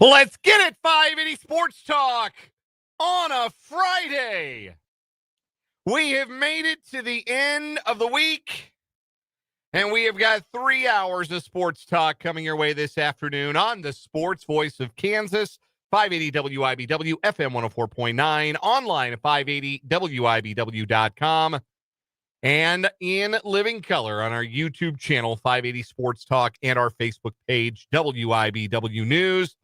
Let's get it, 580 Sports Talk on a Friday. We have made it to the end of the week, and we have got 3 hours of sports talk coming your way this afternoon on the sports voice of Kansas, 580 WIBW, FM 104.9, online at 580WIBW.com, and in living color on our YouTube channel, 580 Sports Talk, and our Facebook page, WIBW News.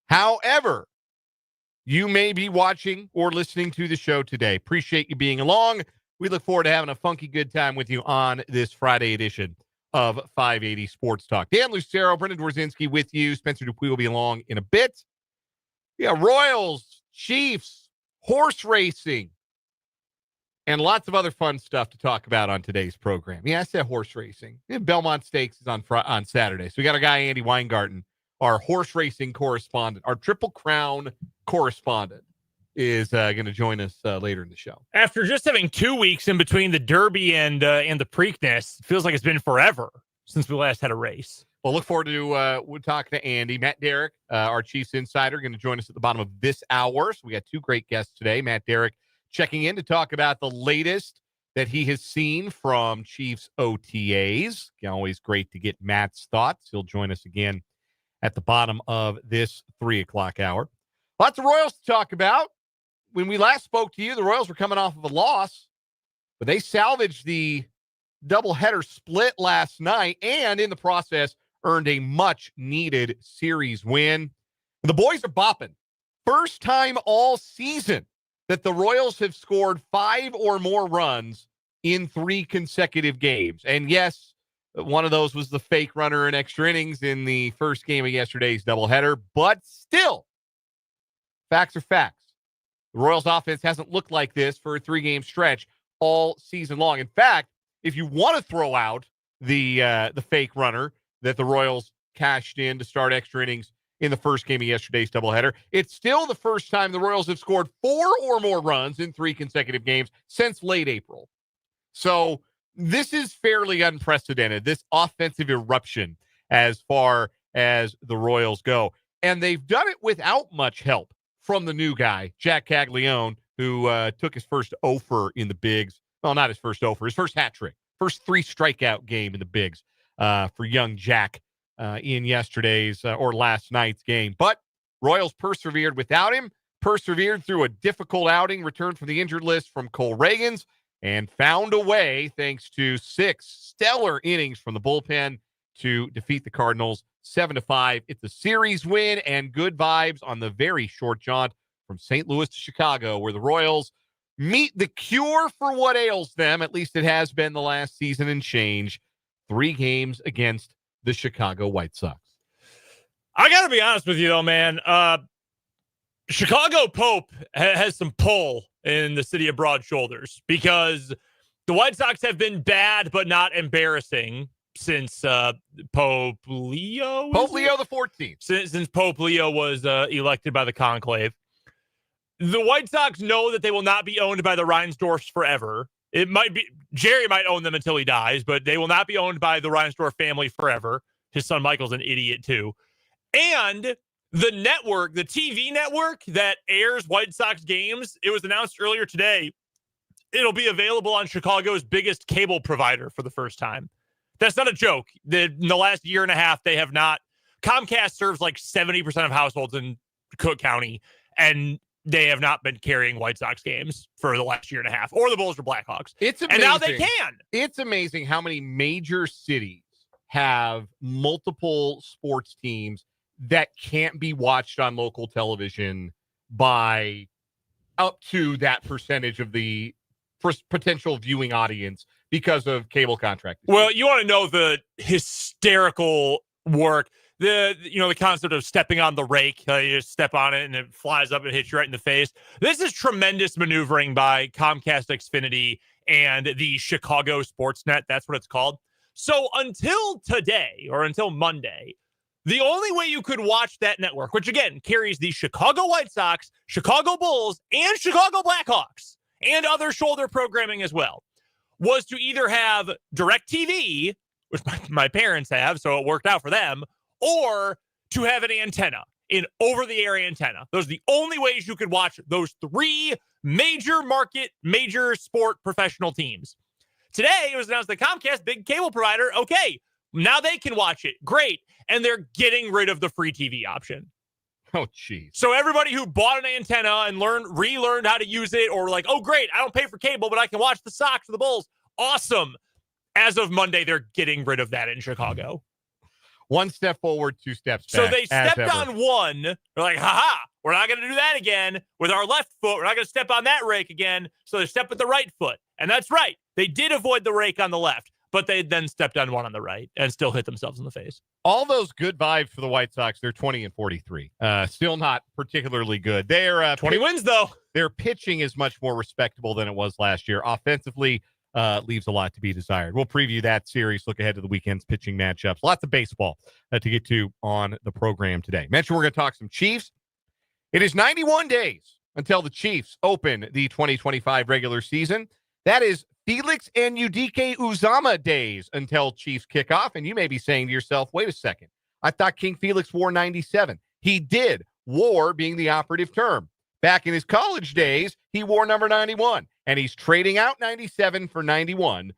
However, you may be watching or listening to the show today. Appreciate you being along. We look forward to having a funky good time with you on this Friday edition of 580 Sports Talk. Dan Lucero, Brendan Dworzinski with you. Spencer Dupuy will be along in a bit. Yeah, Royals, Chiefs, horse racing, and lots of other fun stuff to talk about on today's program. Yeah, I said horse racing. Belmont Stakes is on Saturday. So we got our guy, Andy Weingarten, our horse racing correspondent, our Triple Crown correspondent, is going to join us later in the show. After just having 2 weeks in between the Derby and the Preakness, it feels like it's been forever since we last had a race. Well, look forward to we'll talk to Andy. Matt Derrick, our Chiefs insider, going to join us at the bottom of this hour. So we got two great guests today. Matt Derrick checking in to talk about the latest that he has seen from Chiefs OTAs. Always great to get Matt's thoughts. He'll join us again at the bottom of this 3 o'clock hour. Lots of Royals to talk about. When we last spoke to you, the Royals were coming off of a loss, but they salvaged the doubleheader split last night and in the process earned a much-needed series win. The boys are bopping. First time all season that the Royals have scored 5 or more runs in 3 consecutive games. And yes, one of those was the fake runner in extra innings in the first game of yesterday's doubleheader, but still, facts are facts. The Royals offense hasn't looked like this for a 3-game stretch all season long. In fact, if you want to throw out the fake runner that the Royals cashed in to start extra innings in the first game of yesterday's doubleheader, it's still the first time the Royals have scored 4 or more runs in 3 consecutive games since late April. So this is fairly unprecedented, this offensive eruption as far as the Royals go. And they've done it without much help from the new guy, Jack Caglione, who took his first offer in the bigs. Well, not his first offer, his first hat trick. First 3 strikeout game in the bigs for young Jack in yesterday's or last night's game. But Royals persevered without him, persevered through a difficult outing, returned from the injured list from Cole Ragans, and found a way, thanks to 6 stellar innings from the bullpen, to defeat the Cardinals 7-5. It's a series win and good vibes on the very short jaunt from St. Louis to Chicago, where the Royals meet the cure for what ails them. At least it has been the last season and change. 3 games against the Chicago White Sox. I got to be honest with you, though, man. Chicago Pope has some pull in the city of Broad Shoulders because the White Sox have been bad but not embarrassing since Pope Leo? Pope Leo the 14th. Since Pope Leo was elected by the conclave. The White Sox know that they will not be owned by the Reinsdorfs forever. It might be, Jerry might own them until he dies, but they will not be owned by the Reinsdorf family forever. His son Michael's an idiot too. And the network, the TV network that airs White Sox games, it was announced earlier today, it'll be available on Chicago's biggest cable provider for the first time. That's not a joke. In the last year and a half, they have not. Comcast serves like 70% of households in Cook County, and they have not been carrying White Sox games for the last year and a half, or the Bulls or Blackhawks. It's amazing. And now they can. It's amazing how many major cities have multiple sports teams that can't be watched on local television by up to that percentage of the potential viewing audience because of cable contract. Well, you want to know the hysterical work, the concept of stepping on the rake. You just step on it and it flies up and hits you right in the face. This is tremendous maneuvering by Comcast Xfinity and the Chicago Sportsnet. That's what it's called. So until today, or until Monday, the only way you could watch that network, which again carries the Chicago White Sox, Chicago Bulls, and Chicago Blackhawks, and other shoulder programming as well, was to either have DirecTV, which my parents have, so it worked out for them, or to have an antenna. in over-the-air antenna. Those are the only ways you could watch those three major market, major sport professional teams. Today, it was announced that Comcast, big cable provider, okay, now they can watch it. Great. And they're getting rid of the free TV option. Oh, jeez. So everybody who bought an antenna and relearned how to use it, or like, oh, great, I don't pay for cable, but I can watch the Sox or the Bulls. Awesome. As of Monday, they're getting rid of that in Chicago. One step forward, two steps back. So they stepped on one. They're like, haha, we're not going to do that again with our left foot. We're not going to step on that rake again. So they step with the right foot. And that's right. They did avoid the rake on the left, but they then stepped on one on the right and still hit themselves in the face. All those good vibes for the White Sox. They're 20-43. Still not particularly good. They're 20 wins, though. Their pitching is much more respectable than it was last year. Offensively, leaves a lot to be desired. We'll preview that series, look ahead to the weekend's pitching matchups. Lots of baseball to get to on the program today. Mentioned we're going to talk some Chiefs. It is 91 days until the Chiefs open the 2025 regular season. That is Felix Anudike-Uzomah days until Chiefs kickoff. And you may be saying to yourself, wait a second. I thought King Felix wore 97. He did, wore being the operative term. Back in his college days, he wore number 91. And he's trading out 97 for 91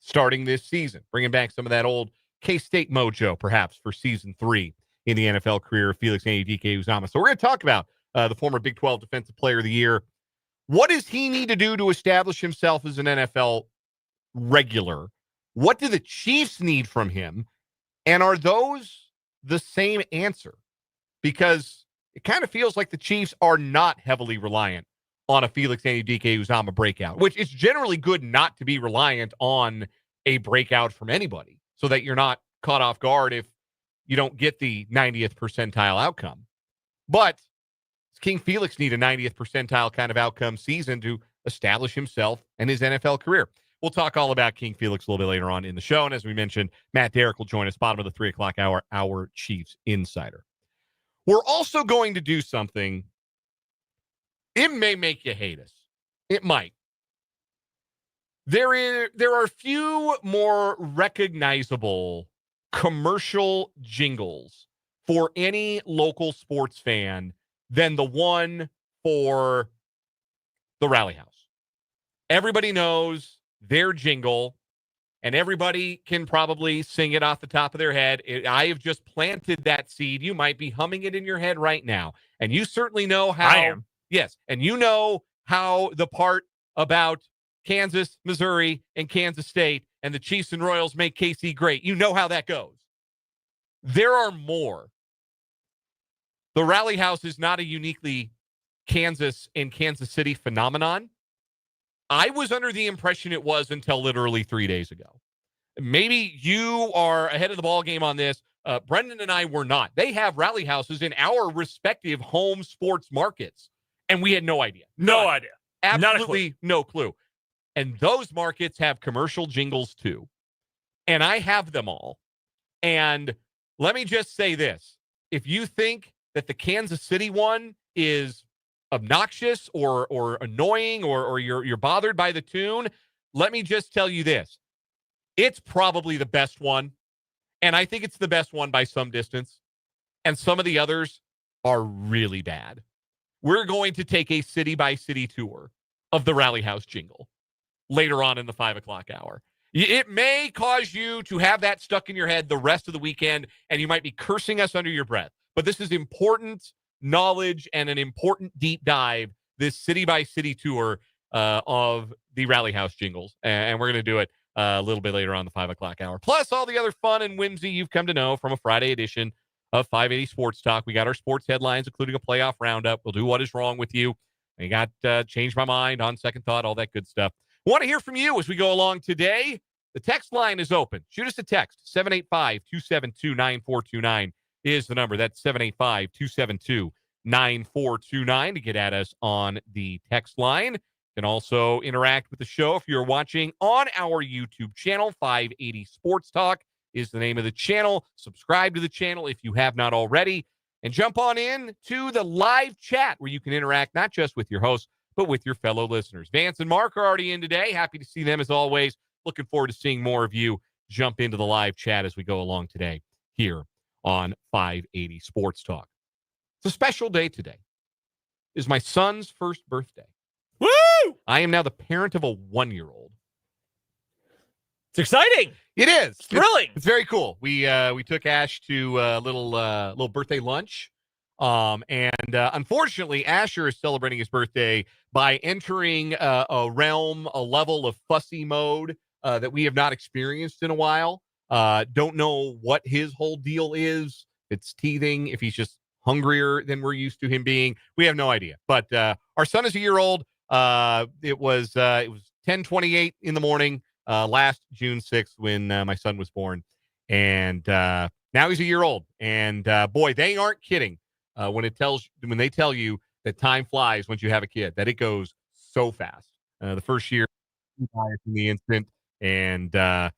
starting this season, bringing back some of that old K-State mojo, perhaps, for season 3 in the NFL career of Felix Anudike-Uzomah. So we're going to talk about the former Big 12 Defensive Player of the Year. What does he need to do to establish himself as an NFL regular? What do the Chiefs need from him? And are those the same answer? Because it kind of feels like the Chiefs are not heavily reliant on a Felix Anudike-Uzomah breakout, which is generally good not to be reliant on a breakout from anybody so that you're not caught off guard if you don't get the 90th percentile outcome. But does King Felix need a 90th percentile kind of outcome season to establish himself and his NFL career? We'll talk all about King Felix a little bit later on in the show. And as we mentioned, Matt Derrick will join us bottom of the 3 o'clock hour, our Chiefs Insider. We're also going to do something. It may make you hate us. It might. There are few more recognizable commercial jingles for any local sports fan than the one for the Rally House. Everybody knows their jingle, and everybody can probably sing it off the top of their head. I have just planted that seed. You might be humming it in your head right now, and you certainly know how. I am. Yes, and you know how the part about Kansas, Missouri, and Kansas State and the Chiefs and Royals make KC great. You know how that goes. There are more. The Rally House is not a uniquely Kansas and Kansas City phenomenon. I was under the impression it was until literally 3 days ago. Maybe you are ahead of the ball game on this. Brendan and I were not. They have rally houses in our respective home sports markets, and we had no idea. No idea. Absolutely no clue. And those markets have commercial jingles too. And I have them all. And let me just say this. If you think that the Kansas City one is obnoxious or annoying or you're bothered by the tune, let me just tell you this. It's probably the best one. And I think it's the best one by some distance. And some of the others are really bad. We're going to take a city-by-city tour of the Rally House jingle later on in the 5 o'clock hour. It may cause you to have that stuck in your head the rest of the weekend, and you might be cursing us under your breath. But this is important knowledge and an important deep dive, this city-by-city tour of the Rally House jingles. And we're going to do it a little bit later on the 5 o'clock hour. Plus all the other fun and whimsy you've come to know from a Friday edition of 580 Sports Talk. We got our sports headlines, including a playoff roundup. We'll do What Is Wrong With You. We got Change My Mind, On Second Thought, all that good stuff. We want to hear from you as we go along today. The text line is open. Shoot us a text. 785-272-9429 is the number. That's 785-272-9429 to get at us on the text line. You can also interact with the show if you're watching on our YouTube channel. 580 Sports Talk is the name of the channel. Subscribe to the channel if you have not already. And jump on in to the live chat where you can interact not just with your host, but with your fellow listeners. Vance and Mark are already in today. Happy to see them as always. Looking forward to seeing more of you jump into the live chat as we go along today here on 580 Sports Talk. It's a special day today. It is my son's first birthday. Woo! I am now the parent of a 1-year-old. It's exciting. It is. It's thrilling. It's very cool. We took Ash to a little birthday lunch. And unfortunately, Asher is celebrating his birthday by entering a level of fussy mode that we have not experienced in a while. Don't know what his whole deal is. It's teething. If he's just hungrier than we're used to him being, we have no idea. But our son is a year old. It was 10:28 in the morning last June 6th when my son was born, and now he's a year old. And boy, they aren't kidding when they tell you that time flies once you have a kid. That it goes so fast. The first year, in the instant, and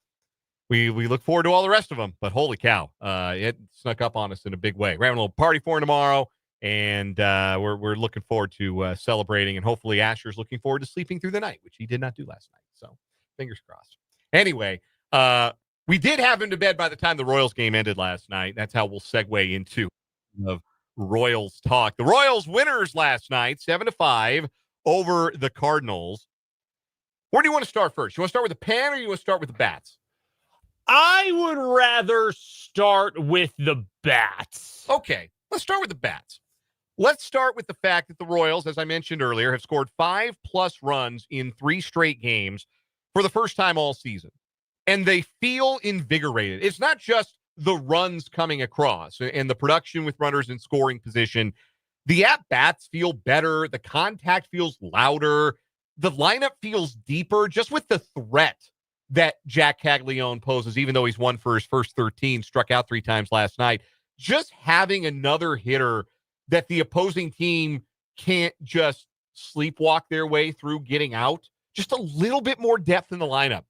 we look forward to all the rest of them. But holy cow, it snuck up on us in a big way. We're having a little party for him tomorrow, and we're looking forward to celebrating. And hopefully Asher's looking forward to sleeping through the night, which he did not do last night. So fingers crossed. Anyway, we did have him to bed by the time the Royals game ended last night. That's how we'll segue into Royals talk. The Royals winners last night, 7-5 over the Cardinals. Where do you want to start first? You want to start with the pen or you want to start with the bats? I would rather start with the bats. Okay, let's start with the bats. Let's start with the fact that the Royals, as I mentioned earlier, have scored 5+ runs in 3 straight games for the first time all season. And they feel invigorated. It's not just the runs coming across and the production with runners in scoring position. The at-bats feel better. The contact feels louder. The lineup feels deeper just with the threat that Jack Caglione poses, even though he's won for his first 13, struck out 3 times last night. Just having another hitter that the opposing team can't just sleepwalk their way through getting out. Just a little bit more depth in the lineup.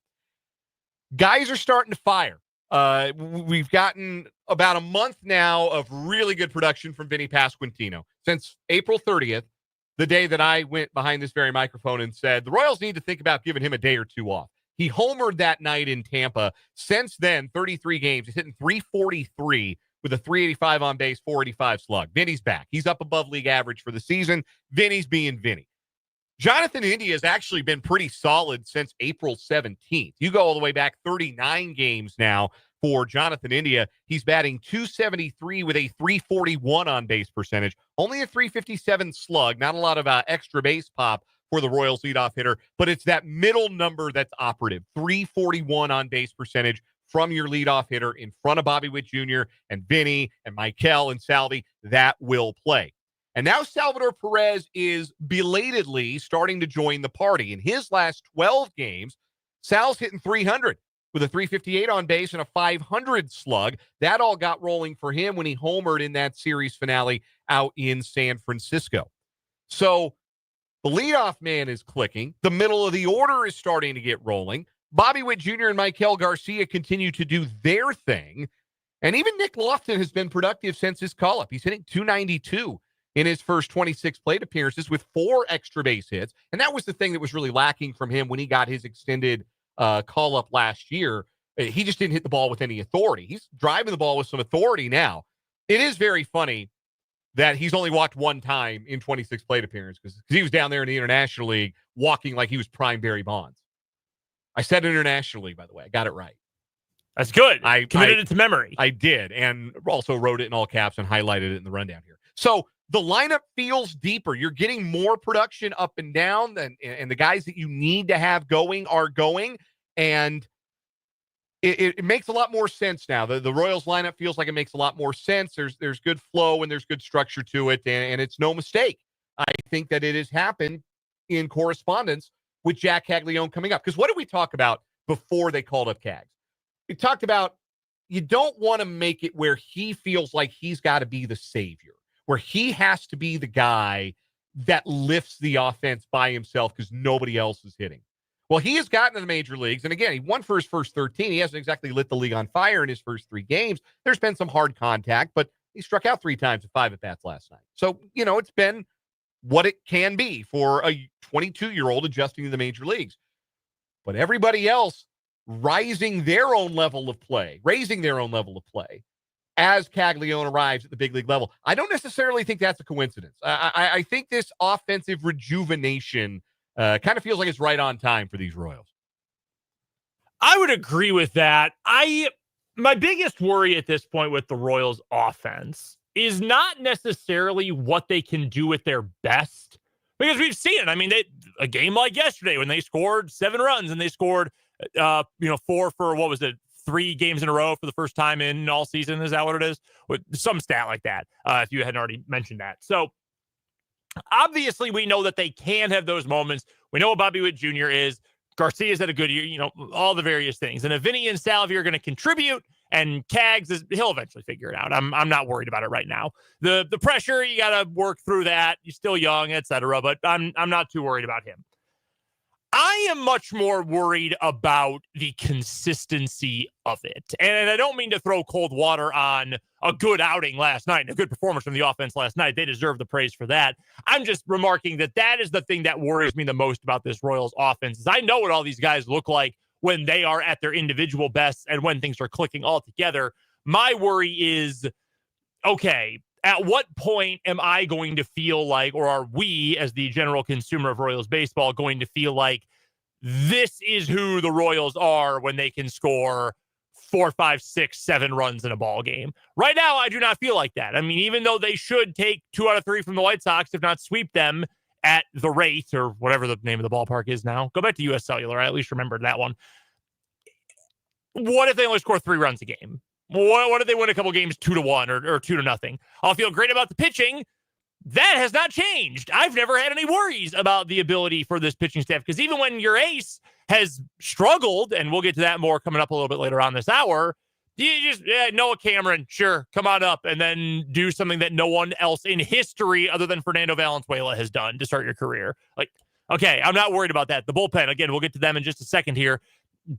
Guys are starting to fire. We've gotten about a month now of really good production from Vinny Pasquantino. Since April 30th, the day that I went behind this very microphone and said, the Royals need to think about giving him a day or 2 off. He homered that night in Tampa. Since then, 33 games. He's hitting .343 with a .385 on base, .485 slug. Vinny's back. He's up above league average for the season. Vinny's being Vinny. Jonathan India has actually been pretty solid since April 17th. You go all the way back 39 games now for Jonathan India. He's batting .273 with a .341 on base percentage. Only a .357 slug. Not a lot of extra base pop for the Royals leadoff hitter, but it's that middle number that's operative. .341 on base percentage from your leadoff hitter in front of Bobby Witt Jr. and Vinny and Michael and Salvi. That will play. And now Salvador Perez is belatedly starting to join the party. In his last 12 games, Sal's hitting .300 with a .358 on base and a .500 slug. That all got rolling for him when he homered in that series finale out in San Francisco. So the leadoff man is clicking. The middle of the order is starting to get rolling. Bobby Witt Jr. and Michael Garcia continue to do their thing. And even Nick Lofton has been productive since his call-up. He's hitting .292 in his first 26 plate appearances with 4 extra base hits. And that was the thing that was really lacking from him when he got his extended call-up last year. He just didn't hit the ball with any authority. He's driving the ball with some authority now. It is very funny that he's only walked 1 time in 26 plate appearances because he was down there in the International League walking like he was prime Barry Bonds. I said International League, by the way. I got it right. That's good. I committed it to memory. I did, and also wrote it in all caps and highlighted it in the rundown here. So the lineup feels deeper. You're getting more production up and down, and the guys that you need to have going are going, and it makes a lot more sense now. The Royals lineup feels like it makes a lot more sense. There's good flow and there's good structure to it, and it's no mistake. I think that it has happened in correspondence with Jack Caglione coming up. Because what did we talk about before they called up Cags? We talked about you don't want to make it where he feels like he's got to be the savior, where he has to be the guy that lifts the offense by himself because nobody else is hitting. Well, he has gotten to the major leagues, and again, he won for his first 13. He hasn't exactly lit the league on fire in his first 3 games. There's been some hard contact, but he struck out 3 times with 5 at-bats last night. So, it's been what it can be for a 22-year-old adjusting to the major leagues. But everybody else raising their own level of play. as Caglione arrives at the big league level. I don't necessarily think that's a coincidence. I think this offensive rejuvenation kind of feels like it's right on time for these Royals. I would agree with that. My biggest worry at this point with the Royals offense is not necessarily what they can do with their best, because we've seen it. I mean, a game like yesterday when they scored 7 runs and they scored, 4 for, what was it, 3 games in a row for the first time in all season. Is that what it is? With some stat like that, if you hadn't already mentioned that. So obviously we know that they can have those moments. We know what Bobby Witt Jr. is. Garcia's had a good year, all the various things. And if Vinny and Salvy are going to contribute, and Cags he'll eventually figure it out. I'm not worried about it right now. The pressure, you got to work through that. You're still young, etc. But I'm not too worried about him. I am much more worried about the consistency of it. And I don't mean to throw cold water on a good outing last night and a good performance from the offense last night. They deserve the praise for that. I'm just remarking that is the thing that worries me the most about this Royals offense. Is I know what all these guys look like when they are at their individual best and when things are clicking all together. My worry is, okay, at what point am I going to feel like, or are we as the general consumer of Royals baseball going to feel like this is who the Royals are when they can score 4, 5, 6, 7 runs in a ball game? Right now, I do not feel like that. I mean, even though they should take 2 out of 3 from the White Sox, if not sweep them at the rate, or whatever the name of the ballpark is now. Go back to US Cellular. I at least remembered that one. What if they only score 3 runs a game? What if they win a couple games 2-1 or 2-0? I'll feel great about the pitching. That has not changed. I've never had any worries about the ability for this pitching staff, because even when your ace has struggled, and we'll get to that more coming up a little bit later on this hour, you just, Noah Cameron, sure, come on up and then do something that no one else in history other than Fernando Valenzuela has done to start your career. Like, okay, I'm not worried about that. The bullpen, again, we'll get to them in just a second here.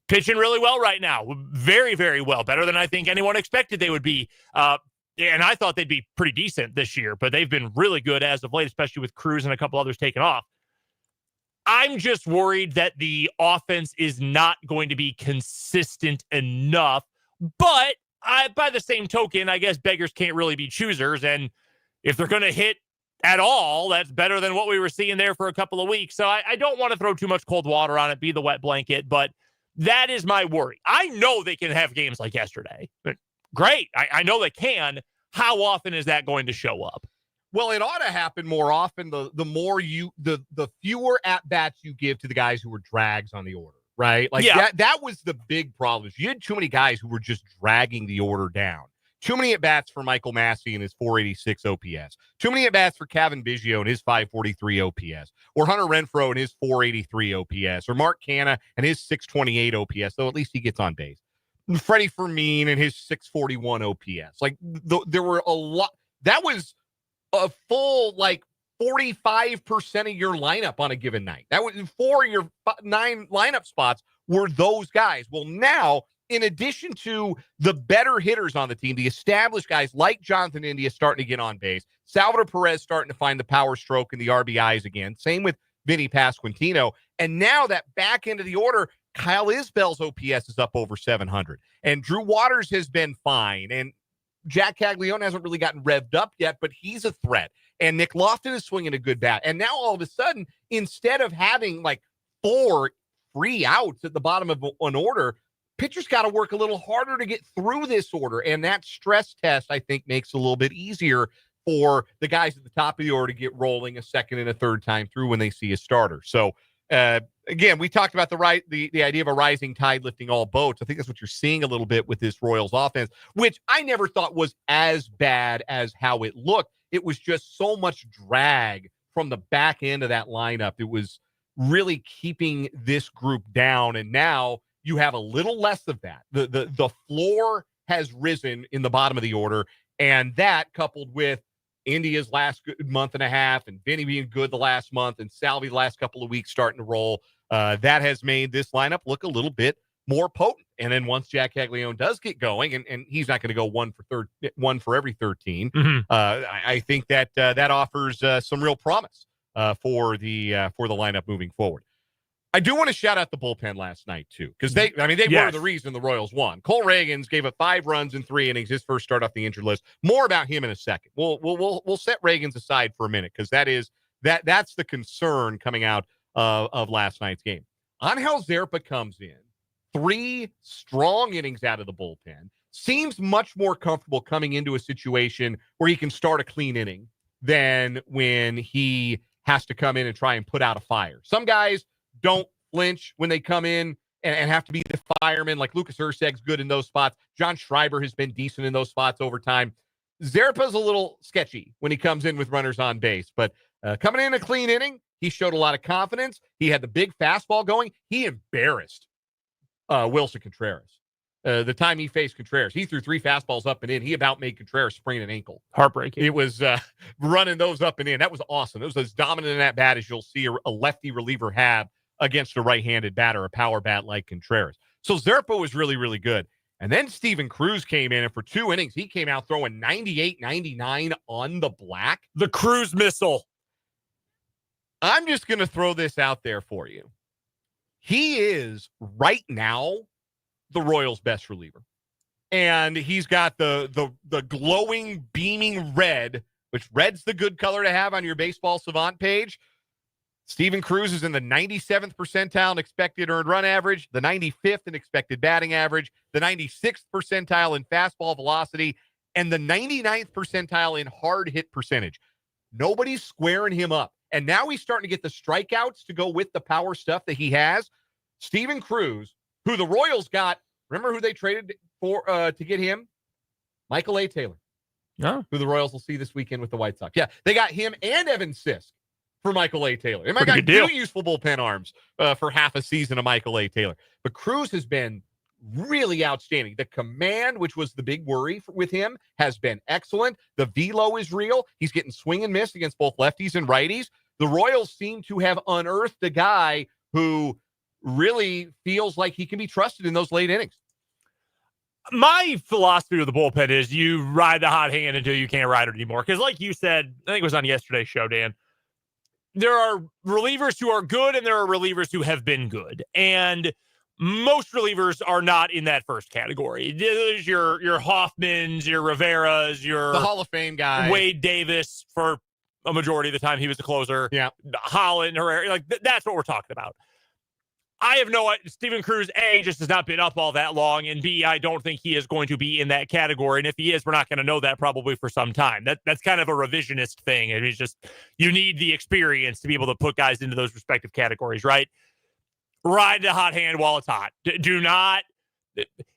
Pitching really well right now. Very, very well. Better than I think anyone expected they would be. And I thought they'd be pretty decent this year, but they've been really good as of late, especially with Cruz and a couple others taking off. I'm just worried that the offense is not going to be consistent enough. But by the same token, I guess beggars can't really be choosers. And if they're going to hit at all, that's better than what we were seeing there for a couple of weeks. So I don't want to throw too much cold water on it, be the wet blanket, but that is my worry. I know they can have games like yesterday. Great. I know they can. How often is that going to show up? Well, it ought to happen more often. The fewer at-bats you give to the guys who were drags on the order, right? Like that was the big problem. You had too many guys who were just dragging the order down. Too many at-bats for Michael Massey and his 486 OPS. Too many at-bats for Kevin Biggio and his 543 OPS. Or Hunter Renfroe and his 483 OPS. Or Mark Canha and his 628 OPS, though at least he gets on base. Freddie Fermin and his 641 OPS. Like, there were a lot. That was a full, 45% of your lineup on a given night. That was 4 of your 9 lineup spots were those guys. Well, now, in addition to the better hitters on the team, the established guys like Jonathan India starting to get on base, Salvador Perez starting to find the power stroke and the RBIs again. Same with Vinny Pasquantino. And now that back end of the order, Kyle Isbell's OPS is up over 700. And Drew Waters has been fine. And Jack Caglione hasn't really gotten revved up yet, but he's a threat. And Nick Lofton is swinging a good bat. And now all of a sudden, instead of having 4 free outs at the bottom of an order, pitchers got to work a little harder to get through this order. And that stress test, I think, makes it a little bit easier for the guys at the top of the order to get rolling a second and a third time through when they see a starter. So, again, we talked about the idea of a rising tide lifting all boats. I think that's what you're seeing a little bit with this Royals offense, which I never thought was as bad as how it looked. It was just so much drag from the back end of that lineup. It was really keeping this group down, and now you have a little less of that. The floor has risen in the bottom of the order, and that coupled with India's last month and a half and Vinny being good the last month and Salvy the last couple of weeks starting to roll, that has made this lineup look a little bit more potent. And then once Jack Caglione does get going, and he's not going to go one for every 13, I think that that offers some real promise for the lineup moving forward. I do want to shout out the bullpen last night, too, because they were the reason the Royals won. Cole Ragans gave up 5 runs in 3 innings, his first start off the injured list. More about him in a second. We'll set Ragans aside for a minute because that's the concern coming out of last night's game. Angel Zerpa comes in, 3 strong innings out of the bullpen, seems much more comfortable coming into a situation where he can start a clean inning than when he has to come in and try and put out a fire. Some guys don't flinch when they come in and have to be the fireman, like Lucas Urseg's good in those spots. John Schreiber has been decent in those spots over time. Zerpa's a little sketchy when he comes in with runners on base, but coming in a clean inning, he showed a lot of confidence. He had the big fastball going. He embarrassed Wilson Contreras. The time he faced Contreras, he threw 3 fastballs up and in. He about made Contreras sprain an ankle. Heartbreaking. It was running those up and in. That was awesome. It was as dominant in that bat as you'll see a lefty reliever have against a right-handed batter, a power bat like Contreras. So Zerpa was really, really good. And then Steven Cruz came in, and for 2 innings, he came out throwing 98, 99 on the black. The Cruz missile. I'm just going to throw this out there for you. He is, right now, the Royals' best reliever. And he's got the glowing, beaming red, which red's the good color to have on your Baseball Savant page. Steven Cruz is in the 97th percentile in expected earned run average, the 95th in expected batting average, the 96th percentile in fastball velocity, and the 99th percentile in hard hit percentage. Nobody's squaring him up. And now he's starting to get the strikeouts to go with the power stuff that he has. Steven Cruz, who the Royals got, remember who they traded for to get him? Michael A. Taylor. Yeah. Who the Royals will see this weekend with the White Sox. Yeah, they got him and Evan Sisk for Michael A. Taylor. They might got 2 useful bullpen arms for half a season of Michael A. Taylor. But Cruz has been really outstanding. The command, which was the big worry with him, has been excellent. The velo is real. He's getting swing and miss against both lefties and righties. The Royals seem to have unearthed a guy who really feels like he can be trusted in those late innings. My philosophy with the bullpen is you ride the hot hand until you can't ride it anymore. Because like you said, I think it was on yesterday's show, Dan, there are relievers who are good and there are relievers who have been good. And most relievers are not in that first category. There's your Hoffmans, your Riveras, the Hall of Fame guy, Wade Davis for a majority of the time he was a closer. Yeah, Holland, Herrera, like that's what we're talking about. I have no idea. Steven Cruz, A, just has not been up all that long, and B, I don't think he is going to be in that category. And if he is, we're not going to know that probably for some time. That's kind of a revisionist thing. I mean, it's just you need the experience to be able to put guys into those respective categories, right? Ride the hot hand while it's hot. Do not.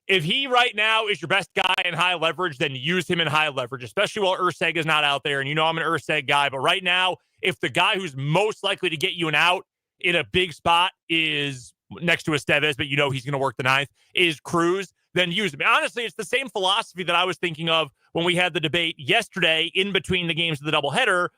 If he right now is your best guy in high leverage, then use him in high leverage, especially while Urseg is not out there. And you know I'm an Urseg guy, but right now, if the guy who's most likely to get you an out in a big spot is next to Estevez, but you know he's going to work the ninth, is Cruz, then use him. Honestly, it's the same philosophy that I was thinking of when we had the debate yesterday in between the games of the doubleheader.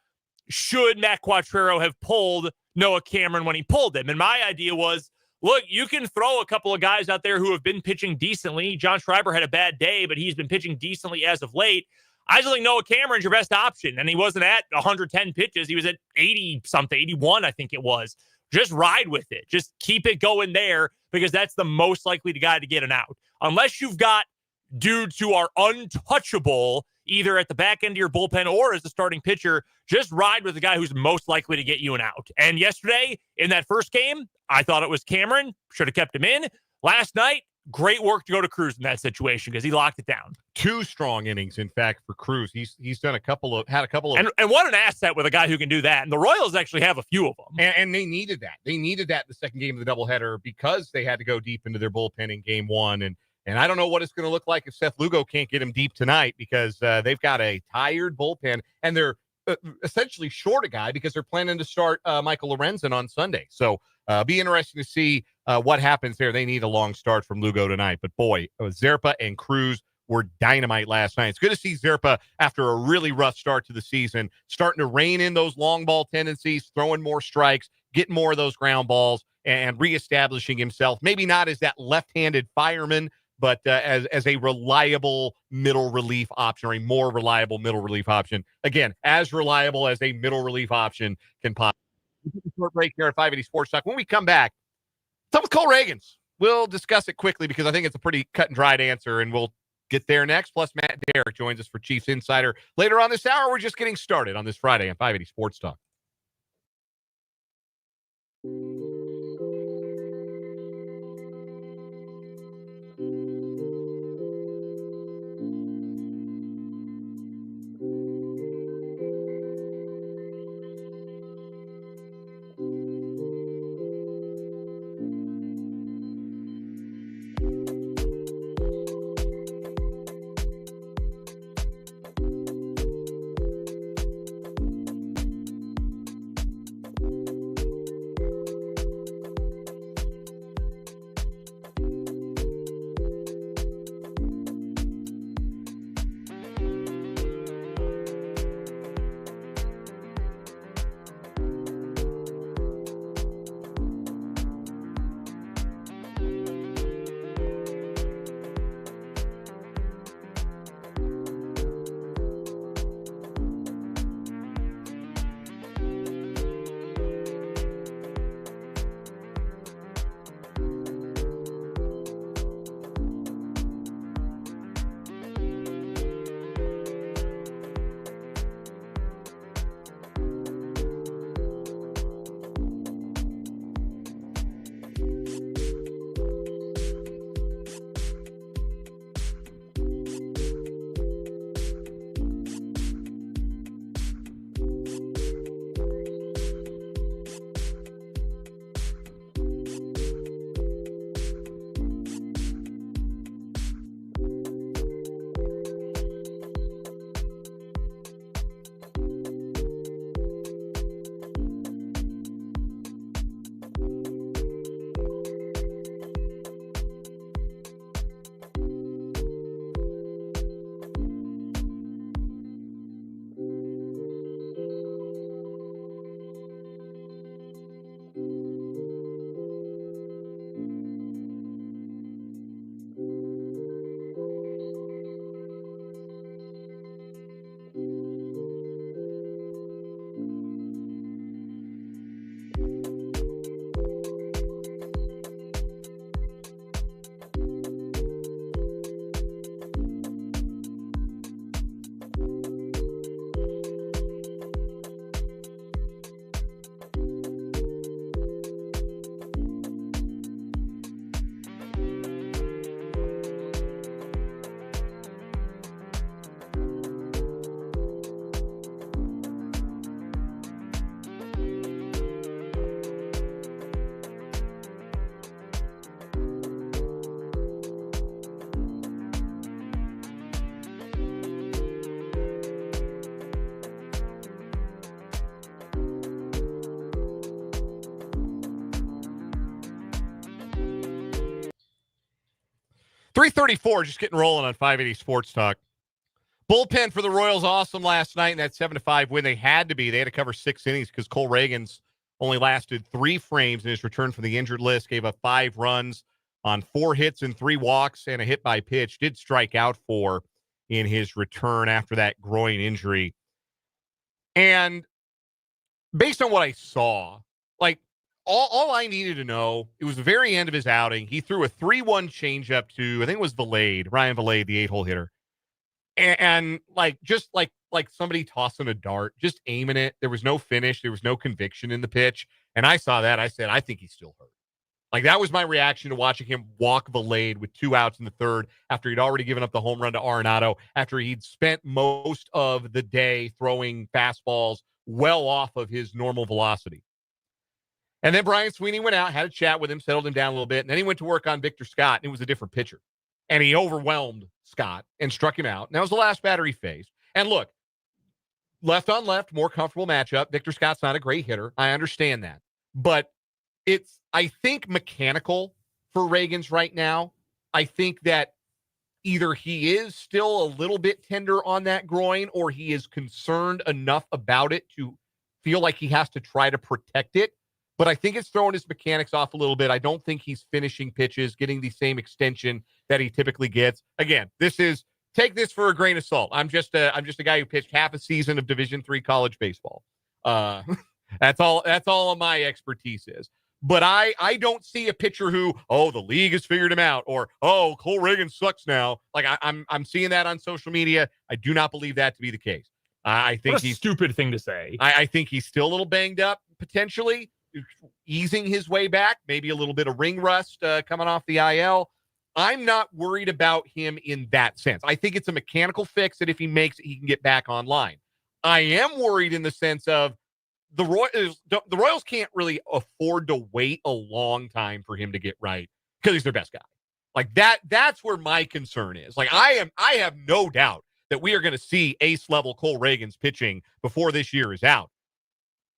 Should Matt Quattrero have pulled Noah Cameron when he pulled him? And my idea was, look, you can throw a couple of guys out there who have been pitching decently. John Schreiber had a bad day, but he's been pitching decently as of late. I just think Noah Cameron's your best option. And he wasn't at 110 pitches. He was at 80-something, 81, I think it was. Just ride with it. Just keep it going there because that's the most likely guy to get an out. Unless you've got dudes who are untouchable either at the back end of your bullpen or as the starting pitcher, just ride with the guy who's most likely to get you an out. And yesterday, in that first game, I thought it was Cameron. Should have kept him in. Last night, great work to go to Cruz in that situation because he locked it down. 2 strong innings, in fact, for Cruz. He's done a couple of and what an asset with a guy who can do that. And the Royals actually have a few of them. And they needed that. They needed that in the second game of the doubleheader because they had to go deep into their bullpen in game 1. And I don't know what it's going to look like if Seth Lugo can't get him deep tonight because they've got a tired bullpen and they're essentially short a guy because they're planning to start Michael Lorenzen on Sunday. So be interesting to see what happens there. They need a long start from Lugo tonight. But boy, Zerpa and Cruz were dynamite last night. It's good to see Zerpa after a really rough start to the season, starting to rein in those long ball tendencies, throwing more strikes, getting more of those ground balls, and reestablishing himself. Maybe not as that left-handed fireman, but as a reliable middle relief option or a more reliable middle relief option. Again, as reliable as a middle relief option can possibly. Short break here at 580 Sports Talk. When we come back, What's up with Cole Ragans? We'll discuss it quickly because I think it's a pretty cut and dried answer, and we'll get there next. Plus, Matt Derrick joins us for Chiefs Insider later on this hour. We're just getting started on this Friday on 580 Sports Talk. .334, just getting rolling on 580 Sports Talk. Bullpen for the Royals, awesome last night in that 7-5 win. They had to be. They had to cover 6 innings because Cole Ragans only lasted 3 frames in his return from the injured list, gave up 5 runs on 4 hits and 3 walks and a hit by pitch. Did strike out 4 in his return after that groin injury. And based on what I saw, like, all I needed to know, it was the very end of his outing. He threw a 3-1 changeup to, I think it was Ryan Valade, the 8-hole hitter. And just like somebody tossing a dart, just aiming it. There was no finish. There was no conviction in the pitch. And I saw that. I said, I think he's still hurt. Like, that was my reaction to watching him walk Valade with 2 outs in the third after he'd already given up the home run to Arenado, after he'd spent most of the day throwing fastballs well off of his normal velocity. And then Brian Sweeney went out, had a chat with him, settled him down a little bit, and then he went to work on Victor Scott, and it was a different pitcher. And he overwhelmed Scott and struck him out. And that was the last batter he faced. And look, left on left, more comfortable matchup. Victor Scott's not a great hitter. I understand that. But it's, I think, mechanical for Ragans right now. I think that either he is still a little bit tender on that groin, or he is concerned enough about it to feel like he has to try to protect it. But I think it's throwing his mechanics off a little bit. I don't think he's finishing pitches, getting the same extension that he typically gets. Again, take this for a grain of salt. I'm just a guy who pitched half a season of Division III college baseball. That's all my expertise is. But I don't see a pitcher who, the league has figured him out, or, Cole Ragans sucks now. Like, I'm seeing that on social media. I do not believe that to be the case. I think what a stupid thing to say. I think he's still a little banged up, potentially, easing his way back, maybe a little bit of ring rust coming off the IL. I'm not worried about him in that sense. I think it's a mechanical fix that if he makes it, he can get back online. I am worried in the sense of the Royals can't really afford to wait a long time for him to get right because he's their best guy. Like that's where my concern is. Like I have no doubt that we are going to see ace level Cole Ragans pitching before this year is out.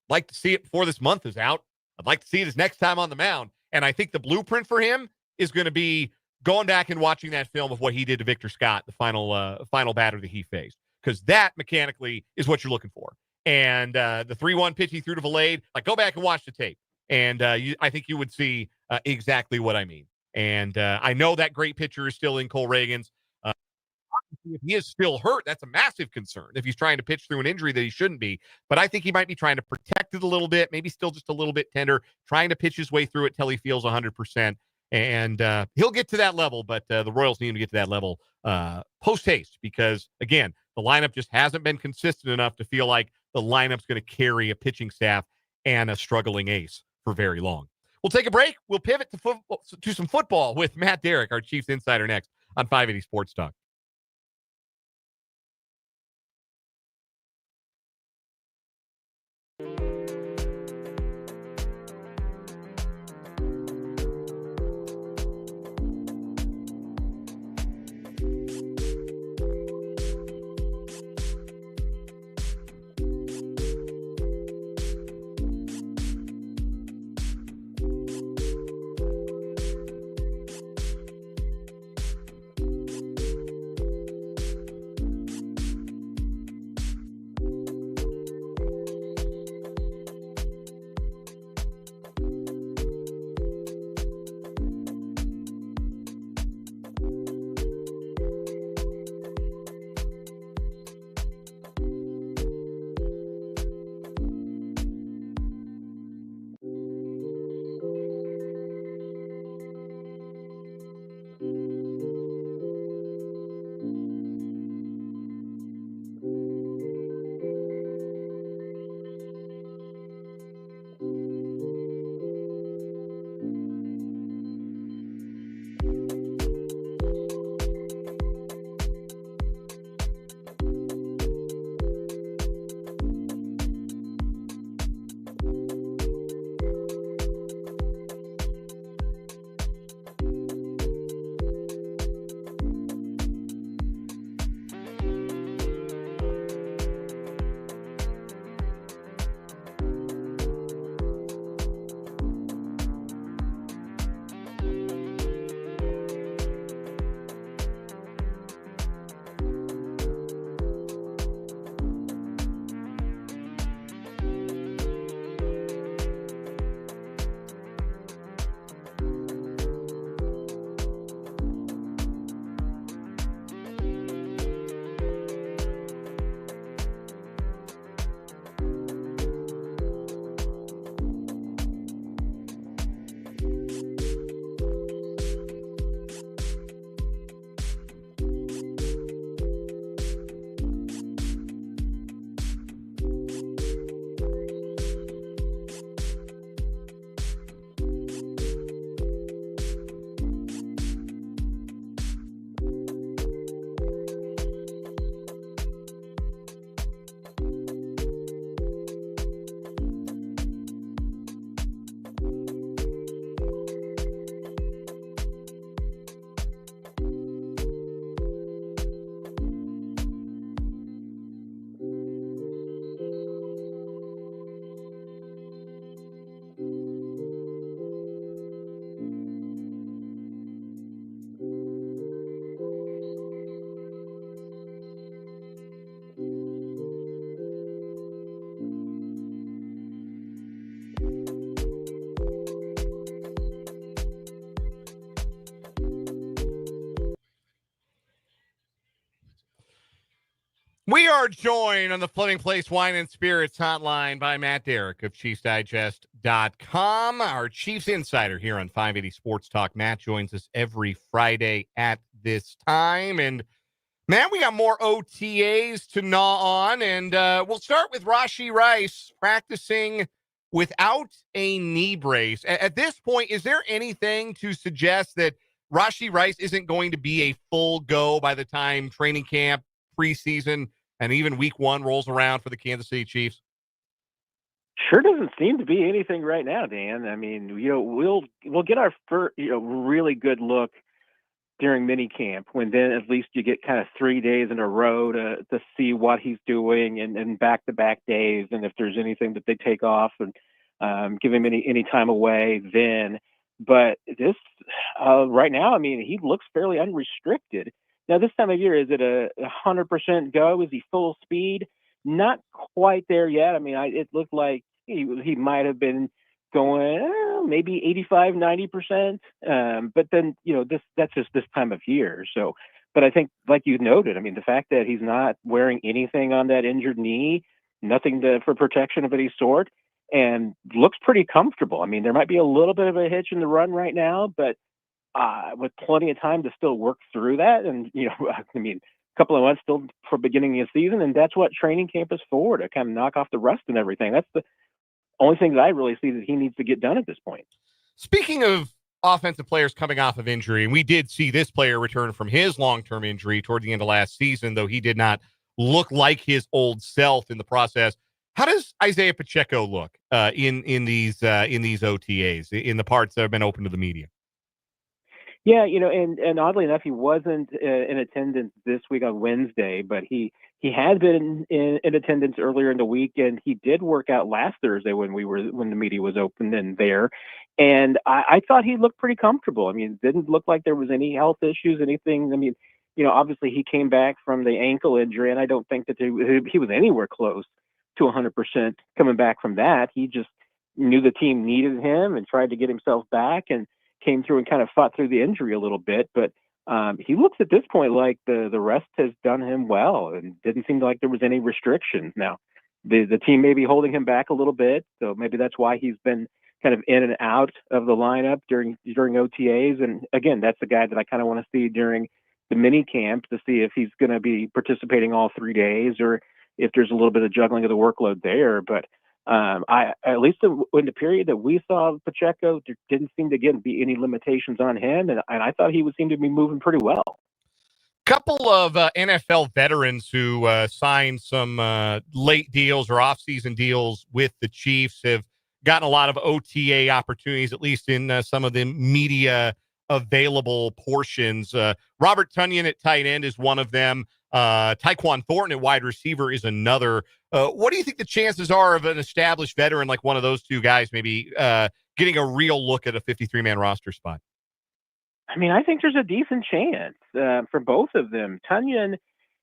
I'd like to see it before this month is out. I'd like to see it his next time on the mound. And I think the blueprint for him is going to be going back and watching that film of what he did to Victor Scott, the final batter that he faced, because that mechanically is what you're looking for. And the 3-1 pitch he threw to Valade, like go back and watch the tape. And I think you would see exactly what I mean. And I know that great pitcher is still in Cole Ragans. If he is still hurt, that's a massive concern if he's trying to pitch through an injury that he shouldn't be. But I think he might be trying to protect it a little bit, maybe still just a little bit tender, trying to pitch his way through it till he feels 100%. And he'll get to that level, but the Royals need him to get to that level post-haste because, again, the lineup just hasn't been consistent enough to feel like the lineup's going to carry a pitching staff and a struggling ace for very long. We'll take a break. We'll pivot to some football with Matt Derrick, our Chiefs insider, next on 580 Sports Talk. We are joined on the Floating Place Wine and Spirits hotline by Matt Derrick of ChiefsDigest.com. Chiefs.com. Our Chiefs insider here on 580 Sports Talk. Matt joins us every Friday at this time. And, man, we got more OTAs to gnaw on. And we'll start with Rashee Rice practicing without a knee brace. At this point, is there anything to suggest that Rashee Rice isn't going to be a full go by the time training camp, preseason, and even week one rolls around for the Kansas City Chiefs? Sure doesn't seem to be anything right now, Dan. I mean, we'll get our first, really good look during minicamp, when then at least you get kind of 3 days in a row to see what he's doing, and back-to-back days, and if there's anything that they take off, and give him any time away then. But this right now, I mean, he looks fairly unrestricted. Now, this time of year, is it a 100% go? Is he full speed? Not quite there yet. I mean, it looked like he might have been going maybe 85, 90%. But then, that's just this time of year. So, but I think, like you noted, I mean, the fact that he's not wearing anything on that injured knee, nothing for protection of any sort, and looks pretty comfortable. I mean, there might be a little bit of a hitch in the run right now, but with plenty of time to still work through that. And, I mean, a couple of months still for beginning of the season, and that's what training camp is for, to kind of knock off the rust and everything. That's the only thing that I really see that he needs to get done at this point. Speaking of offensive players coming off of injury, and we did see this player return from his long-term injury toward the end of last season, though he did not look like his old self in the process. How does Isaiah Pacheco look in these OTAs, in the parts that have been open to the media? Yeah, and oddly enough, he wasn't in attendance this week on Wednesday, but he had been in attendance earlier in the week, and he did work out last Thursday when the media was open and there. And I thought he looked pretty comfortable. I mean, it didn't look like there was any health issues, anything. I mean, obviously he came back from the ankle injury, and I don't think that he was anywhere close to 100% coming back from that. He just knew the team needed him and tried to get himself back, and came through and kind of fought through the injury a little bit. But he looks at this point like the rest has done him well, and didn't seem like there was any restrictions. Now, the team may be holding him back a little bit, so maybe that's why he's been kind of in and out of the lineup during OTAs. And again, that's the guy that I kind of want to see during the mini camp, to see if he's going to be participating all 3 days, or if there's a little bit of juggling of the workload there. But I, at least in the period that we saw Pacheco, there didn't seem to be any limitations on him, and I thought he would seem to be moving pretty well. Couple of NFL veterans who signed some late deals or offseason deals with the Chiefs have gotten a lot of OTA opportunities, at least in some of the media available portions. Robert Tonyan at tight end is one of them. Tyquan Thornton at wide receiver is another. What do you think the chances are of an established veteran like one of those two guys maybe getting a real look at a 53-man roster spot? I mean, I think there's a decent chance for both of them. Tonyan,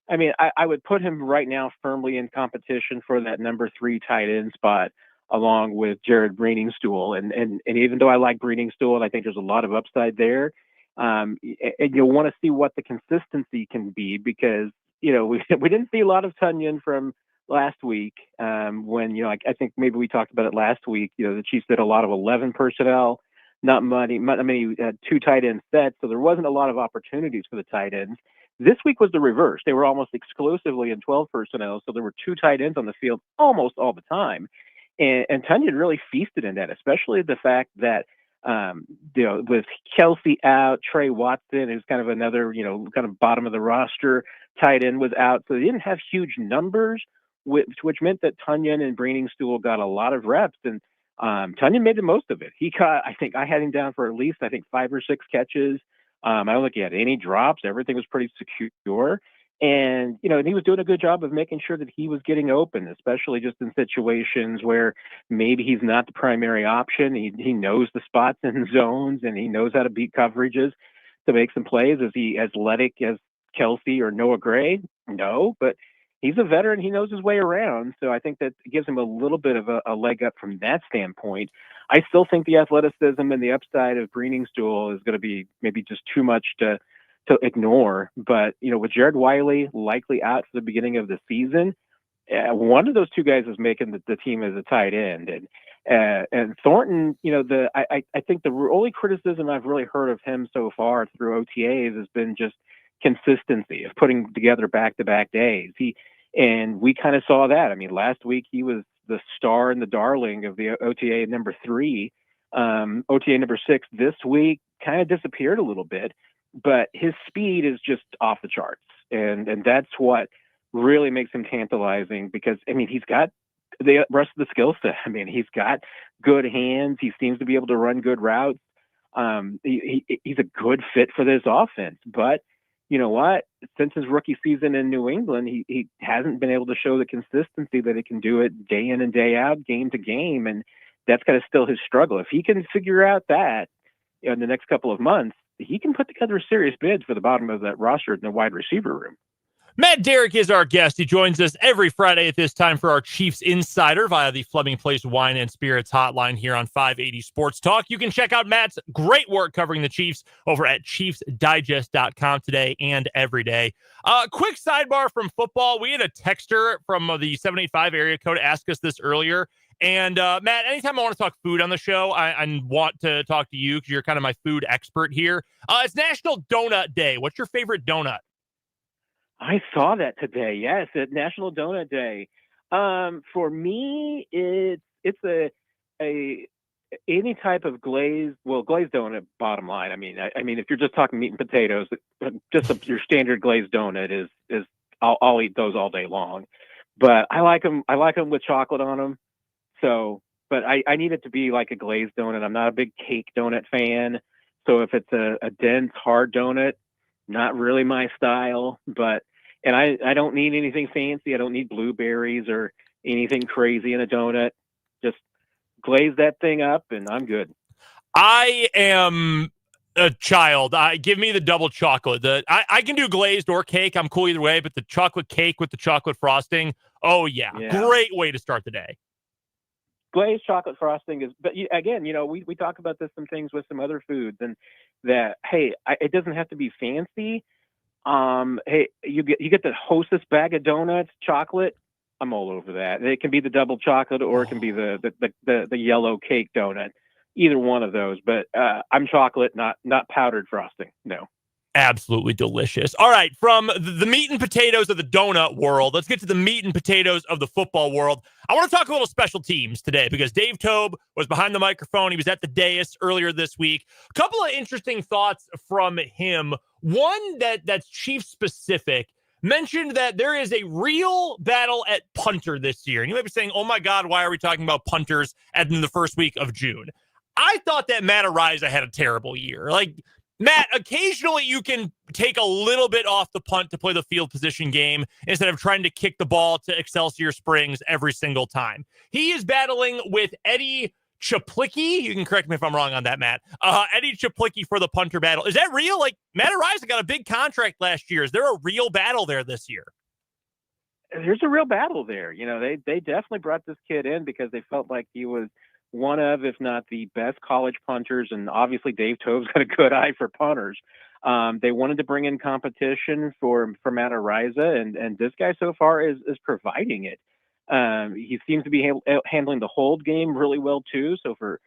I mean, I would put him right now firmly in competition for that number 3 tight end spot, along with Jared Breedingstool. And even though I like Breedingstool, and I think there's a lot of upside there, and you'll want to see what the consistency can be, because, we didn't see a lot of Tonyan from last week when, I think maybe we talked about it last week. The Chiefs did a lot of 11 personnel, not many 2 tight end sets, so there wasn't a lot of opportunities for the tight ends. This week was the reverse. They were almost exclusively in 12 personnel, so there were 2 tight ends on the field almost all the time. And Tonyan really feasted in that, especially the fact that, with Kelsey out, Trey Watson, who's kind of another, kind of bottom of the roster tight end, was out. So they didn't have huge numbers, which meant that Tonyan and Breedingstool got a lot of reps. And Tonyan made the most of it. He caught, I think I had him down for at least, 5 or 6 catches. I don't think he had any drops. Everything was pretty secure. And, and he was doing a good job of making sure that he was getting open, especially just in situations where maybe he's not the primary option. He knows the spots and zones, and he knows how to beat coverages to make some plays. Is he as athletic as Kelsey or Noah Gray? No, but he's a veteran. He knows his way around. So I think that gives him a little bit of a leg up from that standpoint. I still think the athleticism and the upside of Breedingstool is going to be maybe just too much to ignore. But, with Jared Wiley likely out for the beginning of the season, one of those two guys is making the team as a tight end. And Thornton, I think the only criticism I've really heard of him so far through OTAs has been just consistency of putting together back-to-back days. And we kind of saw that. I mean, last week he was the star and the darling of the OTA number 3. OTA number 6 this week kind of disappeared a little bit, but his speed is just off the charts. And that's what really makes him tantalizing, because, I mean, he's got the rest of the skill set. I mean, he's got good hands. He seems to be able to run good routes. He's a good fit for this offense. But you know what? Since his rookie season in New England, he hasn't been able to show the consistency that he can do it day in and day out, game to game. And that's kind of still his struggle. If he can figure out that in the next couple of months, he can put together a serious bid for the bottom of that roster in the wide receiver room. Matt Derrick is our guest. He joins us every Friday at this time for our Chiefs Insider via the Fleming Place Wine and Spirits hotline here on 580 Sports Talk. You can check out Matt's great work covering the Chiefs over at ChiefsDigest.com today and every day. Quick sidebar from football. We had a texter from the 785 area code ask us this earlier. And Matt, anytime I want to talk food on the show, I want to talk to you because you're kind of my food expert here. It's National Donut Day. What's your favorite donut? I saw that today. Yes, at National Donut Day. For me, it's any type of glazed donut. Bottom line, I mean, if you're just talking meat and potatoes, your standard glazed donut is I'll eat those all day long. But I like them. I like them with chocolate on them. So, but I need it to be like a glazed donut. I'm not a big cake donut fan. So if it's a dense, hard donut, not really my style. And I don't need anything fancy. I don't need blueberries or anything crazy in a donut. Just glaze that thing up and I'm good. I am a child. Give me the double chocolate. I can do glazed or cake. I'm cool either way, but the chocolate cake with the chocolate frosting, oh yeah. Great way to start the day. Glazed chocolate frosting is, but again, we talk about some things with some other foods, and that, hey, it doesn't have to be fancy. Hey, you get the Hostess bag of donuts, chocolate. I'm all over that. It can be the double chocolate, or it can be the yellow cake donut. Either one of those, but I'm chocolate, not powdered frosting. No. Absolutely delicious. All right, from the meat and potatoes of the donut world, let's get to the meat and potatoes of the football world. I want to talk a little special teams today because Dave Tobe was behind the microphone. He was at the dais earlier this week. A couple of interesting thoughts from him. One that's Chiefs specific, mentioned that there is a real battle at punter this year. And you might be saying, oh my God, why are we talking about punters in the first week of June? I thought that Matt Araiza had a terrible year. Like, Matt, occasionally you can take a little bit off the punt to play the field position game instead of trying to kick the ball to Excelsior Springs every single time. He is battling with Eddie Chaplicki. You can correct me if I'm wrong on that, Matt. Eddie Chaplicki for the punter battle. Is that real? Like, Matt Araiza got a big contract last year. Is there a real battle there this year? There's a real battle there. They definitely brought this kid in because they felt like he was one of, if not the best college punters, and obviously Dave Tobe's got a good eye for punters. They wanted to bring in competition for Matt Araiza, and this guy so far is providing it. He seems to be handling the hold game really well too. So for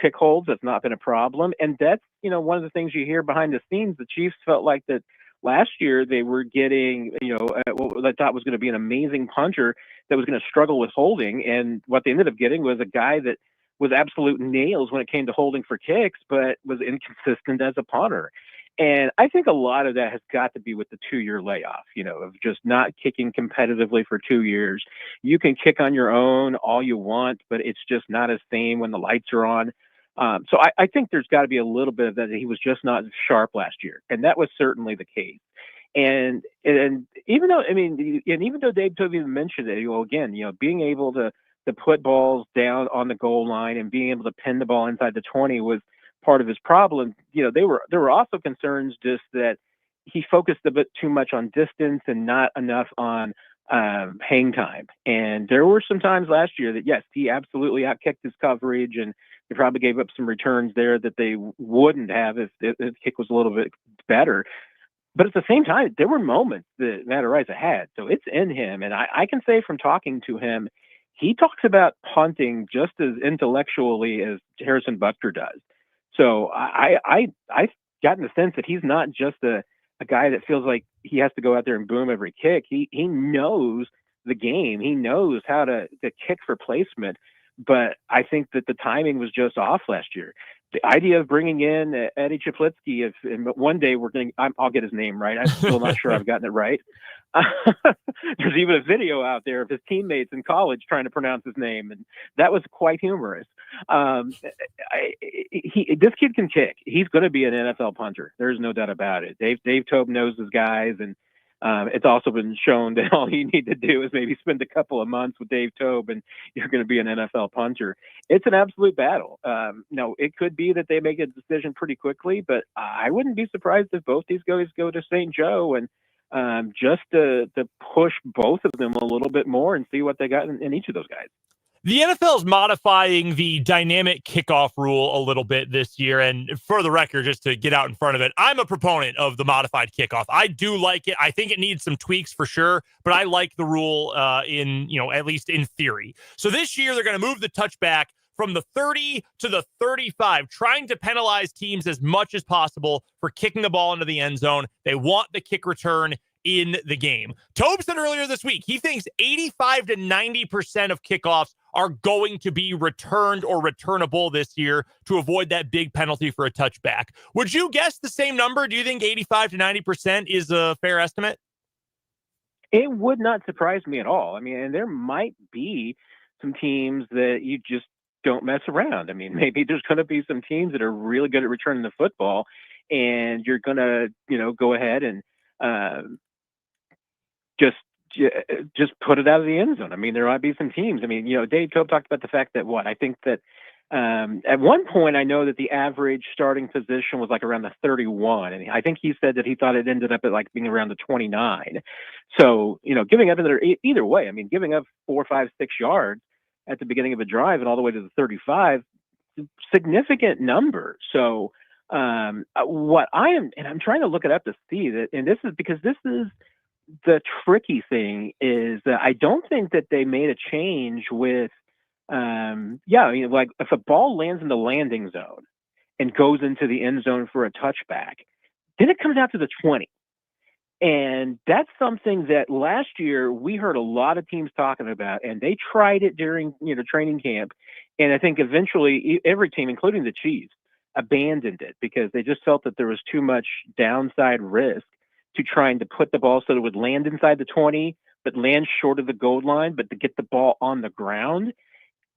kick holds, that's not been a problem. And that's one of the things you hear behind the scenes. The Chiefs felt like that last year they were getting what I thought was going to be an amazing punter that was going to struggle with holding, and what they ended up getting was a guy that was absolute nails when it came to holding for kicks, but was inconsistent as a punter. And I think a lot of that has got to be with the 2-year layoff, of just not kicking competitively for 2 years. You can kick on your own all you want, but it's just not as same when the lights are on. So I think there's got to be a little bit of that. He was just not sharp last year, and that was certainly the case. And even though Dave Tobe even mentioned it, again, being able to put balls down on the goal line and being able to pin the ball inside the 20 was part of his problem. There were also concerns just that he focused a bit too much on distance and not enough on hang time. And there were some times last year that, yes, he absolutely outkicked his coverage, and they probably gave up some returns there that they wouldn't have if the kick was a little bit better. But at the same time, there were moments that Matt Araiza had. So it's in him. And I can say from talking to him, he talks about punting just as intellectually as Harrison Butker does. So I've gotten the sense that he's not just a guy that feels like he has to go out there and boom every kick. He knows the game. He knows how to kick for placement. But I think that the timing was just off last year. The idea of bringing in Eddie Chaplitsky, if one day I'll get his name right. I'm still not sure I've gotten it right. There's even a video out there of his teammates in college trying to pronounce his name, and that was quite humorous. This kid can kick. He's going to be an NFL punter. There's no doubt about it. Dave Tobe knows his guys, and it's also been shown that all you need to do is maybe spend a couple of months with Dave Tobe, and you're going to be an NFL punter. It's an absolute battle. No, it could be that they make a decision pretty quickly, but I wouldn't be surprised if both these guys go to St. Joe and just to push both of them a little bit more and see what they got in each of those guys. The NFL is modifying the dynamic kickoff rule a little bit this year. And for the record, just to get out in front of it, I'm a proponent of the modified kickoff. I do like it. I think it needs some tweaks for sure, but I like the rule at least in theory. So this year, they're going to move the touchback from the 30 to the 35, trying to penalize teams as much as possible for kicking the ball into the end zone. They want the kick return in the game. Tobe said earlier this week, he thinks 85 to 90% of kickoffs are going to be returned or returnable this year to avoid that big penalty for a touchback. Would you guess the same number? Do you think 85 to 90% is a fair estimate? It would not surprise me at all. I mean, and there might be some teams that you just don't mess around. I mean, maybe there's going to be some teams that are really good at returning the football, and you're going to, go ahead and just put it out of the end zone. I mean, there might be some teams. I mean, Dave Tobe talked about the fact that I think that at one point I know that the average starting position was like around the 31, and I think he said that he thought it ended up at like being around the 29. So, giving up either way. I mean, giving up 4, 5, 6 yards at the beginning of a drive and all the way to the 35, significant number. So, what I'm trying to look it up to see that, and this is because this is the tricky thing, is that I don't think that they made a change with, like if a ball lands in the landing zone and goes into the end zone for a touchback, then it comes out to the 20. And that's something that last year we heard a lot of teams talking about, and they tried it during, training camp. And I think eventually every team, including the Chiefs, abandoned it because they just felt that there was too much downside risk to trying to put the ball so that it would land inside the 20, but land short of the goal line, but to get the ball on the ground.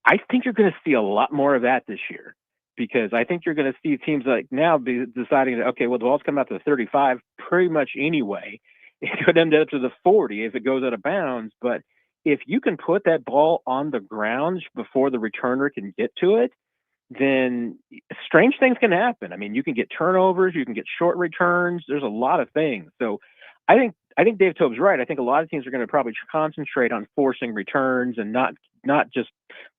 I think you're going to see a lot more of that this year, because I think you're going to see teams like now be deciding that, okay, well, the ball's coming out to the 35 pretty much anyway. It could end up to the 40 if it goes out of bounds. But if you can put that ball on the ground before the returner can get to it, then strange things can happen. I mean, you can get turnovers, you can get short returns. There's a lot of things. So I think Dave Tobe's right. I think a lot of teams are going to probably concentrate on forcing returns and not just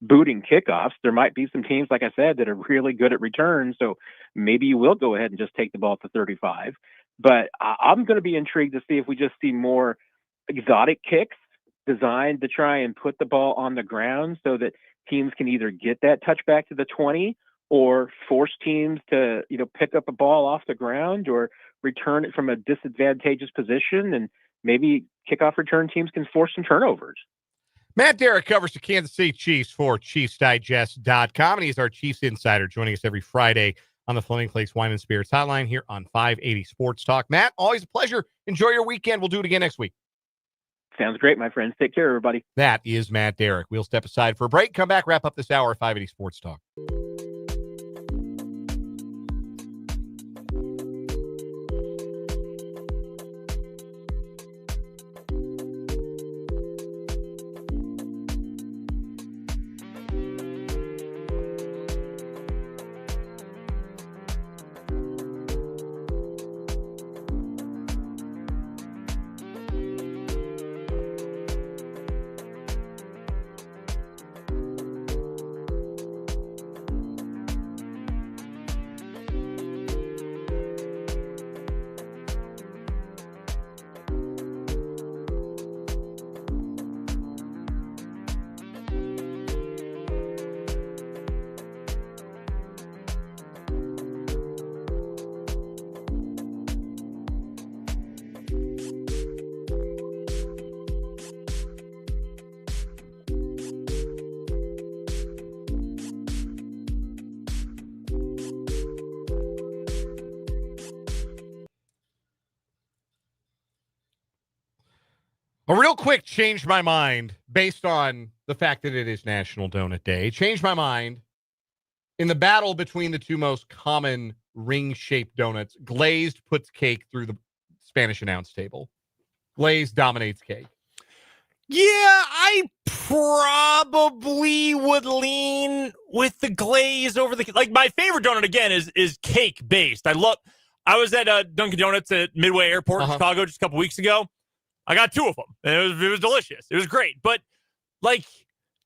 booting kickoffs. There might be some teams, like I said, that are really good at returns. So maybe you will go ahead and just take the ball to 35. But I'm going to be intrigued to see if we just see more exotic kicks designed to try and put the ball on the ground so that teams can either get that touchback to the 20 or force teams to, pick up a ball off the ground or return it from a disadvantageous position. And maybe kickoff return teams can force some turnovers. Matt Derrick covers the Kansas City Chiefs for ChiefsDigest.com, and he's our Chiefs insider, joining us every Friday on the Fleming Place Wine and Spirits Hotline here on 580 Sports Talk. Matt, always a pleasure. Enjoy your weekend. We'll do it again next week. Sounds great, my friends. Take care, everybody. That is Matt Derrick. We'll step aside for a break, come back, wrap up this hour of 580 Sports Talk. A real quick changed my mind based on the fact that it is National Donut Day. Changed my mind in the battle between the two most common ring-shaped donuts. Glazed puts cake through the Spanish announce table. Glazed dominates cake. Yeah, I probably would lean with the glaze over the, like, my favorite donut again is cake based. I was at Dunkin' Donuts at Midway Airport in Chicago just a couple weeks ago. I got 2 of them. And it was delicious. It was great. But like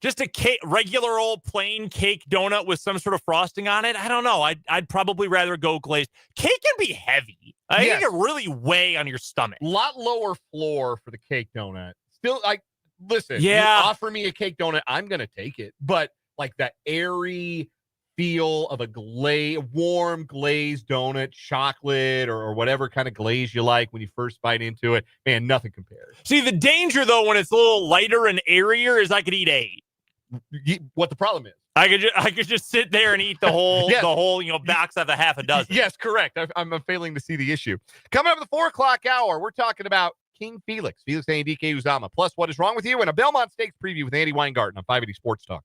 just a regular old plain cake donut with some sort of frosting on it, I don't know. I'd probably rather go glazed. Cake can be heavy. I think it really weigh on your stomach. A lot lower floor for the cake donut. Still, like, listen, you offer me a cake donut, I'm going to take it. But like that airy feel of a warm glazed donut, chocolate or whatever kind of glaze you like when you first bite into it, man, nothing compares. See, the danger, though, when it's a little lighter and airier is I could eat 8. What the problem is? I could just sit there and eat the whole, yes. the whole, box of a half a dozen. Yes, correct. I'm failing to see the issue. Coming up at the 4 o'clock hour, we're talking about King Felix Anudike-Uzomah, plus what is wrong with you, and a Belmont Stakes preview with Andy Weingarten on 580 Sports Talk.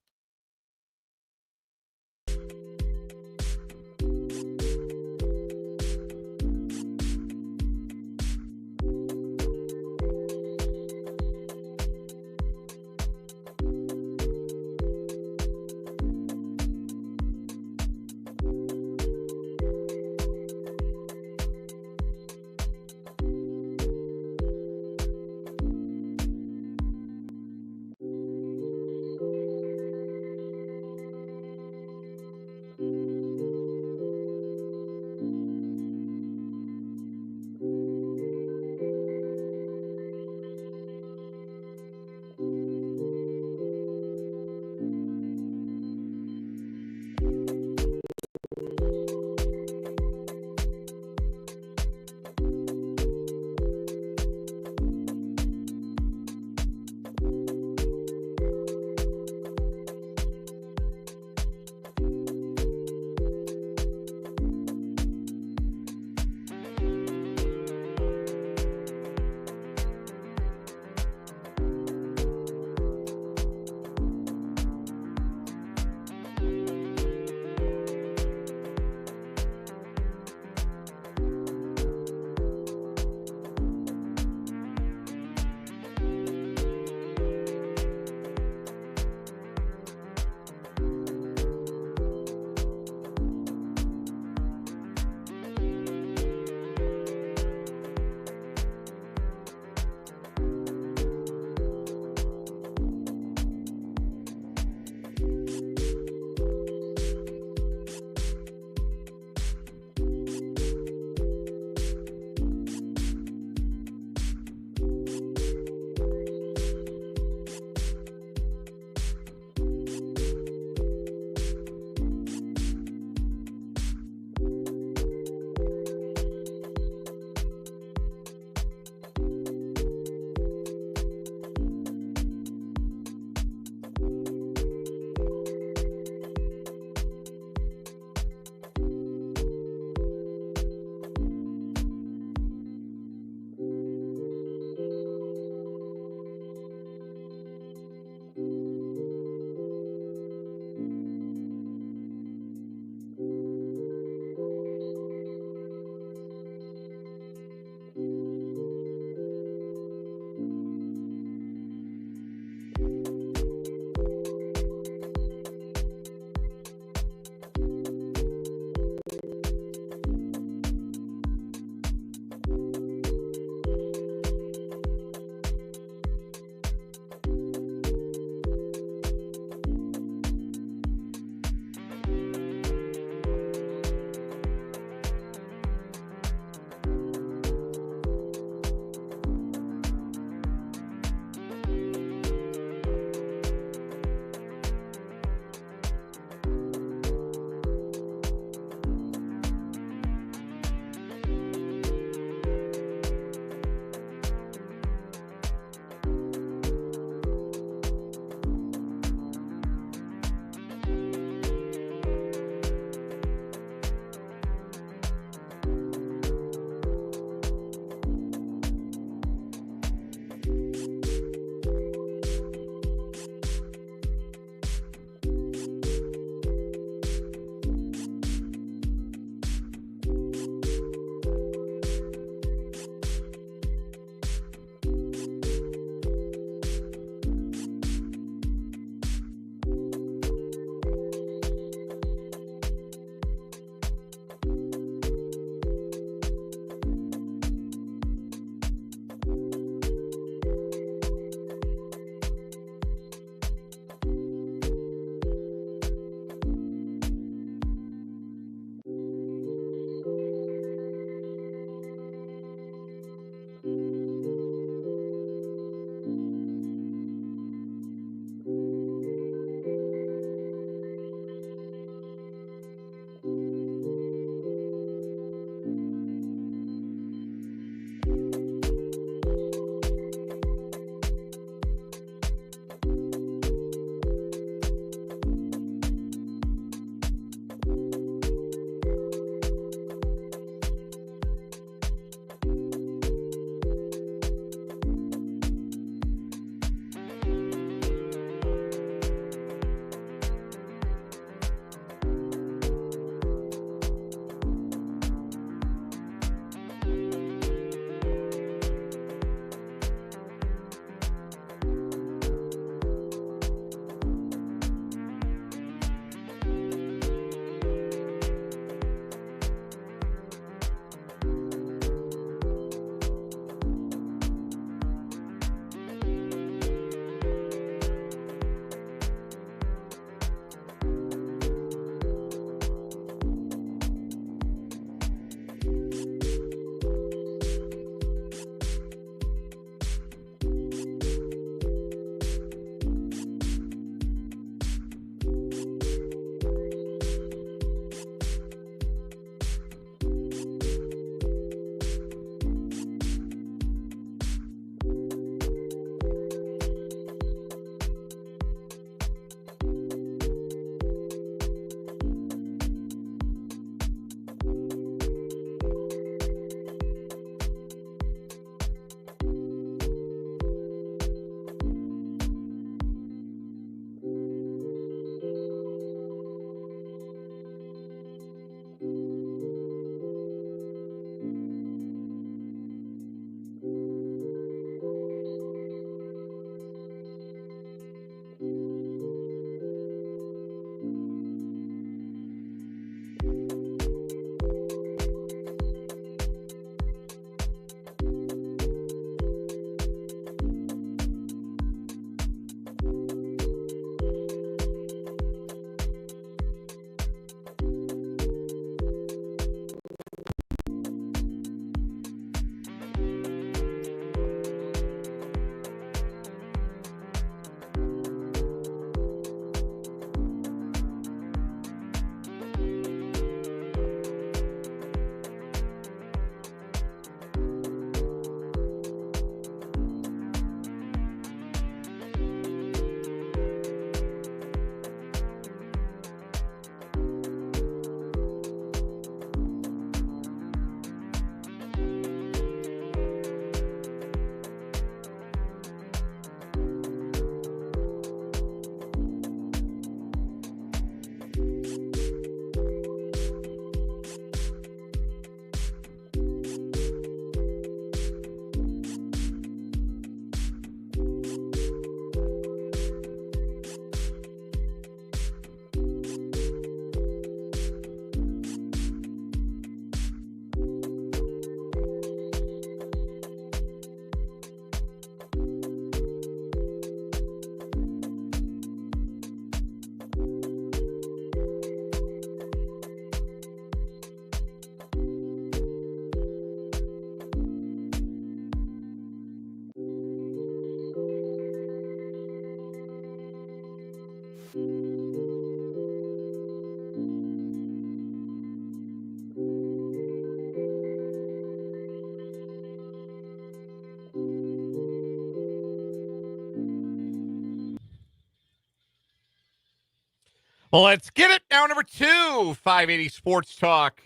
Well, let's get it. Now, number 2, 580 Sports Talk,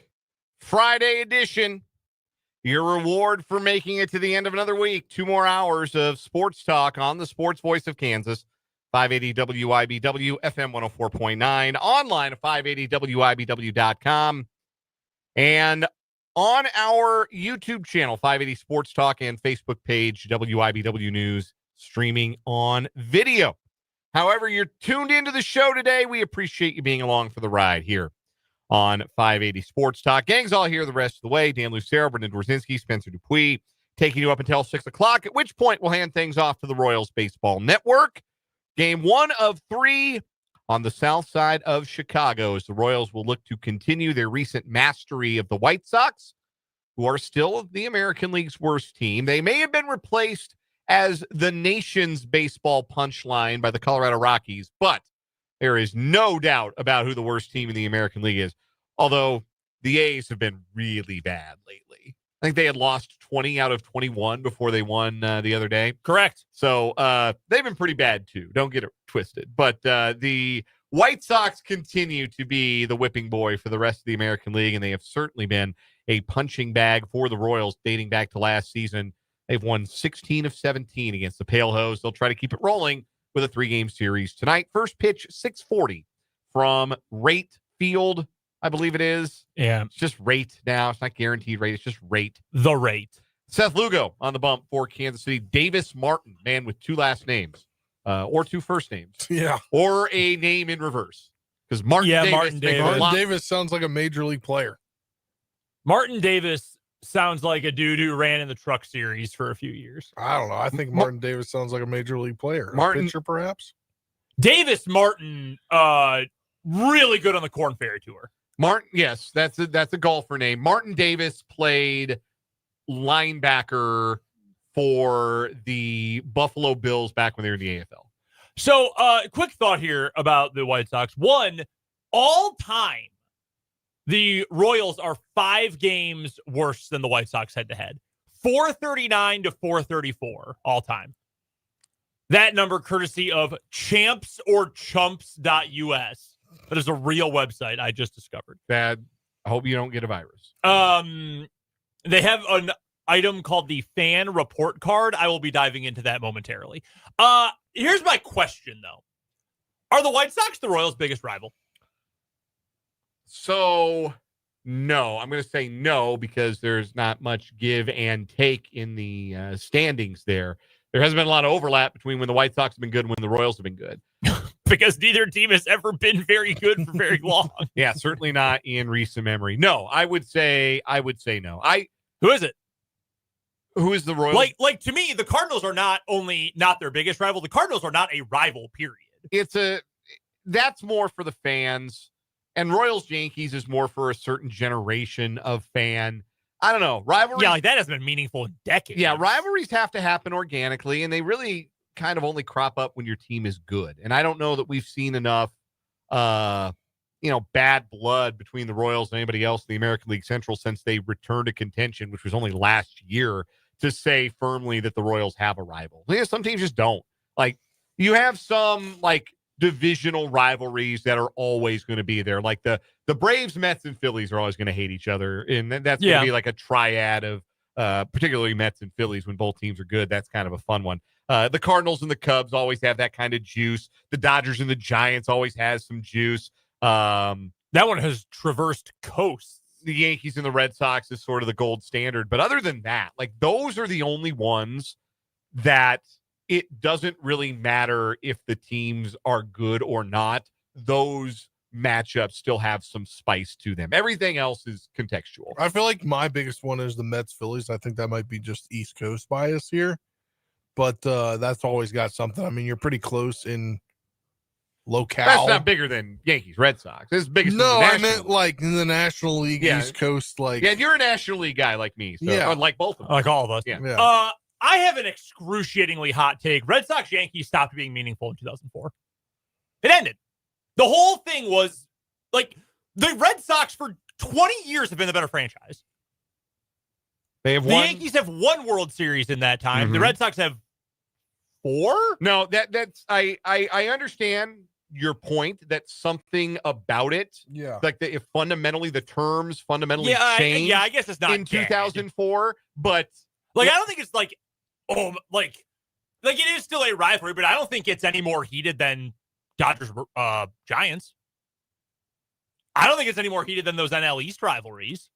Friday edition. Your reward for making it to the end of another week. 2 more hours of sports talk on the sports voice of Kansas. 580 WIBW, FM 104.9, online at 580WIBW.com. And on our YouTube channel, 580 Sports Talk, and Facebook page, WIBW News, streaming on video. However, you're tuned into the show today. We appreciate you being along for the ride here on 580 Sports Talk. Gang's all here the rest of the way. Dan Lucero, Brendan Dworzinski, Spencer Dupuis, taking you up until 6 o'clock, at which point we'll hand things off to the Royals Baseball Network. Game 1 of 3 on the south side of Chicago, as the Royals will look to continue their recent mastery of the White Sox, who are still the American League's worst team. They may have been replaced as the nation's baseball punchline by the Colorado Rockies, but there is no doubt about who the worst team in the American League is, although the A's have been really bad lately. I think they had lost 20 out of 21 before they won the other day. Correct. So they've been pretty bad, too. Don't get it twisted. But the White Sox continue to be the whipping boy for the rest of the American League, and they have certainly been a punching bag for the Royals dating back to last season. They've won 16 of 17 against the Pale Hose. They'll try to keep it rolling with a 3-game series tonight. First pitch, 6:40 from Rate Field, I believe it is. Yeah. It's just Rate now. It's not guaranteed rate. It's just Rate. The Rate. Seth Lugo on the bump for Kansas City. Davis Martin, man with 2 last names, or 2 first names. Yeah. Or a name in reverse. Because Martin Davis. Martin Davis sounds like a major league player. Martin Davis sounds like a dude who ran in the Truck Series for a few years. I don't know. I think Martin Davis sounds like a major league player. Martin, a pitcher, perhaps. Davis Martin, really good on the Corn Ferry Tour. Martin, yes, that's a golfer name. Martin Davis played linebacker for the Buffalo Bills back when they were in the AFL. So, quick thought here about the White Sox. One, all time, the Royals are 5 games worse than the White Sox head-to-head. 439 to 434 all time. That number courtesy of champsorchumps.us. That is a real website I just discovered. Bad. I hope you don't get a virus. They have an item called the fan report card. I will be diving into that momentarily. Here's my question, though. Are the White Sox the Royals' biggest rival? So, no. I'm going to say no because there's not much give and take in the standings there. There hasn't been a lot of overlap between when the White Sox have been good and when the Royals have been good. Because neither team has ever been very good for very long. Yeah, certainly not in recent memory. No, I would say no. Who is it? Who is the Royals? Like to me, the Cardinals are not only not their biggest rival, the Cardinals are not a rival, period. That's more for the fans. And Royals Yankees is more for a certain generation of fan. I don't know. Rivalries. Yeah, like that hasn't been meaningful in decades. Yeah, rivalries have to happen organically, and they really kind of only crop up when your team is good. And I don't know that we've seen enough bad blood between the Royals and anybody else in the American League Central since they returned to contention, which was only last year, to say firmly that the Royals have a rival. Yeah, some teams just don't. Like, you have some, divisional rivalries that are always going to be there. Like the Braves, Mets, and Phillies are always going to hate each other. And that's going to be like a triad of particularly Mets and Phillies when both teams are good. That's kind of a fun one. The Cardinals and the Cubs always have that kind of juice. The Dodgers and the Giants always has some juice. That one has traversed coasts. The Yankees and the Red Sox is sort of the gold standard. But other than that, those are the only ones that it doesn't really matter if the teams are good or not. Those matchups still have some spice to them. Everything else is contextual. I feel like my biggest one is the Mets Phillies. I think that might be just East Coast bias here, but that's always got something. I mean, you're pretty close in locale. That's not bigger than Yankees Red Sox. It's bigger. No, I meant in the National League, East Coast. Yeah, you're a National League guy like me. So, like both of them. Like all of us. Yeah. I have an excruciatingly hot take. Red Sox Yankees stopped being meaningful in 2004. It ended. The whole thing was the Red Sox for 20 years have been the better franchise. They have the Yankees have won World Series in that time. Mm-hmm. The Red Sox have 4? No, that's I understand your point that something about it, like if fundamentally the terms fundamentally changed. I guess it's not in 2004, but I don't think it's like it is still a rivalry, but I don't think it's any more heated than Dodgers Giants. I don't think it's any more heated than those NL East rivalries.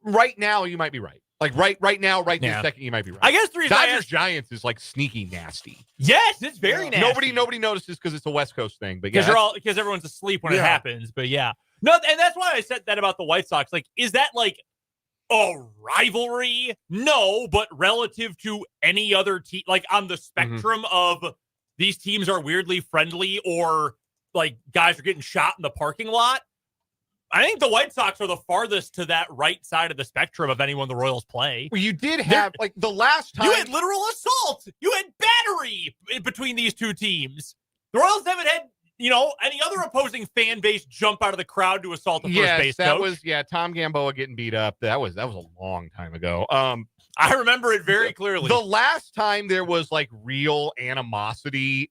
Right now, you might be right. Like right now, this second, you might be right. I guess Dodgers Giants is like sneaky nasty. Yes, it's very nasty. Nobody notices because it's a West Coast thing, but because everyone's asleep when it happens. But no, and that's why I said that about the White Sox. Like, is that like a rivalry? No, but relative to any other team, like on the spectrum of these teams are weirdly friendly or like guys are getting shot in the parking lot. I think the White Sox are the farthest to that right side of the spectrum of anyone the Royals play. Well, you did have, like, the last time... You had literal assault. You had battery between these two teams. The Royals haven't had, any other opposing fan base jump out of the crowd to assault the first base coach. Tom Gamboa getting beat up. That was a long time ago. I remember it very clearly. The last time there was, like, real animosity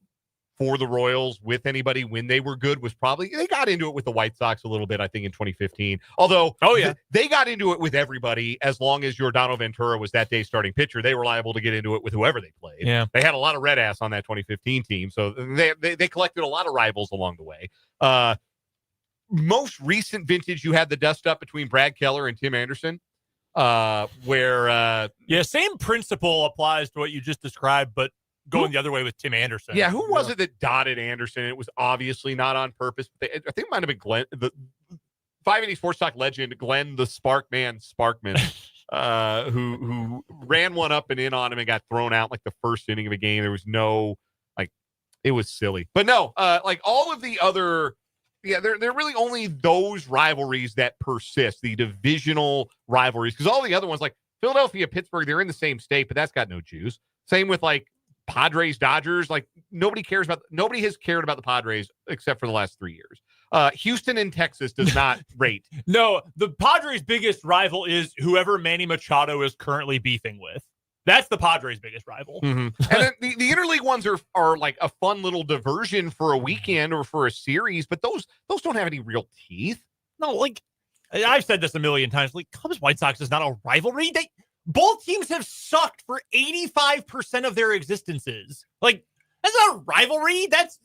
for the Royals with anybody when they were good was probably they got into it with the White Sox a little bit, I think, in 2015. Although, they got into it with everybody as long as Yordano Ventura was that day's starting pitcher. They were liable to get into it with whoever they played. Yeah. They had a lot of red ass on that 2015 team, so they collected a lot of rivals along the way. Most recent vintage, you had the dust up between Brad Keller and Tim Anderson, where same principle applies to what you just described, but going the other way with Tim Anderson. Yeah, who was it that dotted Anderson? It was obviously not on purpose. I think it might have been Glenn, the 580 Sports Talk legend, Glenn the Sparkman Sparkman, who ran one up and in on him and got thrown out like the first inning of a game. There was no, it was silly. But no, all of the other, they're really only those rivalries that persist, the divisional rivalries, because all the other ones, like Philadelphia, Pittsburgh, they're in the same state, but that's got no juice. Same with Padres, Dodgers, nobody has cared about the Padres except for the last 3 years. Houston and Texas does not rate. No, the Padres' biggest rival is whoever Manny Machado is currently beefing with. That's the Padres' biggest rival. And then the interleague ones are like a fun little diversion for a weekend or for a series, but those don't have any real teeth. No, I've said this a million times. Cubs White Sox is not a rivalry. Both teams have sucked for 85% of their existences. That's not a rivalry. That's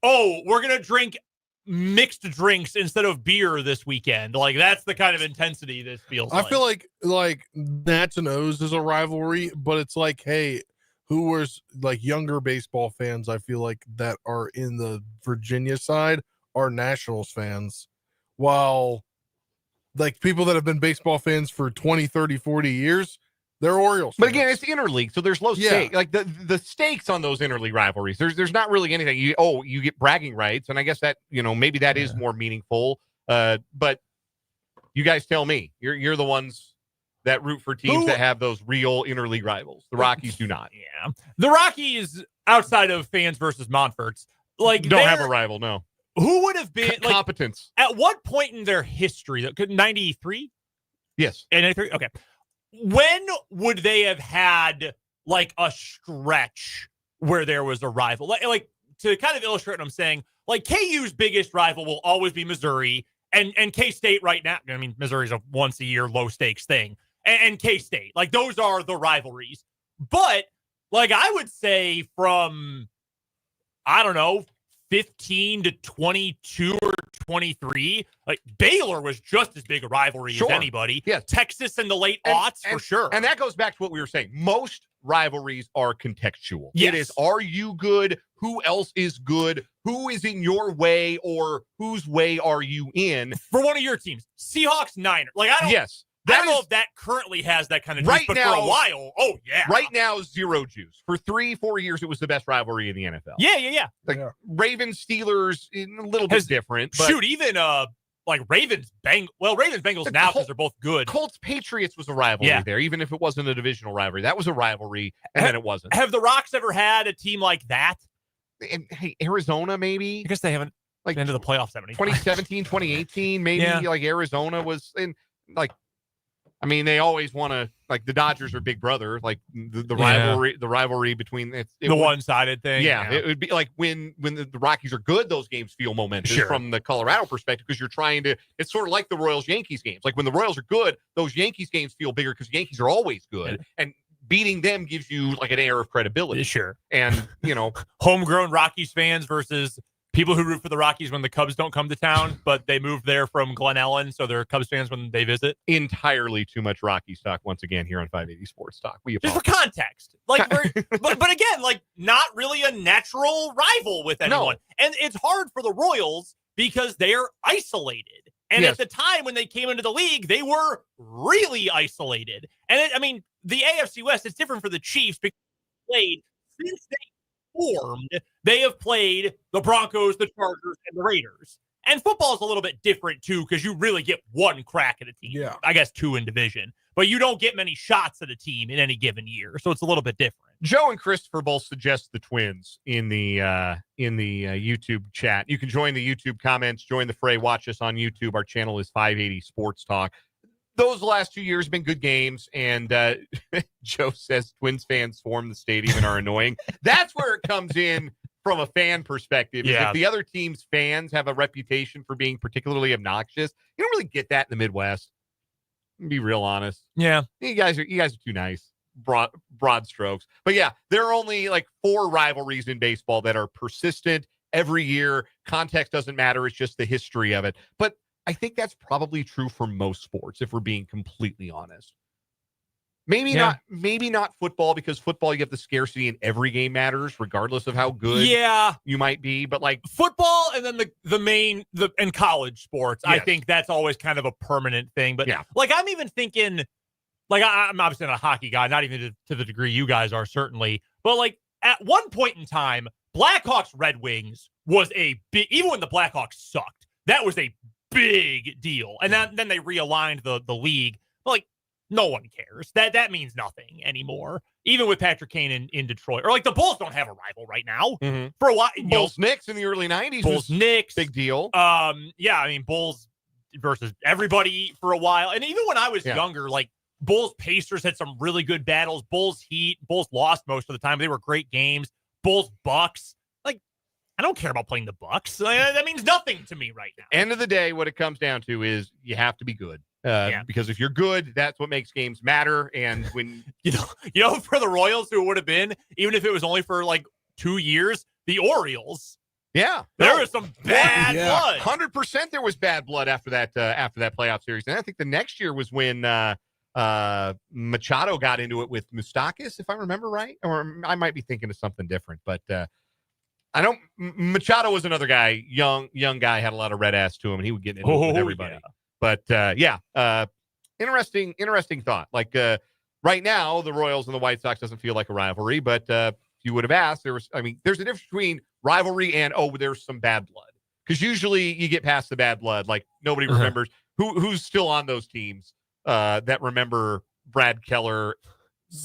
we're going to drink mixed drinks instead of beer this weekend. That's the kind of intensity this feels like. I feel like Nats and O's is a rivalry, but it's like, hey, who was younger baseball fans, I feel like that are in the Virginia side are Nationals fans, while people that have been baseball fans for 20, 30, 40 years, they're Orioles fans. But again, it's interleague, so there's low stakes. The stakes on those interleague rivalries, there's not really anything. You get bragging rights, and I guess that, maybe that is more meaningful. But you guys tell me. You're the ones that root for teams that have those real interleague rivals. The Rockies do not. Yeah. The Rockies, outside of fans versus Montforts, don't have a rival, no. Who would have been competence? At what point in their history? 93? Yes. 93? Okay. When would they have had a stretch where there was a rival? To kind of illustrate what I'm saying, KU's biggest rival will always be Missouri and K-State right now. I mean, Missouri's a once a year low stakes thing. And K-State. Those are the rivalries. But I would say from, I don't know, 15 to 22 or 23, Baylor was just as big a rivalry as anybody. Yes. Texas in the late aughts, for sure. And that goes back to what we were saying. Most rivalries are contextual. Yes. It is, are you good? Who else is good? Who is in your way, or whose way are you in? For one of your teams, Seahawks, Niners. Yes. I don't know if that currently has that kind of juice, right but now, for a while, right now, zero juice. For 3-4 years, it was the best rivalry in the NFL. Yeah. Ravens, Steelers, a little bit different. But even Ravens, Bengals now because they're both good. Colts, Patriots was a rivalry there, even if it wasn't a divisional rivalry. That was a rivalry, and then it wasn't. Have the Rocks ever had a team like that? And hey, Arizona, maybe. I guess they haven't been to the playoffs that many 2017, 2018, maybe. Arizona was in I mean, they always want to, like, the Dodgers are big brother, like the rivalry between the one-sided thing. Yeah, it would be like when the Rockies are good, those games feel momentous from the Colorado perspective, because you're trying to, it's sort of like the Royals-Yankees games. Like when the Royals are good, those Yankees games feel bigger because Yankees are always good. And beating them gives you like an air of credibility. Sure. And, homegrown Rockies fans versus people who root for the Rockies when the Cubs don't come to town, but they moved there from Glen Ellen, so they're Cubs fans when they visit. Entirely too much Rockies talk once again here on 580 Sports Talk. Just for context. Like, but again, like, not really a natural rival with anyone. No. And it's hard for the Royals because they're isolated. And at the time when they came into the league, they were really isolated. And the AFC West is different for the Chiefs because they played since they formed. They have played the Broncos, the Chargers, and the Raiders. And football is a little bit different too, because you really get one crack at a team. Yeah. I guess two in division, but you don't get many shots at a team in any given year, so it's a little bit different. Joe and Christopher both suggest the Twins in the YouTube chat. You can join the YouTube comments, join the fray, watch us on YouTube. Our channel is 580 Sports Talk. Those last 2 years have been good games, and Joe says Twins fans swarm the stadium and are annoying. That's where it comes in from a fan perspective. Yeah. If the other team's fans have a reputation for being particularly obnoxious, you don't really get that in the Midwest. Be real honest. Yeah, you guys are too nice. Broad strokes, but yeah, there are only like 4 rivalries in baseball that are persistent every year. Context doesn't matter; it's just the history of it. But I think that's probably true for most sports, if we're being completely honest. Maybe not football, because football, you have the scarcity and every game matters, regardless of how good you might be. But like football, and then and college sports, yes. I think that's always kind of a permanent thing. But like, I'm even thinking, like, I'm obviously not a hockey guy, not even to the degree you guys are, certainly. But like, at one point in time, Blackhawks Red Wings was a big, even when the Blackhawks sucked, that was a big deal. And then they realigned the league. But like, no one cares. That means nothing anymore. Even with Patrick Kane in Detroit. Or like, the Bulls don't have a rival right now. Mm-hmm. For a while. Bulls-Knicks in the early 90s. Bulls-Knicks. Big deal. Bulls versus everybody for a while. And even when I was younger, like, Bulls-Pacers had some really good battles. Bulls-Heat. Bulls lost most of the time. They were great games. Bulls-Bucks. I don't care about playing the Bucks. That means nothing to me right now. End of the day, what it comes down to is you have to be good. Because if you're good, that's what makes games matter. And when for the Royals, who it would have been, even if it was only for like 2 years, the Orioles. Yeah, there was some bad blood. 100% there was bad blood after that playoff series. And I think the next year was when Machado got into it with Moustakas, if I remember right, or I might be thinking of something different, but. I don't. Machado was another guy, young guy, had a lot of red ass to him, and he would get into it with everybody. Yeah. But interesting thought. Like right now, the Royals and the White Sox doesn't feel like a rivalry, but if you would have asked, there's a difference between rivalry and there's some bad blood, because usually you get past the bad blood. Like nobody remembers who's still on those teams that remember Brad Keller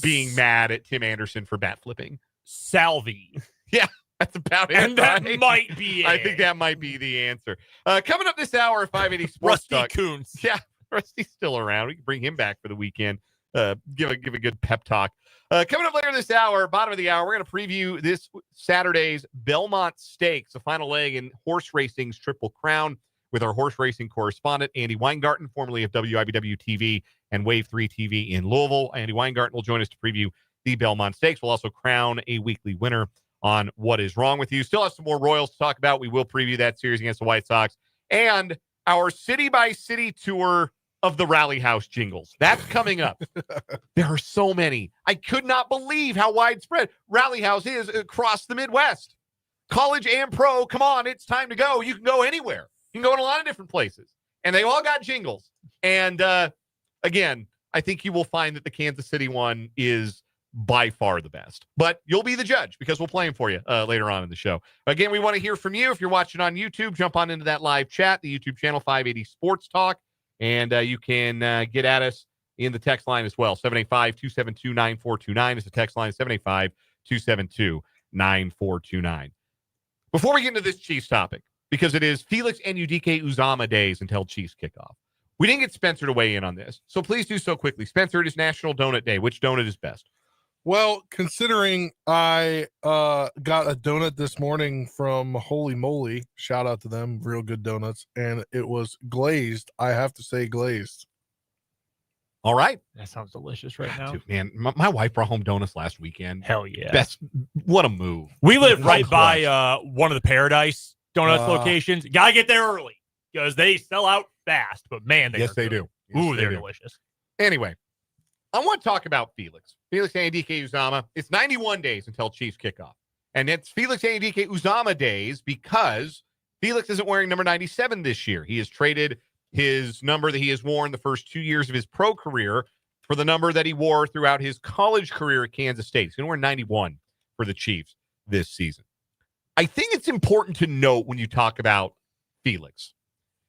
being mad at Tim Anderson for bat flipping. Salvi. Yeah. That's about it. And that might be it. I think that might be the answer. Coming up this hour, 580 Sports Talk. Rusty Kuntz. Yeah, Rusty's still around. We can bring him back for the weekend. Give a good pep talk. Coming up later this hour, bottom of the hour, we're going to preview this Saturday's Belmont Stakes, the final leg in horse racing's Triple Crown, with our horse racing correspondent, Andy Weingarten, formerly of WIBW TV and Wave 3 TV in Louisville. Andy Weingarten will join us to preview the Belmont Stakes. We'll also crown a weekly winner on What Is Wrong With You. Still have some more Royals to talk about. We will preview that series against the White Sox. And our city-by-city tour of the Rally House jingles. That's coming up. There are so many. I could not believe how widespread Rally House is across the Midwest. College and pro, come on, it's time to go. You can go anywhere. You can go in a lot of different places. And they all got jingles. And again, I think you will find that the Kansas City one is by far the best, but you'll be the judge because we'll play them for you later on in the show. Again, we want to hear from you. If you're watching on YouTube, jump on into that live chat, the YouTube channel 580 Sports Talk, and you can get at us in the text line as well. 785-272-9429 is the text line, 785-272-9429. Before we get into this Chiefs topic, because it is Felix Anudike-Uzomah days until Chiefs kickoff, We didn't get Spencer to weigh in on this, so please do so quickly. Spencer, it is National Donut Day. Which donut is best? Well, considering I got a donut this morning from Holy Moly, shout out to them, real good donuts, and it was glazed. I have to say glazed. All right. That sounds delicious right now. Dude, man, my wife brought home donuts last weekend. Hell yeah. Best. What a move. We live No right by question. one of the Paradise Donuts locations. Gotta get there early because they sell out fast, but man, they do. Ooh, they're delicious. Anyway, I want to talk about Felix Anudike-Uzomah. It's 91 days until Chiefs kickoff. And it's Felix Anudike-Uzomah days because Felix isn't wearing number 97 this year. He has traded his number that he has worn the first 2 years of his pro career for the number that he wore throughout his college career at Kansas State. He's going to wear 91 for the Chiefs this season. I think it's important to note when you talk about Felix,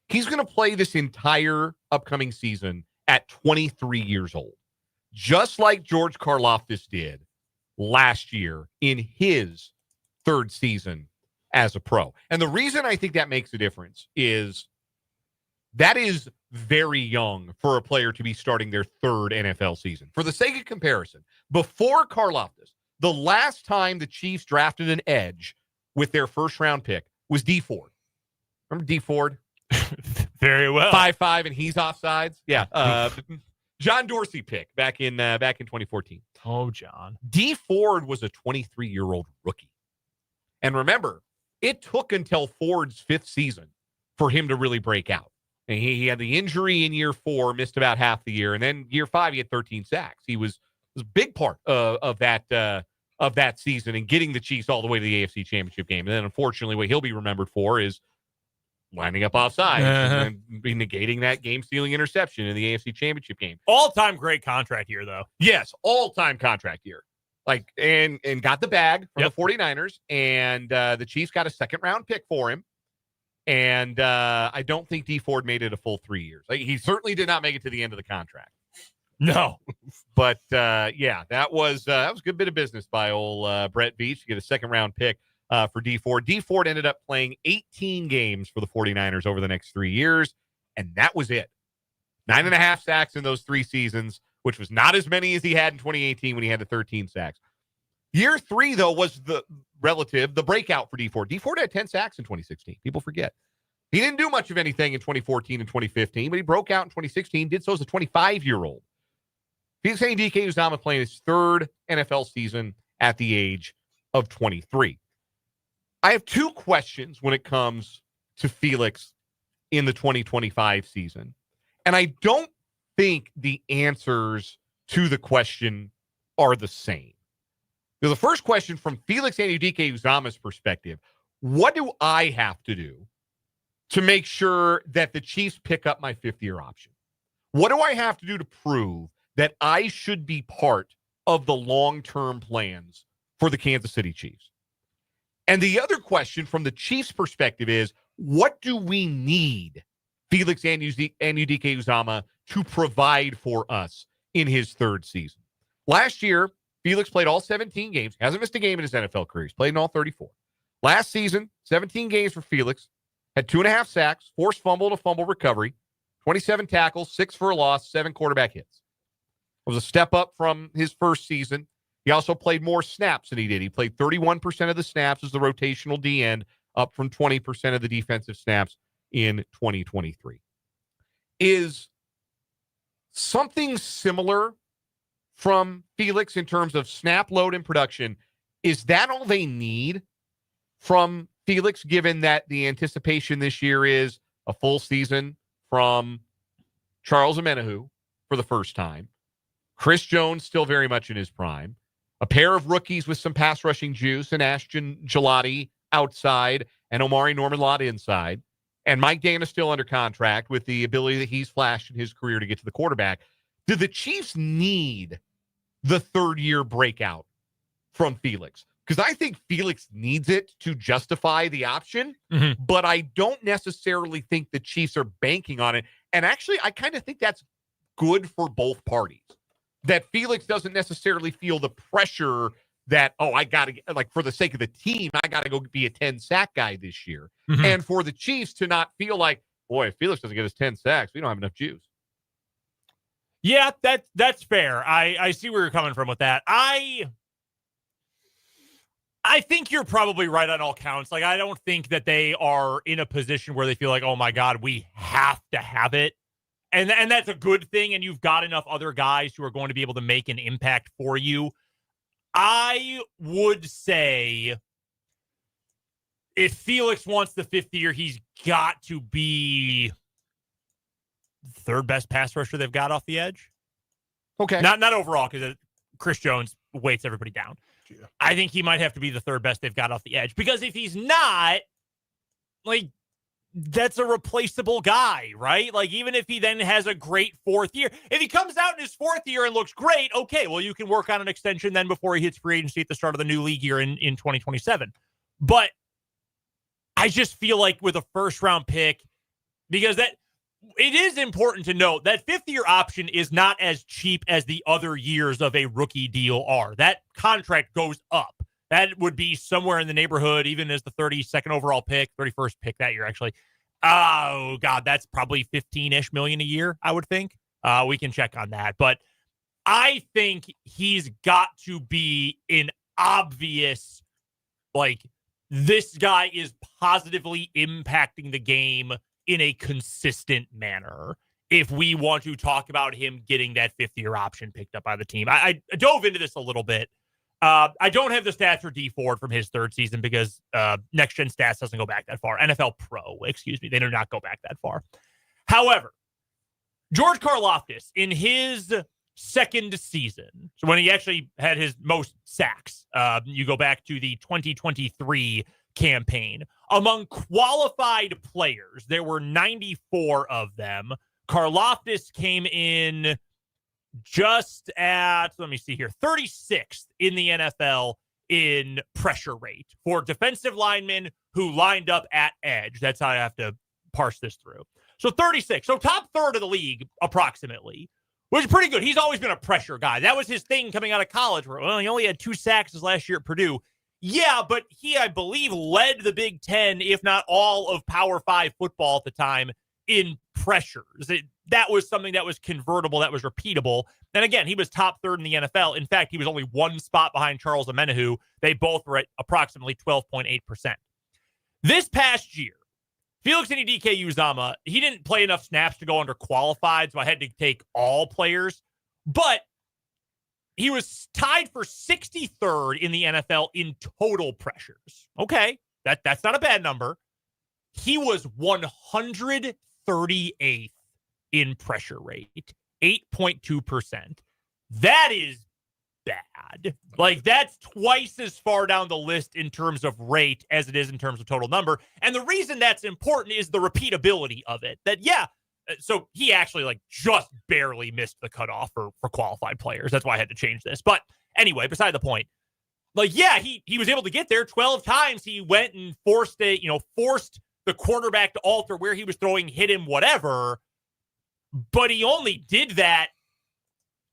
he's going to play this entire upcoming season at 23 years old, just like George Karlaftis did last year in his third season as a pro. And the reason I think that makes a difference is that is very young for a player to be starting their third NFL season. For the sake of comparison, before Karlaftis, the last time the Chiefs drafted an edge with their first-round pick was D Ford. Remember D Ford? Very well. 5'5", and he's offsides. Yeah. John Dorsey pick back in 2014. Oh, John. D Ford was a 23-year-old rookie. And remember, it took until Ford's fifth season for him to really break out. And he had the injury in year 4, missed about half the year, and then year 5 he had 13 sacks. He was a big part of that season and getting the Chiefs all the way to the AFC Championship game. And then unfortunately, what he'll be remembered for is lining up offside and negating that game-stealing interception in the AFC Championship game. All-time great contract year, though. Yes, all-time contract year. Like and got the bag from the 49ers, and the Chiefs got a second-round pick for him. And I don't think D Ford made it a full 3 years. Like, he certainly did not make it to the end of the contract. No. But, that was a good bit of business by old Brett Veach to get a second-round pick for D Ford. D Ford ended up playing 18 games for the 49ers over the next 3 years, and that was it. 9.5 sacks in those 3 seasons, which was not as many as he had in 2018 when he had the 13 sacks. Year 3, though, was the breakout for D Ford. D Ford had 10 sacks in 2016. People forget. He didn't do much of anything in 2014 and 2015, but he broke out in 2016, did so as a 25-year-old. Felix Anudike-Uzomah playing his third NFL season at the age of 23. I have 2 questions when it comes to Felix in the 2025 season. And I don't think the answers to the question are the same. So the first question from Felix Anudike-Uzomah's perspective, what do I have to do to make sure that the Chiefs pick up my 5th-year option? What do I have to do to prove that I should be part of the long-term plans for the Kansas City Chiefs? And the other question from the Chiefs' perspective is, what do we need Felix Anudike-Uzomah to provide for us in his third season? Last year, Felix played all 17 games, hasn't missed a game in his NFL career. He's played in all 34. Last season, 17 games for Felix, had 2.5 sacks, forced fumble to fumble recovery, 27 tackles, 6 for a loss, 7 quarterback hits. It was a step up from his first season. He also played more snaps than he did. He played 31% of the snaps as the rotational D end, up from 20% of the defensive snaps in 2023. Is something similar from Felix in terms of snap load and production? Is that all they need from Felix, given that the anticipation this year is a full season from Charles Omenihu for the first time, Chris Jones still very much in his prime, a pair of rookies with some pass rushing juice, and Ashton Gelati outside and Omari Norman-Lott inside, and Mike Dana still under contract with the ability that he's flashed in his career to get to the quarterback? Do the Chiefs need the third-year breakout from Felix? Because I think Felix needs it to justify the option, but I don't necessarily think the Chiefs are banking on it. And actually, I kind of think that's good for both parties, that Felix doesn't necessarily feel the pressure that, I got to, like, for the sake of the team, I got to go be a 10-sack guy this year. And for the Chiefs to not feel like, Boy, if Felix doesn't get his 10 sacks, we don't have enough juice. Yeah, that's fair. I see where you're coming from with that. I think you're probably right on all counts. Like, I don't think that they are in a position where they feel like, oh my God, we have to have it. And that's a good thing. And you've got enough other guys who are going to be able to make an impact for you. I would say if Felix wants the 5th year, he's got to be third best pass rusher they've got off the edge. Okay. Not overall, because Chris Jones weights everybody down. Yeah. I think he might have to be the third best they've got off the edge, because if he's not, like, that's a replaceable guy, right? Like, even if he then has a great 4th year, if he comes out in his 4th year and looks great, okay, well, you can work on an extension then before he hits free agency at the start of the new league year in 2027. But I just feel like with a first-round pick, because that it is important to note that 5th-year option is not as cheap as the other years of a rookie deal are. That contract goes up. That would be somewhere in the neighborhood, even as the 32nd overall pick, 31st pick that year, actually. Oh, God, that's probably $15-ish million a year, I would think. We can check on that. But I think he's got to be an obvious, like, this guy is positively impacting the game in a consistent manner if we want to talk about him getting that 5th-year option picked up by the team. I dove into this a little bit. I don't have the stats for D Ford from his 3rd season because Next Gen Stats doesn't go back that far. NFL Pro, excuse me. They do not go back that far. However, George Karlaftis, in his 2nd season, so when he actually had his most sacks, you go back to the 2023 campaign, among qualified players, there were 94 of them. Karlaftis came in just at, let me see here, 36th in the NFL in pressure rate for defensive linemen who lined up at edge. That's how I have to parse this through. So 36. So top third of the league, approximately, which is pretty good. He's always been a pressure guy. That was his thing coming out of college, where, well, he only had 2 sacks his last year at Purdue. Yeah, but he, I believe, led the Big Ten, if not all of Power 5 football at the time, in pressures. That was something that was convertible, that was repeatable. And again, he was top third in the NFL. In fact, he was only 1 spot behind Charles Omenihu. They both were at approximately 12.8%. This past year, Felix Anudike-Uzomah, he didn't play enough snaps to go under qualified, so I had to take all players. But he was tied for 63rd in the NFL in total pressures. Okay, that's not a bad number. He was 138th in pressure rate, 8.2%. That is bad. Like, that's twice as far down the list in terms of rate as it is in terms of total number. And the reason that's important is the repeatability of it. That, yeah, so he actually, like, just barely missed the cutoff for qualified players. That's why I had to change this. But anyway, beside the point, like, yeah, he was able to get there 12 times. He went and forced the quarterback to alter where he was throwing, hit him, whatever. But he only did that,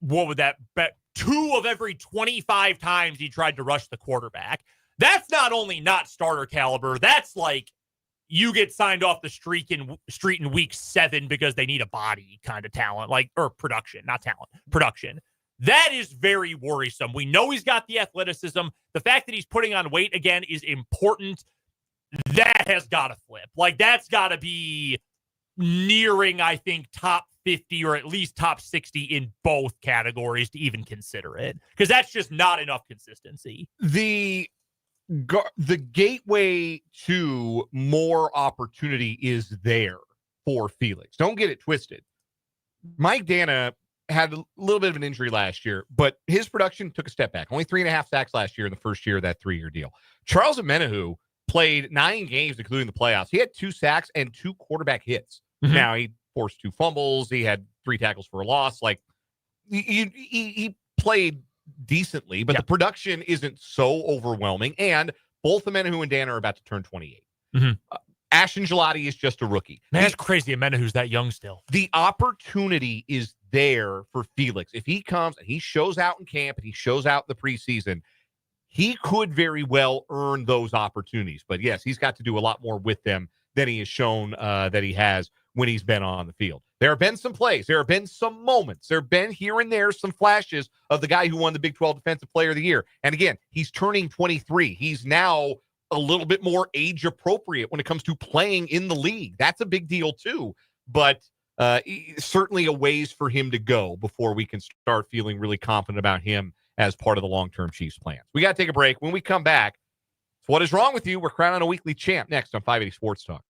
what would that bet? 2 of every 25 times he tried to rush the quarterback. That's not only not starter caliber, that's like you get signed off the street in week 7 because they need a body kind of talent, like, or production, not talent, production. That is very worrisome. We know he's got the athleticism. The fact that he's putting on weight again is important. That has got to flip. Like, that's got to be nearing, I think, top 50 or at least top 60 in both categories to even consider it, because that's just not enough consistency. The gateway to more opportunity is there for Felix. Don't get it twisted. Mike Dana had a little bit of an injury last year, but his production took a step back. Only 3.5 sacks last year in the first year of that 3-year deal. Charles Omenihu played 9 games, including the playoffs. He had 2 sacks and 2 quarterback hits. Mm-hmm. Now, he forced 2 fumbles. He had 3 tackles for a loss. Like, he played decently, but the production isn't so overwhelming. And both Omenihu and Dan are about to turn 28. Mm-hmm. Ashton Gelati is just a rookie. Man, that's crazy. Omenihu's that young still. The opportunity is there for Felix. If he comes and he shows out in camp and he shows out in the preseason, he could very well earn those opportunities. But yes, he's got to do a lot more with them than he has shown that he has when he's been on the field. There have been some plays. There have been some moments. There have been here and there some flashes of the guy who won the Big 12 Defensive Player of the Year. And again, he's turning 23. He's now a little bit more age appropriate when it comes to playing in the league. That's a big deal too. But certainly a ways for him to go before we can start feeling really confident about him as part of the long-term Chiefs plans. We got to take a break. When we come back, so what is wrong with you? We're crowning a weekly champ next on 580 Sports Talk.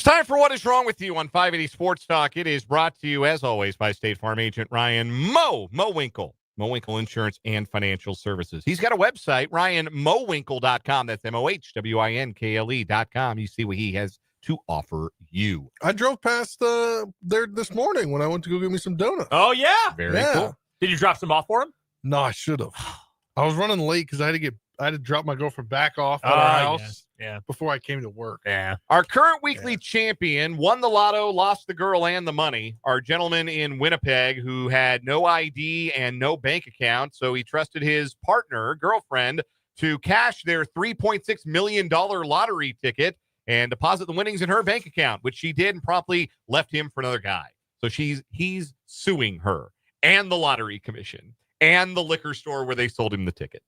It's time for What is Wrong with You on 580 Sports Talk. It is brought to you, as always, by State Farm agent Ryan Mo Winkle. Mo Winkle Insurance and Financial Services. He's got a website, RyanMowinkle.com. That's MOHWINKLE.com. You see what he has to offer you. I drove past there this morning when I went to go get me some donuts. Oh, yeah. Very cool. Did you drop some off for him? No, I should have. I was running late because I had to drop my girlfriend back off at our house before I came to work. Yeah. Our current weekly champion won the lotto, lost the girl and the money. Our gentleman in Winnipeg who had no ID and no bank account, so he trusted his girlfriend, to cash their $3.6 million lottery ticket and deposit the winnings in her bank account, which she did, and promptly left him for another guy. So he's suing her and the lottery commission and the liquor store where they sold him the ticket.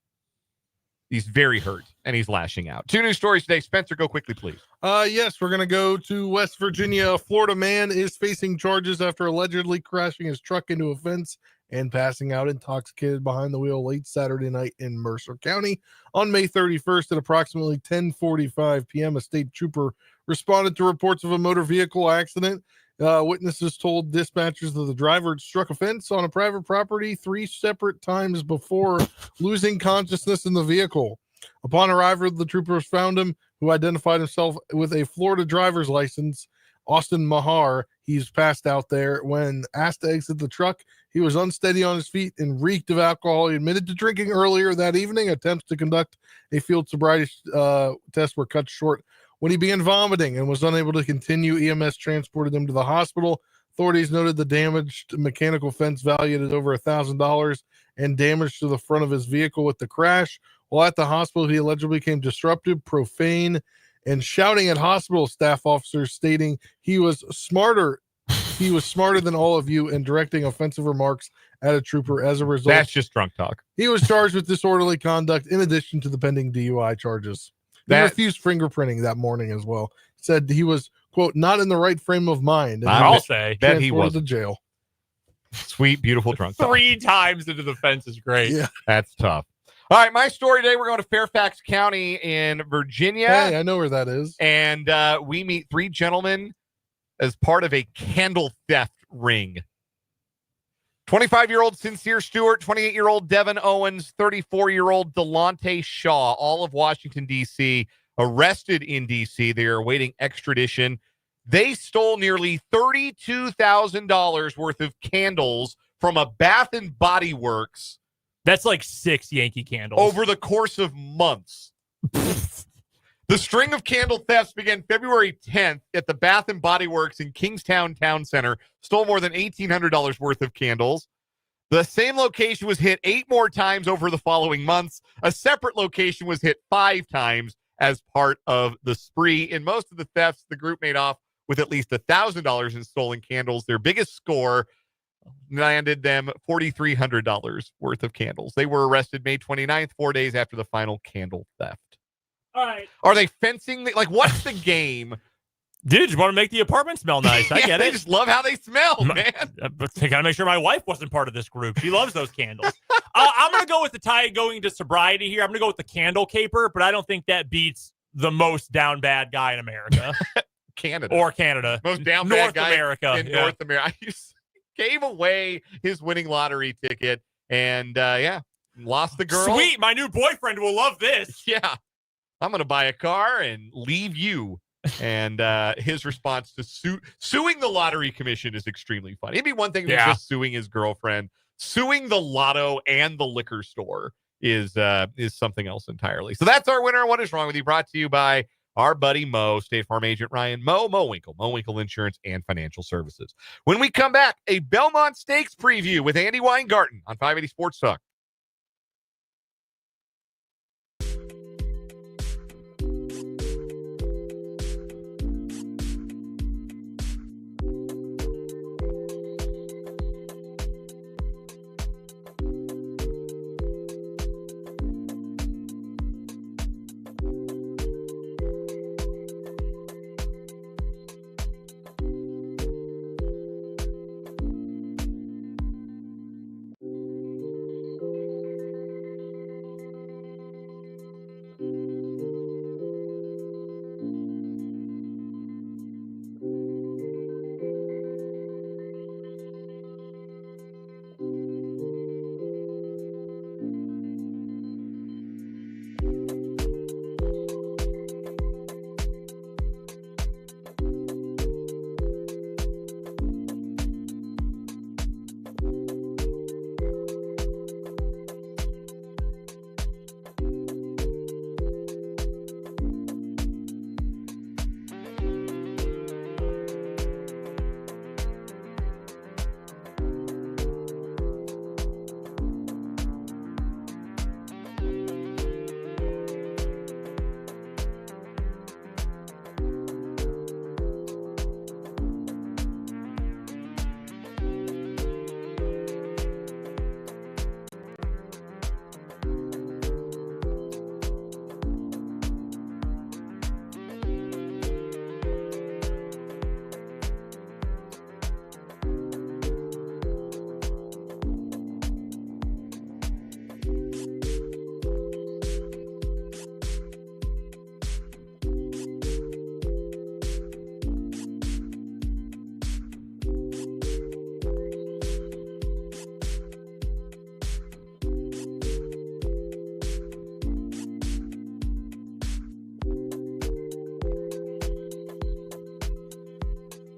He's very hurt, and he's lashing out. 2 news stories today. Spencer, go quickly, please. Yes, we're going to go to West Virginia. A Florida man is facing charges after allegedly crashing his truck into a fence and passing out intoxicated behind the wheel late Saturday night in Mercer County. On May 31st at approximately 10:45 p.m., a state trooper responded to reports of a motor vehicle accident. Witnesses told dispatchers that the driver had struck a fence on a private property 3 separate times before losing consciousness in the vehicle. Upon arrival, the troopers found him, who identified himself with a Florida driver's license, Austin Mahar. He's passed out there. When asked to exit the truck, he was unsteady on his feet and reeked of alcohol. He admitted to drinking earlier that evening. Attempts to conduct a field sobriety test were cut short when he began vomiting and was unable to continue. EMS transported him to the hospital. Authorities noted the damaged mechanical fence valued at over $1,000 and damage to the front of his vehicle with the crash. While at the hospital, he allegedly became disruptive, profane, and shouting at hospital staff officers, stating he was smarter than all of you, and directing offensive remarks at a trooper. As a result, That's just drunk talk. he was charged with disorderly conduct in addition to the pending DUI charges. He refused fingerprinting that morning as well. Said he was, quote, not in the right frame of mind. And I'll say that he was to jail. Sweet, beautiful drunk talk. 3 times into the fence is great. Yeah. That's tough. All right, my story today, we're going to Fairfax County in Virginia. Hey, I know where that is. And we meet 3 gentlemen as part of a candle theft ring. 25-year-old Sincere Stewart, 28-year-old Devin Owens, 34-year-old Delonte Shaw, all of Washington, D.C., arrested in D.C. They are awaiting extradition. They stole nearly $32,000 worth of candles from a Bath and Body Works. That's like 6 Yankee candles. Over the course of months. The string of candle thefts began February 10th at the Bath and Body Works in Kingstown Town Center. Stole more than $1,800 worth of candles. The same location was hit 8 more times over the following months. A separate location was hit 5 times as part of the spree. In most of the thefts, the group made off with at least $1,000 in stolen candles. Their biggest score landed them $4,300 worth of candles. They were arrested May 29th, 4 days after the final candle theft. All right. Are they fencing? Like, what's the game? Dude, you want to make the apartment smell nice. I get They it. just love how they smell, man. But I got to make sure my wife wasn't part of this group. She loves those candles. I'm going to go with the tie going to sobriety here. I'm going to go with the candle caper, but I don't think that beats the most down bad guy in America. Canada. Or Canada. Most down North bad guy America. in North America. I just gave away his winning lottery ticket and, lost the girl. Sweet. My new boyfriend will love this. Yeah. I'm going to buy a car and leave you. And his response to suing the lottery commission is extremely funny. It'd be one thing if he was just suing his girlfriend. Suing the lotto and the liquor store is something else entirely. So that's our winner. What is wrong with you? Brought to you by our buddy Mo, State Farm Agent Ryan Mo Winkle Insurance and Financial Services. When we come back, a Belmont Stakes preview with Andy Weingarten on 580 Sports Talk.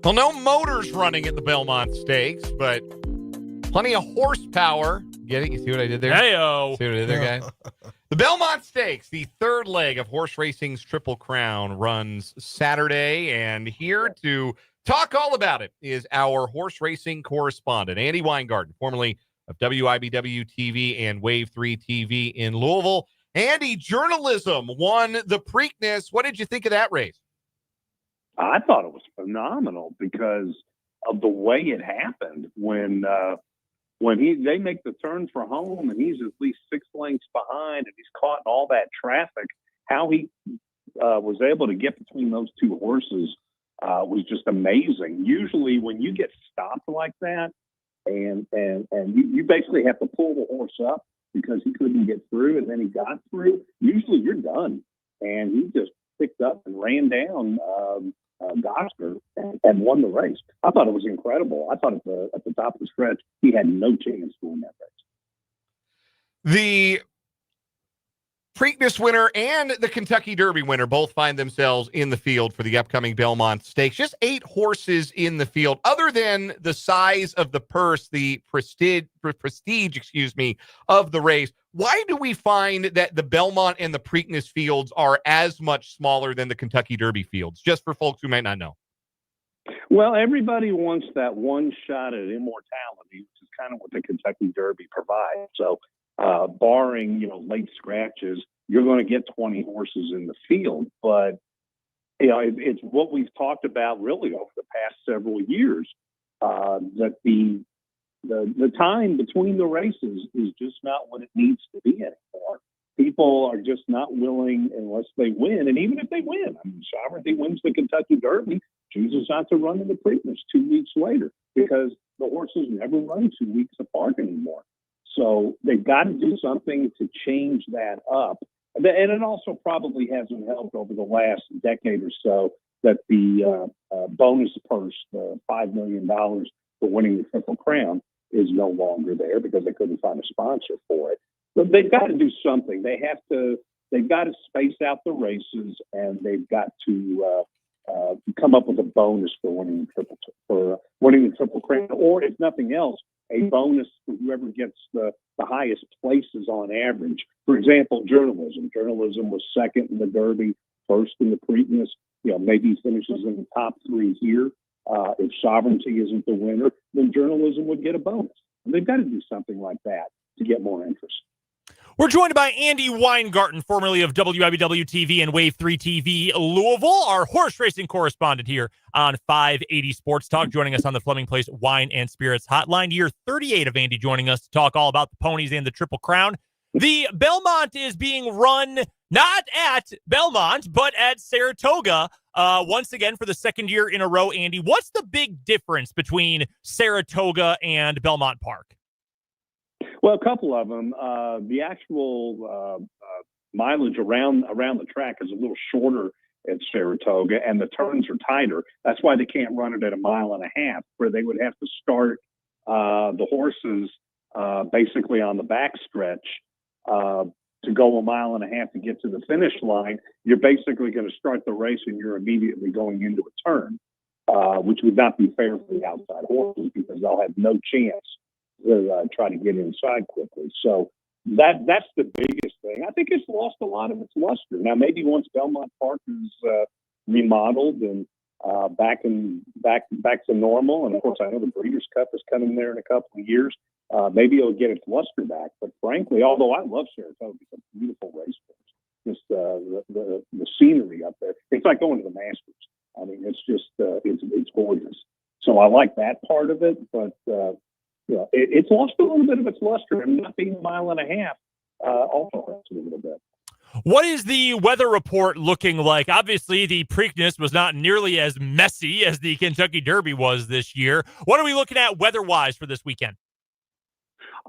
Well, no motors running at the Belmont Stakes, but plenty of horsepower. Get it? You see what I did there? Hey-o. See what I did there, guys? The Belmont Stakes, the third leg of horse racing's Triple Crown, runs Saturday. And here to talk all about it is our horse racing correspondent, Andy Weingarten, formerly of WIBW TV and Wave 3 TV in Louisville. Andy, journalism won the Preakness. What did you think of that race? I thought it was phenomenal because of the way it happened when they make the turn for home and he's at least 6 lengths behind and he's caught in all that traffic. How he was able to get between those two horses was just amazing. Usually when you get stopped like that and you basically have to pull the horse up because he couldn't get through and then he got through, usually you're done. And he just picked up and ran down Gosper and won the race. I thought it was incredible. I thought at the top of the stretch, he had no chance to win that race. The Preakness winner and the Kentucky Derby winner both find themselves in the field for the upcoming Belmont Stakes. Just 8 horses in the field. Other than the size of the purse, the prestige, of the race, why do we find that the Belmont and the Preakness fields are as much smaller than the Kentucky Derby fields? Just for folks who might not know. Well, everybody wants that one shot at immortality, which is kind of what the Kentucky Derby provides. So, barring late scratches, you're going to get 20 horses in the field. But it's what we've talked about really over the past several years. That the time between the races is just not what it needs to be anymore. People are just not willing unless they win. And even if they win, Sovereignty wins the Kentucky Derby, chooses not to run in the Preakness 2 weeks later because the horses never run 2 weeks apart anymore. So they've got to do something to change that up. And it also probably hasn't helped over the last decade or so that the bonus purse, the $5 million for winning the Triple Crown, is no longer there because they couldn't find a sponsor for it. But they've got to do something. They've got to space out the races, and they've got to come up with a bonus for winning the Triple Crown, or if nothing else, a bonus for whoever gets the highest places on average. For example, journalism. Journalism was second in the Derby, first in the Preakness. Maybe he finishes in the top 3 here. If Sovereignty isn't the winner, then journalism would get a bonus. And they've got to do something like that to get more interest. We're joined by Andy Weingarten, formerly of WIBW TV and Wave 3 TV Louisville, our horse racing correspondent here on 580 Sports Talk, joining us on the Fleming Place Wine and Spirits Hotline. Year 38 of Andy joining us to talk all about the ponies and the Triple Crown. The Belmont is being run not at Belmont, but at Saratoga once again for the second year in a row. Andy, what's the big difference between Saratoga and Belmont Park? Well, a couple of them. The actual mileage around the track is a little shorter at Saratoga, and the turns are tighter. That's why they can't run it at 1.5 miles, where they would have to start the horses basically on the backstretch to go 1.5 miles to get to the finish line. You're basically going to start the race, and you're immediately going into a turn, which would not be fair for the outside horses because they'll have no chance to try to get inside quickly. So that's the biggest thing. I think it's lost a lot of its luster. Now, maybe once Belmont Park is remodeled and back to normal, and of course I know the Breeders' Cup is coming there in a couple of years, maybe it'll get its luster back. But frankly, although I love Saratoga, it's a beautiful race course. Just the scenery up there. It's like going to the Masters. I mean, it's just it's gorgeous. So I like that part of it, but it's lost a little bit of its luster, and not being 1.5 miles also hurts a little bit. What is the weather report looking like? Obviously, the Preakness was not nearly as messy as the Kentucky Derby was this year. What are we looking at weather-wise for this weekend?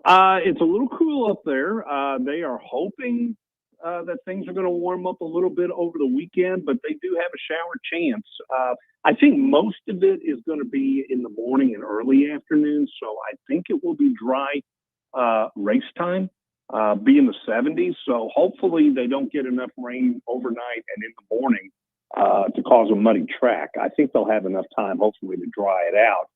It's a little cool up there. They are hoping that things are going to warm up a little bit over the weekend, but they do have a shower chance. I think most of it is going to be in the morning and early afternoon, so I think it will be dry race time, be in the 70s. So hopefully they don't get enough rain overnight and in the morning to cause a muddy track. I think they'll have enough time, hopefully, to dry it out.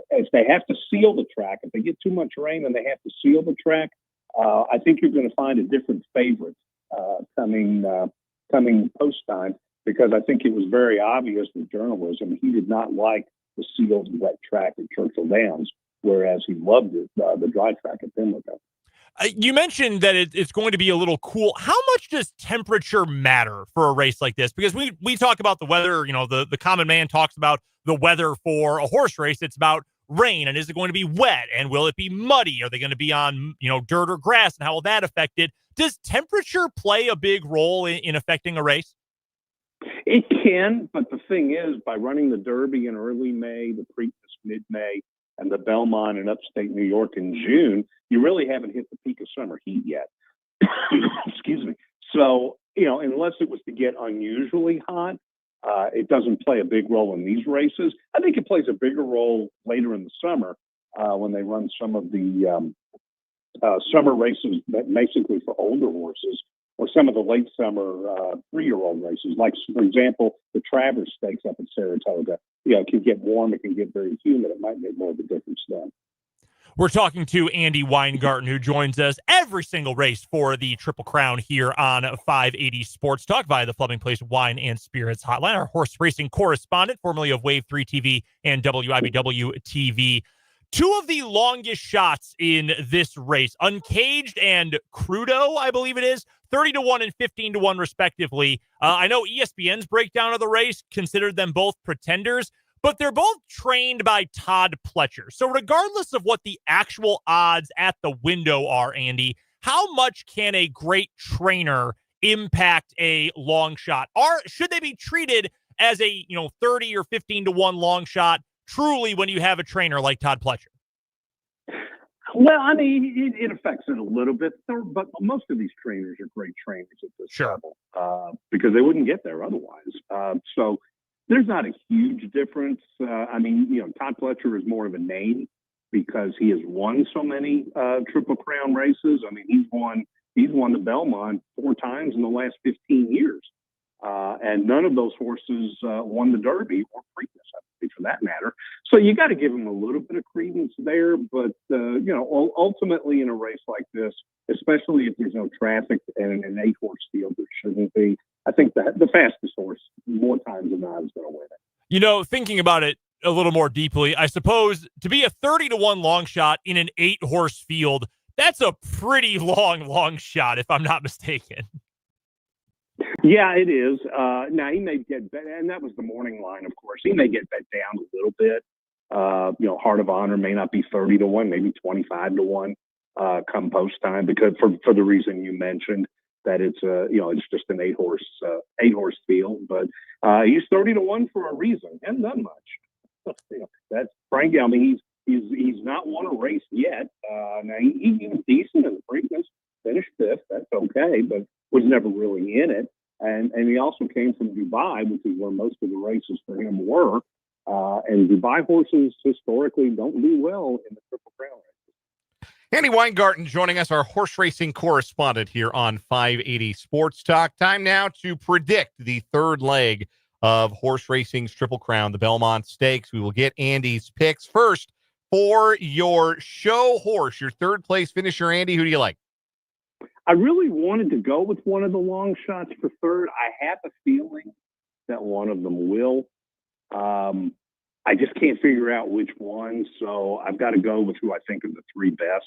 If they have to seal the track, if they get too much rain and they have to seal the track, I think you're going to find a different favorite coming post time, because I think it was very obvious with journalism he did not like the sealed wet track at Churchill Downs, whereas he loved it, the dry track at Pimlico. You mentioned that it's going to be a little cool. How much does temperature matter for a race like this? Because we talk about the weather, the common man talks about the weather for a horse race. It's about rain, and is it going to be wet, and will it be muddy? Are they going to be on, dirt or grass, and how will that affect it? Does temperature play a big role in affecting a race? It can, but the thing is, by running the Derby in early May, the Preakness mid-May, and the Belmont in upstate New York in June, you really haven't hit the peak of summer heat yet. Excuse me. So, unless it was to get unusually hot, it doesn't play a big role in these races. I think it plays a bigger role later in the summer when they run some of the summer races that basically for older horses, or some of the late summer 3-year-old races, like, for example, the Travers Stakes up at Saratoga. It can get warm, it can get very humid. It might make more of a difference then. We're talking to Andy Weingarten, who joins us every single race for the Triple Crown here on 580 Sports Talk via the Fleming Place Wine and Spirits Hotline. Our horse racing correspondent, formerly of Wave 3 TV and WIBW TV. Two of the longest shots in this race, Uncaged and Crudo, I believe it is, 30-1 and 15-1 respectively. I know ESPN's breakdown of the race considered them both pretenders, but they're both trained by Todd Pletcher. So regardless of what the actual odds at the window are, Andy, how much can a great trainer impact a long shot? Should they be treated as a 30 or 15-1 long shot truly when you have a trainer like Todd Pletcher? Well, I mean, it affects it a little bit, but most of these trainers are great trainers at this level because they wouldn't get there otherwise. So there's not a huge difference. Todd Pletcher is more of a name because he has won so many Triple Crown races. I mean, he's won the Belmont 4 times in the last 15 years. And none of those horses won the Derby or Preakness, I think, for that matter. So you got to give him a little bit of credence there. But, ultimately in a race like this, especially if there's no traffic and an 8-horse field, there shouldn't be, I think that the fastest horse, more times than not, is going to win it. Thinking about it a little more deeply, I suppose to be a 30-1 long shot in an 8-horse field, that's a pretty long shot, if I'm not mistaken. Yeah, it is. Now, he may get bet, and that was the morning line, of course. He may get bet down a little bit. Heart of Honor may not be 30-1, maybe 25-1 come post time, because for the reason you mentioned, that it's it's just an 8-horse field. But he's 30-1 for a reason. Hasn't done much. That's Frank. I mean, he's not won a race yet. Now he was decent in the Preakness, finished 5th. That's okay, but was never really in it. And he also came from Dubai, which is where most of the races for him were. And Dubai horses historically don't do well in the Triple Crown races. Andy Weingarten joining us, our horse racing correspondent here on 580 Sports Talk. Time now to predict the third leg of horse racing's Triple Crown, the Belmont Stakes. We will get Andy's picks first for your show horse, your third place finisher. Andy, who do you like? I really wanted to go with one of the long shots for third. I have a feeling that one of them will. I just can't figure out which one, so I've got to go with who I think are the 3 best.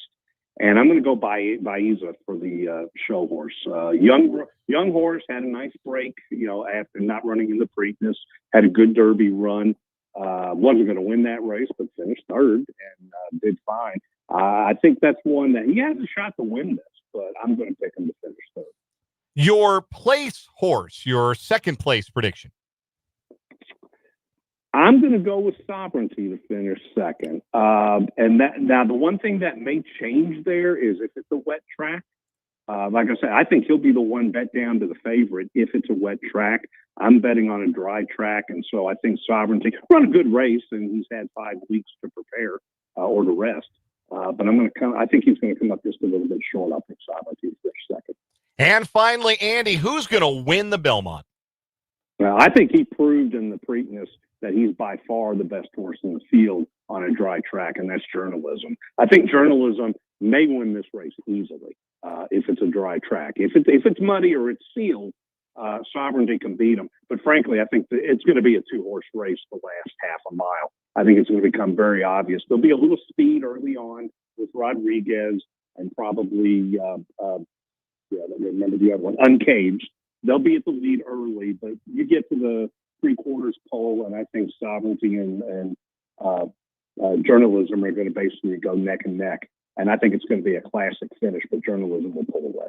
And I'm going to go Baiza for the show horse. Young horse, had a nice break, after not running in the Preakness, had a good Derby run. Wasn't going to win that race, but finished third and did fine. I think that's one that he has a shot to win this, but I'm going to pick him to finish third. Your place horse, your second place prediction. I'm going to go with Sovereignty to finish second. And that now the one thing that may change there is if it's a wet track. Like I said, I think he'll be the one bet down to the favorite if it's a wet track. I'm betting on a dry track, and so I think Sovereignty run a good race, and he's had 5 weeks to prepare or to rest. But I think he's going to come up just a little bit short. I'll pick Sovereignty to finish second. And finally, Andy, who's going to win the Belmont? Well, I think he proved in the Preakness that he's by far the best horse in the field on a dry track, and that's Journalism. I think Journalism may win this race easily if it's a dry track. If it's muddy or it's sealed, Sovereignty can beat him. But frankly, I think it's going to be a two-horse race the last half a mile. I think it's going to become very obvious. There'll be a little speed early on with Rodriguez and probably, remember the other one, Uncaged. They'll be at the lead early, but you get to the three-quarters pole, and I think Sovereignty and Journalism are going to basically go neck and neck. And I think it's going to be a classic finish, but Journalism will pull away.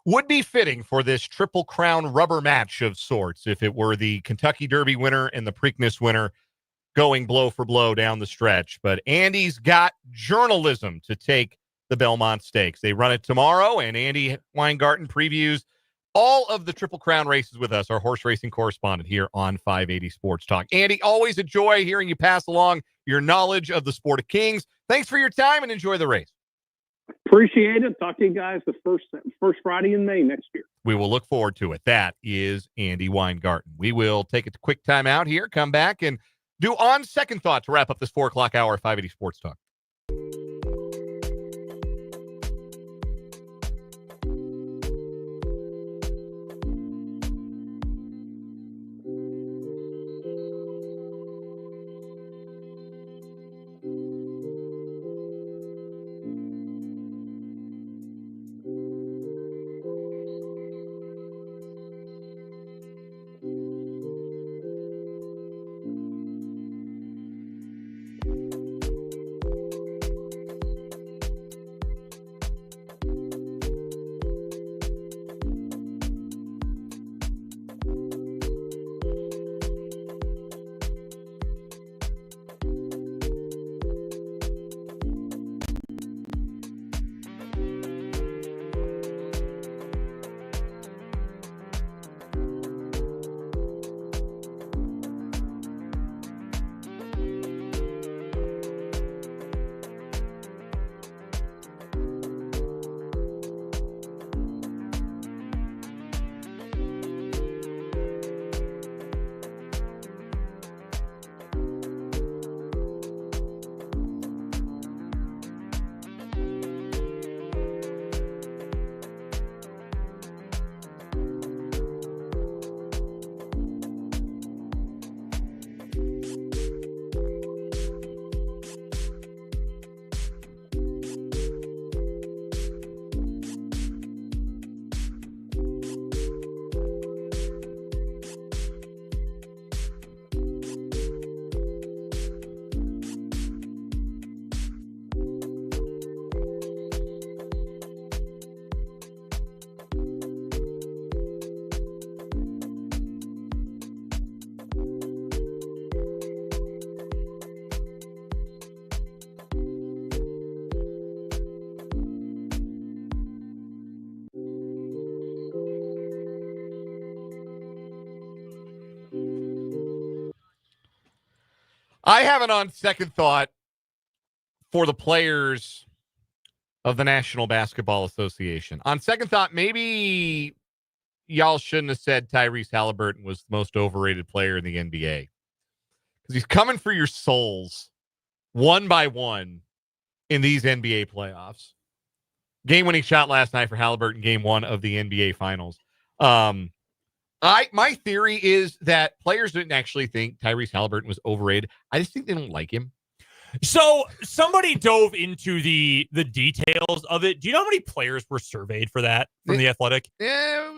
Would be fitting for this Triple Crown rubber match of sorts if it were the Kentucky Derby winner and the Preakness winner going blow for blow down the stretch. But Andy's got Journalism to take the Belmont Stakes. They run it tomorrow, and Andy Weingarten previews all of the Triple Crown races with us, our horse racing correspondent here on 580 Sports Talk. Andy, always a joy hearing you pass along your knowledge of the sport of kings. Thanks for your time and enjoy the race. Appreciate it. Talk to you guys the first Friday in May next year. We will look forward to it. That is Andy Weingarten. We will take a quick time out here, come back, and do On Second Thought to wrap up this 4 o'clock hour of 580 Sports Talk. I have it on second thought for the players of the National Basketball Association. On second thought, maybe y'all shouldn't have said Tyrese Halliburton was the most overrated player in the NBA. Because he's coming for your souls one by one in these NBA playoffs. Game-winning shot last night for Halliburton, game one of the NBA Finals. My theory is that players didn't actually think Tyrese Halliburton was overrated. I just think they don't like him. So somebody dove into the details of it. Do you know how many players were surveyed for that from The Athletic? Yeah,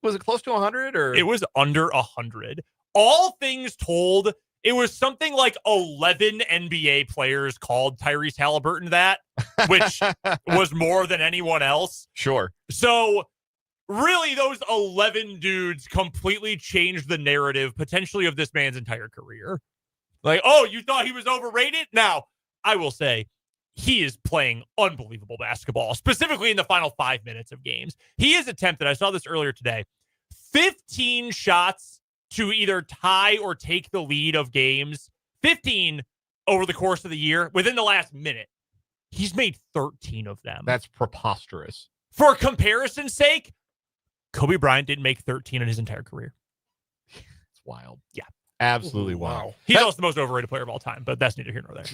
was it close to 100 or? It was under 100. All things told, it was something like 11 NBA players called Tyrese Halliburton that, which was more than anyone else. Sure. So really, those 11 dudes completely changed the narrative, potentially, of this man's entire career. Like, oh, you thought he was overrated? Now, I will say, he is playing unbelievable basketball, specifically in the final 5 minutes of games. He has attempted, I saw this earlier today, 15 shots to either tie or take the lead of games, 15 over the course of the year, within the last minute. He's made 13 of them. That's preposterous. For comparison's sake, Kobe Bryant didn't make 13 in his entire career. It's wild. Yeah. Absolutely Ooh, wild. wow. He's also the most overrated player of all time, but that's neither here nor there.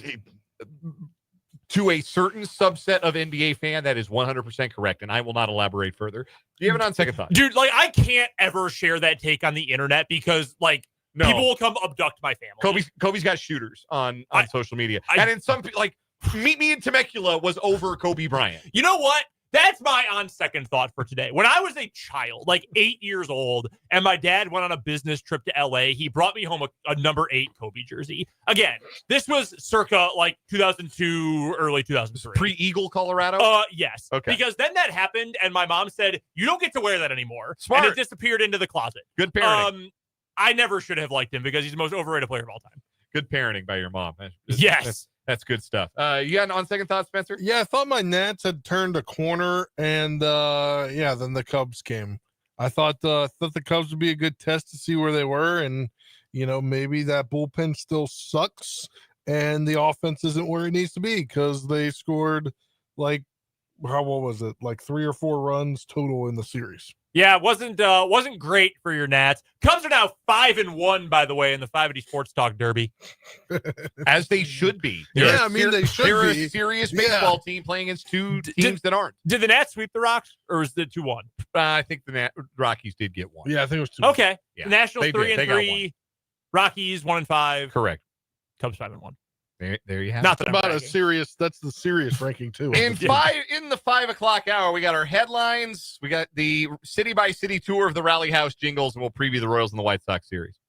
To a certain subset of NBA fan, that is 100% correct, and I will not elaborate further. Do you have it on second thought? Dude, like, I can't ever share that take on the internet because, like, No. people will come abduct my family. Kobe's got shooters on social media. I- And in some, like, Meet Me in Temecula was over Kobe Bryant. You know what? That's my on second thought for today. When I was a child, like 8 years old, and my dad went on a business trip to LA, he brought me home a number 8 Kobe jersey. Again, this was circa like 2002, early 2003. Pre-Eagle, Colorado? Yes. Okay. Because then that happened, and my mom said, you don't get to wear that anymore. Smart. And it disappeared into the closet. Good parenting. I never should have liked him because he's the most overrated player of all time. Good parenting by your mom. Yes. That's good stuff. You got on second thought, Spencer? Yeah, I thought my Nats had turned a corner, and then the Cubs came. I thought the Cubs would be a good test to see where they were, and maybe that bullpen still sucks, and the offense isn't where it needs to be because they scored like what was it, like 3 or 4 runs total in the series. Yeah, it wasn't great for your Nats. Cubs are now 5-1, by the way, in the 580 Sports Talk Derby. As they should be. Yeah, They're I mean, they should They're be. a serious baseball team playing against two teams that aren't. Did the Nats sweep the Rocks, or was it 2-1? I think the Rockies did get one. Yeah, I think it was 2. Okay. Yeah, The Nationals they did. They got 3-3. Rockies 1-5. Correct. Cubs 5-1. There you have Not it. that I'm About a bragging. serious. That's the serious ranking too. In the 5 o'clock hour, we got our headlines. We got the city by city tour of the Rally House jingles, and we'll preview the Royals and the White Sox series.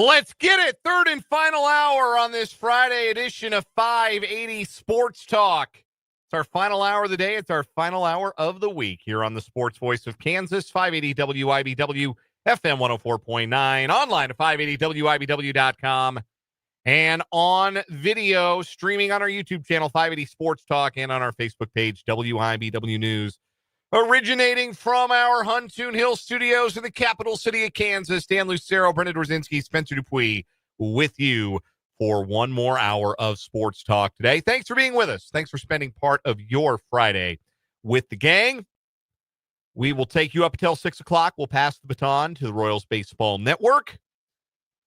Let's get it. Third and final hour on this Friday edition of 580 Sports Talk. It's our final hour of the day. It's our final hour of the week here on the Sports Voice of Kansas, 580 WIBW, FM 104.9, online at 580WIBW.com, and on video, streaming on our YouTube channel, 580 Sports Talk, and on our Facebook page, WIBW News. Originating from our Huntoon Hill studios in the capital city of Kansas, Dan Lucero, Brendan Dworzinski, Spencer Dupuis with you for one more hour of Sports Talk today. Thanks for being with us. Thanks for spending part of your Friday with the gang. We will take you up until 6 o'clock. We'll pass the baton to the Royals Baseball Network.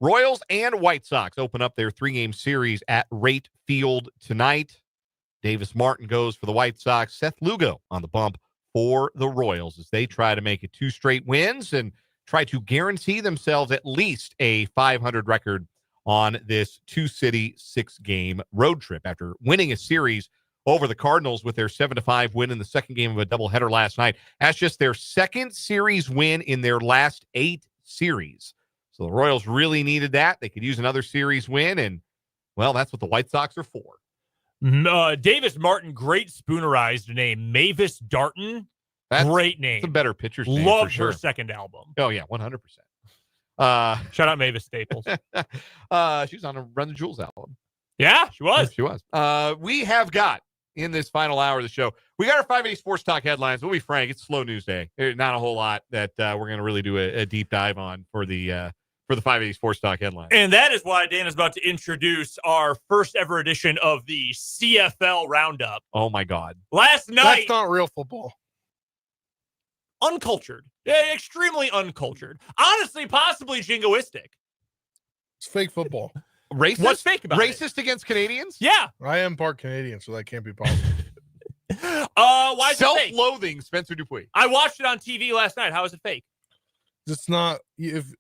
Royals and White Sox open up their 3-game series at Rate Field tonight. Davis Martin goes for the White Sox. Seth Lugo on the bump for the Royals as they try to make it 2 straight wins and try to guarantee themselves at least a 500 record on this 2-city 6-game road trip after winning a series over the Cardinals with their 7-5 win in the second game of a doubleheader last night. That's just their second series win in their last 8 series. So the Royals really needed that. They could use another series win, and, well, that's what the White Sox are for. Davis Martin, great spoonerized name. Mavis Darton, great name. It's a better pitcher's name. Love for sure. her second album. Oh, yeah, 100%. Shout out Mavis Staples. She was on a Run the Jewels album. Yeah, she was. She was. We have got, in this final hour of the show, we got our 580 Sports Talk headlines. We'll be frank, it's slow news day. There's not a whole lot that we're going to really do a deep dive on for the 580 Sports Talk headlines. And that is why Dan is about to introduce our first ever edition of the CFL Roundup. Oh, my God. Last night. That's not real football. Uncultured. Extremely uncultured. Honestly, possibly jingoistic. It's fake football. Racist? What's fake about it? Racist against Canadians? Yeah. I am part Canadian, so that can't be possible. Why is it fake? Self-loathing, Spencer Dupuis. I watched it on TV last night. How is it fake? It's not. If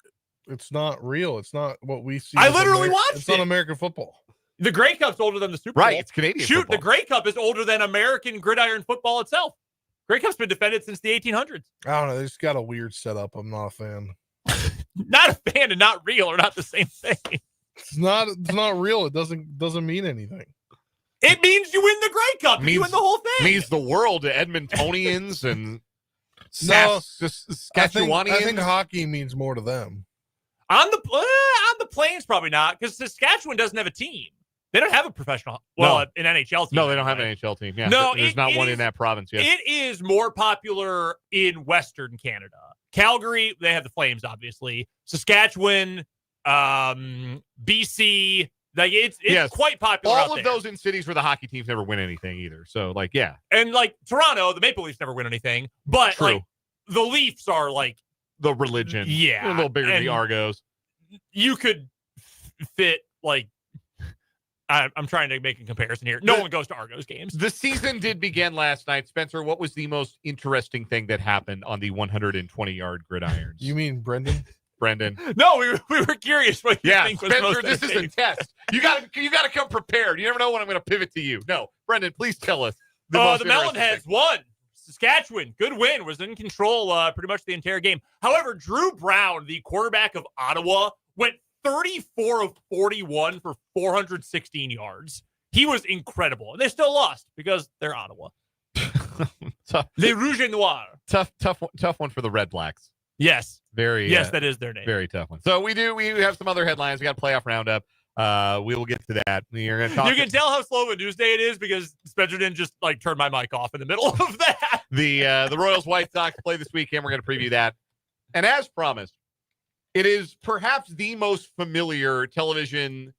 it's not real, it's not what we see. I as literally watched It's it. not American football. The Grey Cup's older than the Super Bowl. Right, it's Canadian Shoot, football. the Grey Cup is older than American gridiron football itself. Grey Cup's been defended since the 1800s. I don't know. They just got a weird setup. I'm not a fan. Not a fan and not real are not the same thing. It's not real. It doesn't mean anything. It means you win the Grey Cup. You win the whole thing. Means the world to Edmontonians and No, Saskatchewanians. I think hockey means more to them. On the Plains, probably not, because Saskatchewan doesn't have a team. They don't have a professional. Well, an NHL team. No, they don't have an NHL team. Yeah, no, there's not one in that province yet. It is more popular in Western Canada. Calgary, they have the Flames, obviously. Saskatchewan, BC, like it's quite popular. All of those in cities where the hockey teams never win anything either. So, like, yeah, and like Toronto, the Maple Leafs never win anything, but True. like the Leafs are like the religion. Yeah, they're a little bigger than the Argos. You could fit like. I'm trying to make a comparison here. No one goes to Argos games. The season did begin last night. Spencer, what was the most interesting thing that happened on the 120-yard gridirons? You mean Brendan? Brendan? No, we were curious what you think was Spencer, most this is a test. You got to come prepared. You never know when I'm going to pivot to you. No, Brendan, please tell us. The Melonheads won. Saskatchewan, good win, was in control pretty much the entire game. However, Drew Brown, the quarterback of Ottawa, went 34 of 41 for 416 yards. He was incredible. And they still lost because they're Ottawa. Les Rouges et Noirs. Tough one for the Red Blacks. Yes. Yes, that is their name. Very tough one. So we have some other headlines. We got a playoff roundup. We will get to that. We're going to talk. You can tell how slow of a news day it is because Spencer didn't just like turn my mic off in the middle of that. The Royals White Sox play this weekend. We're going to preview that. And as promised, it is perhaps the most familiar television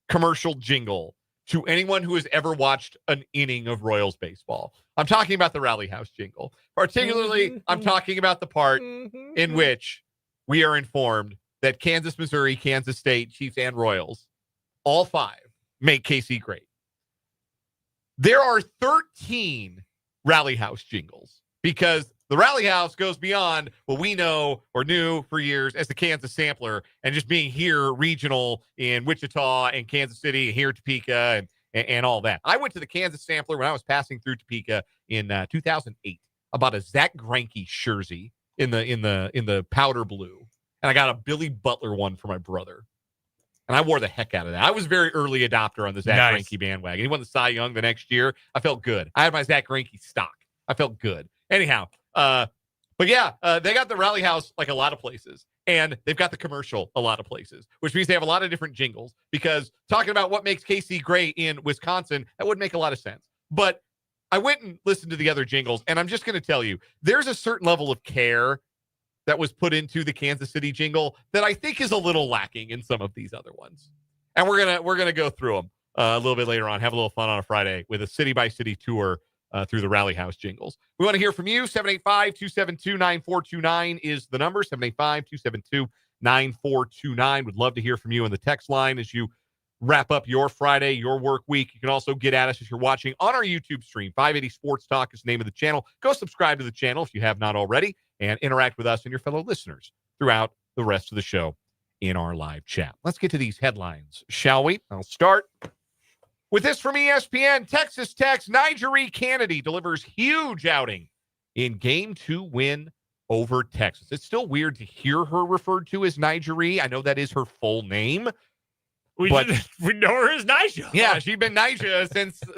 commercial jingle to anyone who has ever watched an inning of Royals baseball. I'm talking about the Rally House jingle. Particularly, I'm talking about the part in which we are informed that Kansas, Missouri, Kansas State, Chiefs, and Royals, all 5, make KC great. There are 13 Rally House jingles because the Rally House goes beyond what we know or knew for years as the Kansas Sampler and just being here regional in Wichita and Kansas City and here in Topeka and all that. I went to the Kansas Sampler when I was passing through Topeka in 2008 about a Zach Greinke jersey in the powder blue. and I got a Billy Butler one for my brother. And I wore the heck out of that. I was very early adopter on the Zach Greinke bandwagon. He won the Cy Young the next year. I felt good. I had my Zach Greinke stock. I felt good. Anyhow, but yeah, they got the Rally House like a lot of places. And they've got the commercial a lot of places, which means they have a lot of different jingles. Because talking about what makes KC great in Wisconsin, that would make a lot of sense. But I went and listened to the other jingles, and I'm just going to tell you, there's a certain level of care that was put into the Kansas City jingle that I think is a little lacking in some of these other ones. And we're gonna go through them a little bit later on, have a little fun on a Friday with a city-by-city tour through the Rally House jingles. We want to hear from you. 785-272-9429 is the number, 785-272-9429. Would love to hear from you on the text line as you wrap up your Friday, your work week. You can also get at us if you're watching on our YouTube stream. 580 Sports Talk is the name of the channel. Go subscribe to the channel if you have not already, and interact with us and your fellow listeners throughout the rest of the show in our live chat. Let's get to these headlines, shall we? I'll start with this from ESPN. Texas Tech's Nigeri Kennedy delivers huge outing in Game 2 win over Texas. It's still weird to hear her referred to as Nigeri. I know that is her full name. We know her as Nyjah. Yeah, she's been Nyjah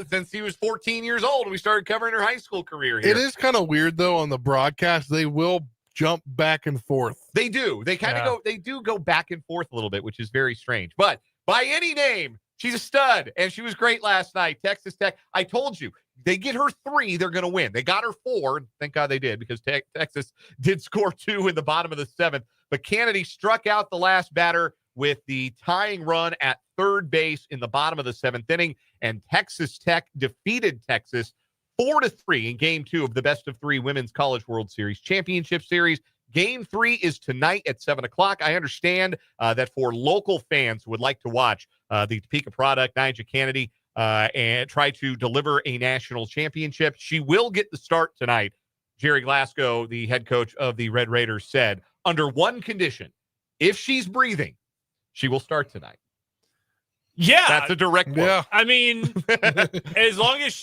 since she was 14 years old. We started covering her high school career here. It is kind of weird, though, on the broadcast. They will jump back and forth. They do. They kind of go back and forth a little bit, which is very strange. But by any name, she's a stud, and she was great last night. Texas Tech, I told you, they get her 3, they're going to win. They got her 4. Thank God they did, because Texas did score 2 in the bottom of the 7th. But Kennedy struck out the last batter with the tying run at third base in the bottom of the 7th inning, and Texas Tech defeated Texas 4-3 in Game 2 of the Best of 3 Women's College World Series Championship Series. Game 3 is tonight at 7 o'clock. I understand that for local fans who would like to watch the Topeka product, Nyjah Kennedy, and try to deliver a national championship, she will get the start tonight. Jerry Glasgow, the head coach of the Red Raiders, said, under one condition, if she's breathing, she will start tonight. Yeah, that's a direct quote. Yeah. I mean, as long as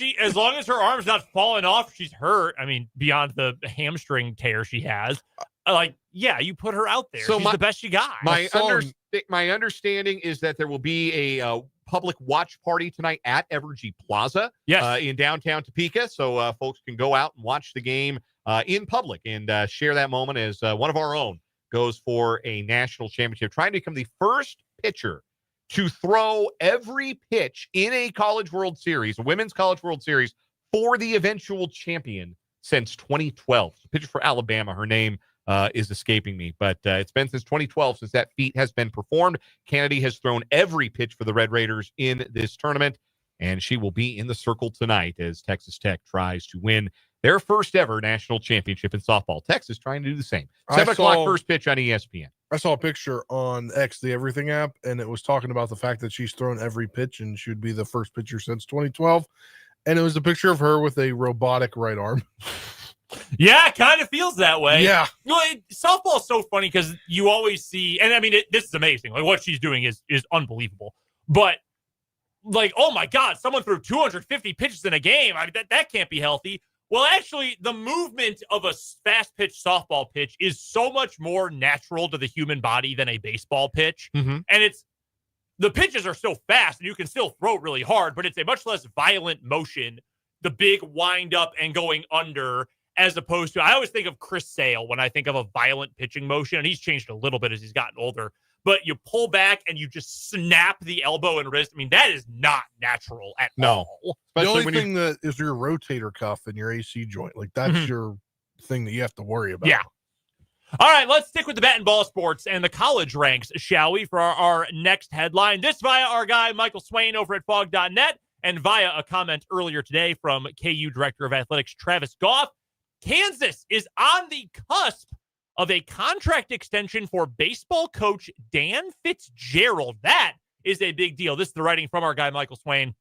her arm's not falling off, she's hurt. I mean, beyond the hamstring tear she has, you put her out there. So she's the best you got. My understanding is that there will be a public watch party tonight at Evergy Plaza, in downtown Topeka, so folks can go out and watch the game in public and share that moment as one of our own goes for a national championship, trying to become the first pitcher to throw every pitch in a College World Series, a Women's College World Series, for the eventual champion since 2012. So pitcher for Alabama, her name is escaping me, but it's been since 2012 since that feat has been performed. Kennedy has thrown every pitch for the Red Raiders in this tournament, and she will be in the circle tonight as Texas Tech tries to win their first ever national championship in softball. Texas trying to do the same. 7 o'clock first pitch on ESPN. I saw a picture on X, the Everything app, and it was talking about the fact that she's thrown every pitch and she would be the first pitcher since 2012. And it was a picture of her with a robotic right arm. Yeah, it kind of feels that way. Yeah. Softball is so funny because you always see, and I mean, this is amazing. Like, what she's doing is unbelievable. But, oh my God, someone threw 250 pitches in a game. I mean, that can't be healthy. Well, actually, the movement of a fast-pitch softball pitch is so much more natural to the human body than a baseball pitch. Mm-hmm. And the pitches are so fast, and you can still throw really hard, but it's a much less violent motion, the big wind-up and going under, as opposed to, I always think of Chris Sale when I think of a violent pitching motion, and he's changed a little bit as he's gotten older. But you pull back and you just snap the elbow and wrist. I mean, that is not natural at all. The only thing that is your rotator cuff and your AC joint. Like, that's your thing that you have to worry about. Yeah. All right, let's stick with the bat and ball sports and the college ranks, shall we, for our next headline. This via our guy, Michael Swain, over at fog.net, and via a comment earlier today from KU Director of Athletics, Travis Goff. Kansas is on the cusp of a contract extension for baseball coach Dan Fitzgerald. That is a big deal. This is the writing from our guy, Michael Swain.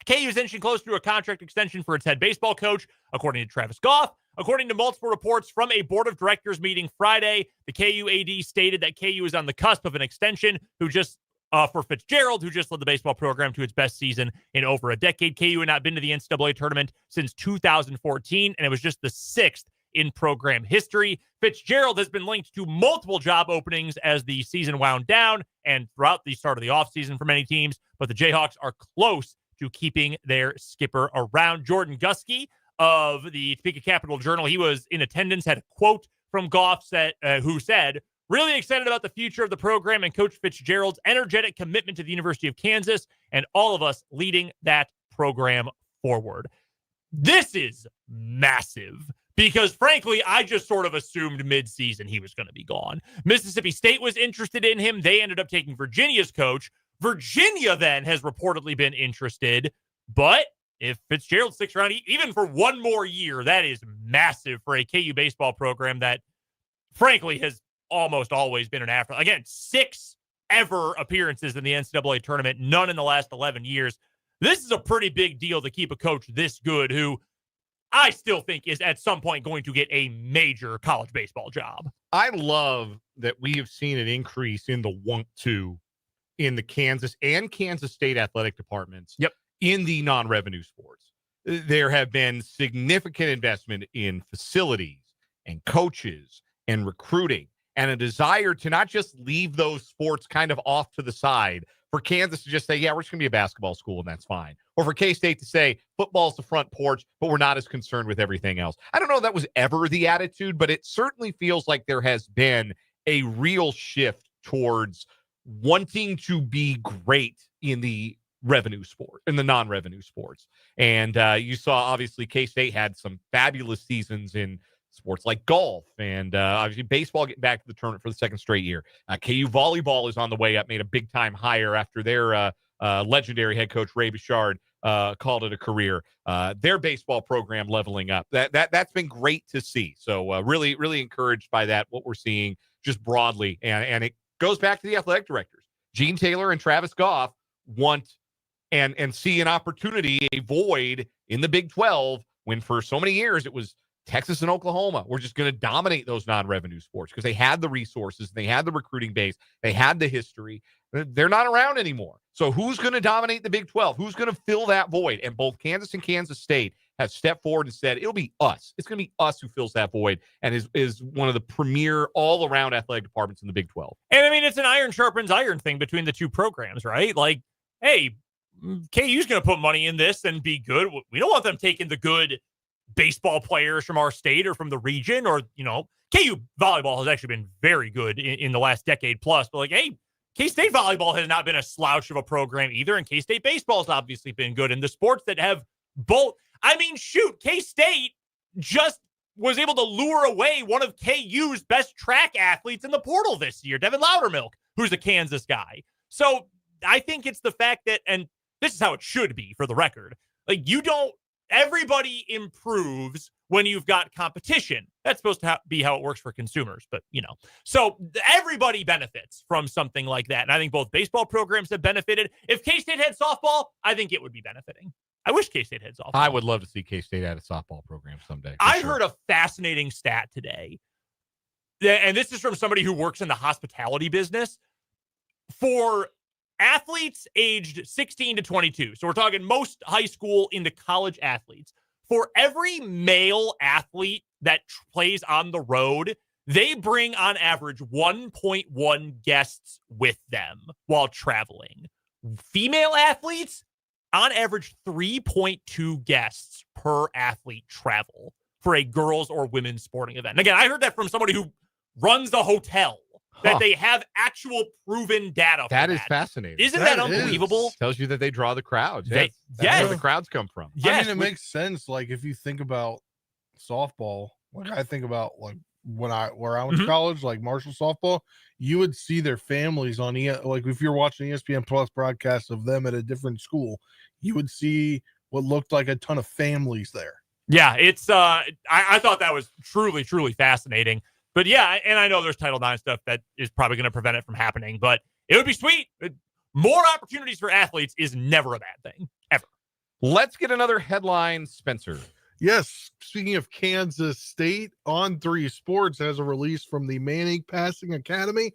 KU is inching close to a contract extension for its head baseball coach, according to Travis Goff. According to multiple reports from a board of directors meeting Friday, the KU AD stated that KU is on the cusp of an extension for Fitzgerald, who just led the baseball program to its best season in over a decade. KU had not been to the NCAA tournament since 2014, and it was just the 6th in program history. Fitzgerald has been linked to multiple job openings as the season wound down and throughout the start of the offseason for many teams, but the Jayhawks are close to keeping their skipper around. Jordan Guskey of the Topeka Capital Journal, he was in attendance, had a quote from Goff who said, "Really excited about the future of the program and Coach Fitzgerald's energetic commitment to the University of Kansas and all of us leading that program forward." This is massive because, frankly, I just sort of assumed midseason he was going to be gone. Mississippi State was interested in him. They ended up taking Virginia's coach. Virginia then has reportedly been interested, but if Fitzgerald sticks around even for one more year, that is massive for a KU baseball program that, frankly, has almost always been an after. Again, 6 ever appearances in the NCAA tournament, none in the last 11 years. This is a pretty big deal to keep a coach this good who I still think is at some point going to get a major college baseball job. I love that we have seen an increase in the want to in the Kansas and Kansas State athletic departments. Yep. In the non-revenue sports. There have been significant investment in facilities and coaches and recruiting and a desire to not just leave those sports kind of off to the side, for Kansas to just say, yeah, we're just going to be a basketball school and that's fine. Or for K-State to say, football's the front porch, but we're not as concerned with everything else. I don't know if that was ever the attitude, but it certainly feels like there has been a real shift towards wanting to be great in the revenue sport, in the non-revenue sports. And you saw, obviously, K-State had some fabulous seasons in sports like golf and obviously baseball getting back to the tournament for the second straight year. KU volleyball is on the way up, made a big-time hire after their legendary head coach, Ray Bouchard, called it a career. Their baseball program leveling up. That's been great to see. So really, really encouraged by that, what we're seeing just broadly. And it goes back to the athletic directors. Gene Taylor and Travis Goff want and see an opportunity, a void in the Big 12 when for so many years it was Texas and Oklahoma were just going to dominate those non-revenue sports because they had the resources, they had the recruiting base, they had the history. They're not around anymore. So who's going to dominate the Big 12? Who's going to fill that void? And both Kansas and Kansas State have stepped forward and said, it'll be us. It's going to be us who fills that void and is one of the premier all-around athletic departments in the Big 12. And, I mean, it's an iron sharpens iron thing between the two programs, right? Like, hey, KU's going to put money in this and be good. We don't want them taking the good baseball players from our state or from the region or, you know, KU volleyball has actually been very good in the last decade plus, but like, hey, K-State volleyball has not been a slouch of a program either, and K-State baseball has obviously been good. And the sports that have both, I mean, shoot, K-State just was able to lure away one of KU's best track athletes in the portal this year, Devin Loudermilk, who's a Kansas guy. So I think it's the fact that, and this is how it should be for the record, like everybody improves when you've got competition. That's supposed to be how it works for consumers, but so everybody benefits from something like that. And I think both baseball programs have benefited. If K-State had softball, I think it would be benefiting. I wish K-State had softball. I would love to see K-State add a softball program someday. I heard a fascinating stat today. And this is from somebody who works in the hospitality business. For athletes aged 16 to 22, so we're talking most high school into college athletes, for every male athlete that plays on the road, they bring on average 1.1 guests with them while traveling. Female athletes, on average, 3.2 guests per athlete travel for a girls' or women's sporting event. And again, I heard that from somebody who runs the hotel, that they have actual proven data for that. Is fascinating. Isn't that unbelievable? Tells you that they draw the crowds. That's where the crowds come from. Yes. I mean, it makes sense. Like, if you think about softball, like I think about like where I went to college, like Marshall softball, you would see their families on like if you're watching ESPN Plus broadcasts of them at a different school, you would see what looked like a ton of families there. Yeah, it's I thought that was truly, truly fascinating. But yeah, and I know there's Title IX stuff that is probably going to prevent it from happening, but it would be sweet. More opportunities for athletes is never a bad thing, ever. Let's get another headline, Spencer. Yes, speaking of Kansas State, On3 Sports has a release from the Manning Passing Academy,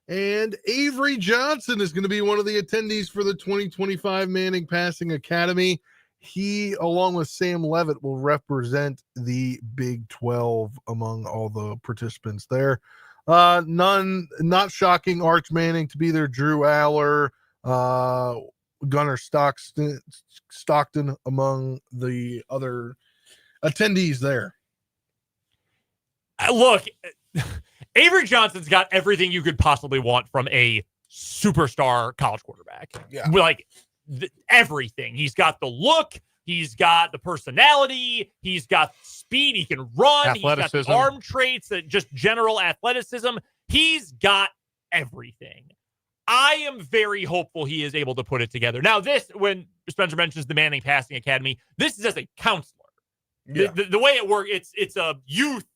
and Avery Johnson is going to be one of the attendees for the 2025 Manning Passing Academy. he, along with Sam Levitt, will represent the Big 12 among all the participants there. Not shocking, Arch Manning to be there, Drew Aller, Gunnar Stockton among the other attendees there. Look, Avery Johnson's got everything you could possibly want from a superstar college quarterback. Yeah. Like everything. He's got the look. He's got the personality. He's got speed. He can run. He's got the arm traits, just general athleticism. He's got everything. I am very hopeful he is able to put it together. Now, this, when Spencer mentions the Manning Passing Academy, this is as a counselor. Yeah. The way it works, it's a youth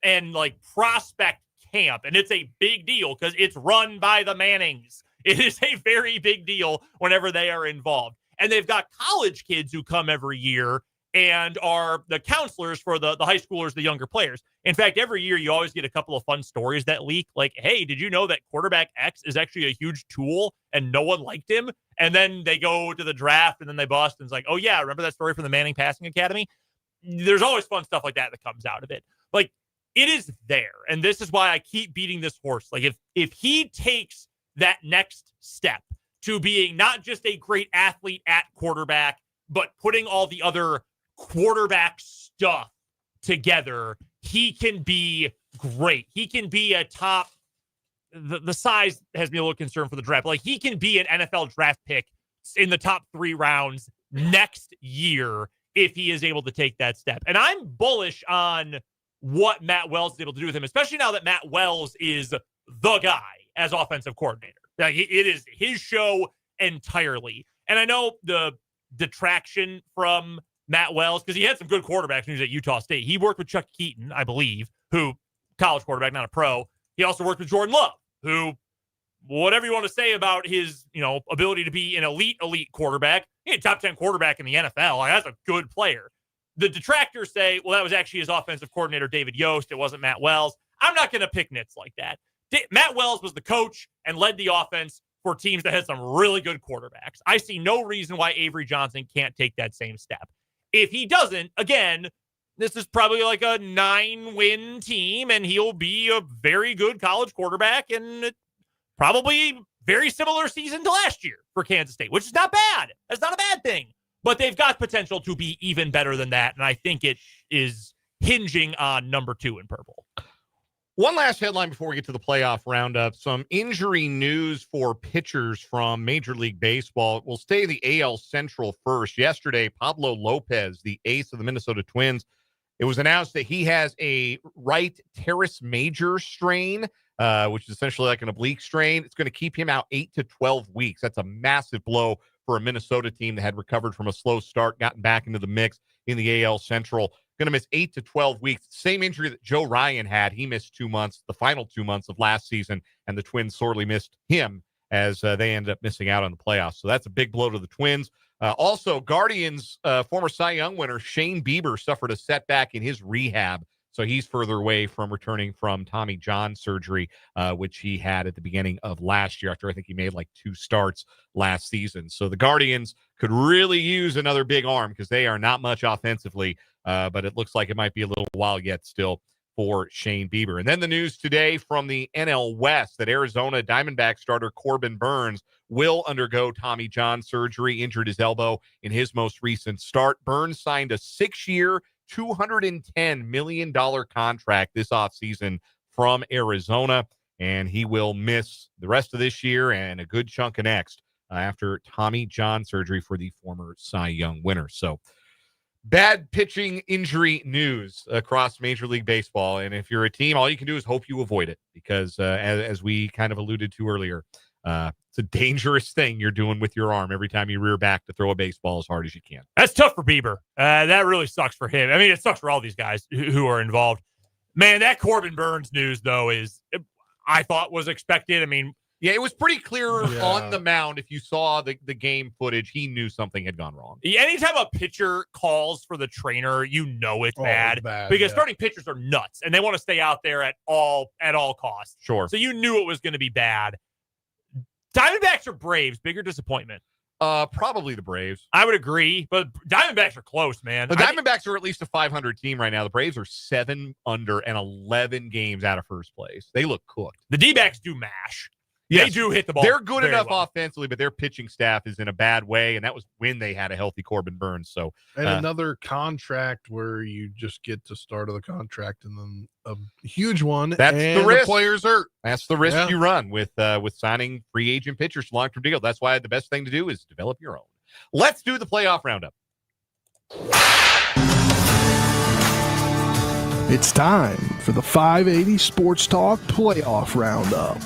and like prospect camp, and it's a big deal because it's run by the Mannings. It is a very big deal whenever they are involved. And they've got college kids who come every year and are the counselors for the high schoolers, the younger players. In fact, every year you always get a couple of fun stories that leak. Like, hey, did you know that quarterback X is actually a huge tool and no one liked him? And then they go to the draft and then they bust. And it's like, oh, yeah, remember that story from the Manning Passing Academy? There's always fun stuff like that comes out of it. Like, it is there. And this is why I keep beating this horse. Like, if he takes that next step to being not just a great athlete at quarterback, but putting all the other quarterback stuff together, he can be great. He can be a top, the size has me a little concerned for the draft. Like, he can be an NFL draft pick in the top 3 rounds next year if he is able to take that step. And I'm bullish on what Matt Wells is able to do with him, especially now that Matt Wells is the guy as offensive coordinator. Like, it is his show entirely. And I know the detraction from Matt Wells, because he had some good quarterbacks when he was at Utah State. He worked with Chuck Keaton, I believe, who, college quarterback, not a pro. He also worked with Jordan Love, who, whatever you want to say about his, ability to be an elite quarterback, he had top 10 quarterback in the NFL. Like, that's a good player. The detractors say, well, that was actually his offensive coordinator, David Yost. It wasn't Matt Wells. I'm not going to pick nits like that. Matt Wells was the coach and led the offense for teams that had some really good quarterbacks. I see no reason why Avery Johnson can't take that same step. If he doesn't, again, this is probably like a 9-win team, and he'll be a very good college quarterback, and probably very similar season to last year for Kansas State, which is not bad. That's not a bad thing. But they've got potential to be even better than that, and I think it is hinging on number 2 in purple. One last headline before we get to the playoff roundup. Some injury news for pitchers from Major League Baseball. We'll stay the AL Central first. Yesterday, Pablo Lopez, the ace of the Minnesota Twins, it was announced that he has a right teres major strain, which is essentially like an oblique strain. It's going to keep him out 8 to 12 weeks. That's a massive blow for a Minnesota team that had recovered from a slow start, gotten back into the mix in the AL Central. Going to miss 8 to 12 weeks. Same injury that Joe Ryan had. He missed 2 months, the final 2 months of last season, and the Twins sorely missed him as they ended up missing out on the playoffs. So that's a big blow to the Twins. Also, Guardians former Cy Young winner Shane Bieber suffered a setback in his rehab. So he's further away from returning from Tommy John surgery, which he had at the beginning of last year after I think he made like 2 starts last season. So the Guardians could really use another big arm because they are not much offensively, but it looks like it might be a little while yet still for Shane Bieber. And then the news today from the NL West that Arizona Diamondback starter Corbin Burnes will undergo Tommy John surgery, injured his elbow in his most recent start. Burnes signed a 6-year, $210 million contract this offseason from Arizona, and he will miss the rest of this year and a good chunk of next after Tommy John surgery for the former Cy Young winner. So bad pitching injury news across Major League Baseball, and if you're a team, all you can do is hope you avoid it because as we kind of alluded to earlier, it's a dangerous thing you're doing with your arm every time you rear back to throw a baseball as hard as you can. That's tough for Bieber. That really sucks for him. I mean, it sucks for all these guys who are involved. Man, that Corbin Burnes news, though, I thought was expected. I mean, yeah, it was pretty clear on the mound. If you saw the game footage, he knew something had gone wrong. Anytime a pitcher calls for the trainer, you know it's bad because starting pitchers are nuts, and they want to stay out there at all costs. Sure. So you knew it was going to be bad. Diamondbacks or Braves, bigger disappointment? Probably the Braves. I would agree, but Diamondbacks are close, man. The Diamondbacks are at least a 500 team right now. The Braves are 7 under and 11 games out of first place. They look cooked. The D-backs do mash. Yes. They do hit the ball. They're good very enough well. offensively, but their pitching staff is in a bad way, and that was when they had a healthy Corbin Burns. So, And another contract where you just get to start of the contract and then a huge one. That's and the risk. Players hurt. that's the risk Yeah. you run with signing free agent pitchers to long-term deal. That's why the best thing to do is develop your own. Let's do the playoff roundup. It's time for the 580 Sports Talk Playoff Roundup.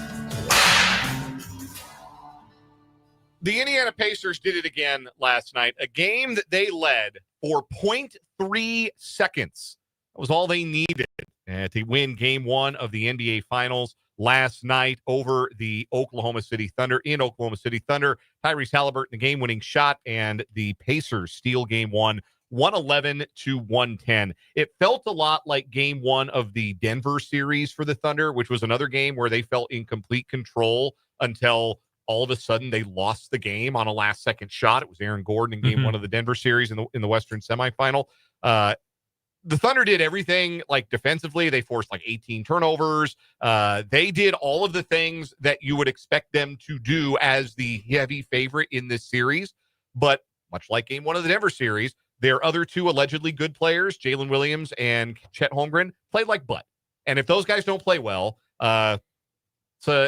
The Indiana Pacers did it again last night, a game that they led for 0.3 seconds. That was all they needed to win game 1 of the NBA Finals last night over the Oklahoma City Thunder in Oklahoma City. Thunder, Tyrese Halliburton, the game-winning shot, and the Pacers steal game 1, 111-110. It felt a lot like game 1 of the Denver series for the Thunder, which was another game where they felt in complete control until all of a sudden they lost the game on a last-second shot. It was Aaron Gordon in game 1 of the Denver series in the Western semifinal. The Thunder did everything like defensively. They forced like 18 turnovers. They did all of the things that you would expect them to do as the heavy favorite in this series. But much like game 1 of the Denver series, their other 2 allegedly good players, Jalen Williams and Chet Holmgren, played like butt. And if those guys don't play well, so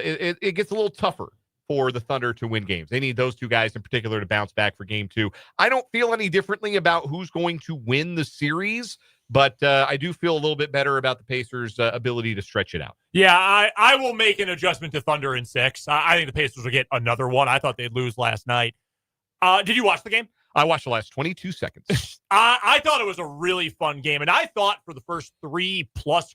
it gets a little tougher for the Thunder to win games. They need those 2 guys in particular to bounce back for game 2. I don't feel any differently about who's going to win the series, but I do feel a little bit better about the Pacers' ability to stretch it out. Yeah, I will make an adjustment to Thunder in 6. I think the Pacers will get another one. I thought they'd lose last night. Did you watch the game? I watched the last 22 seconds. I thought it was a really fun game, and I thought for the first 3+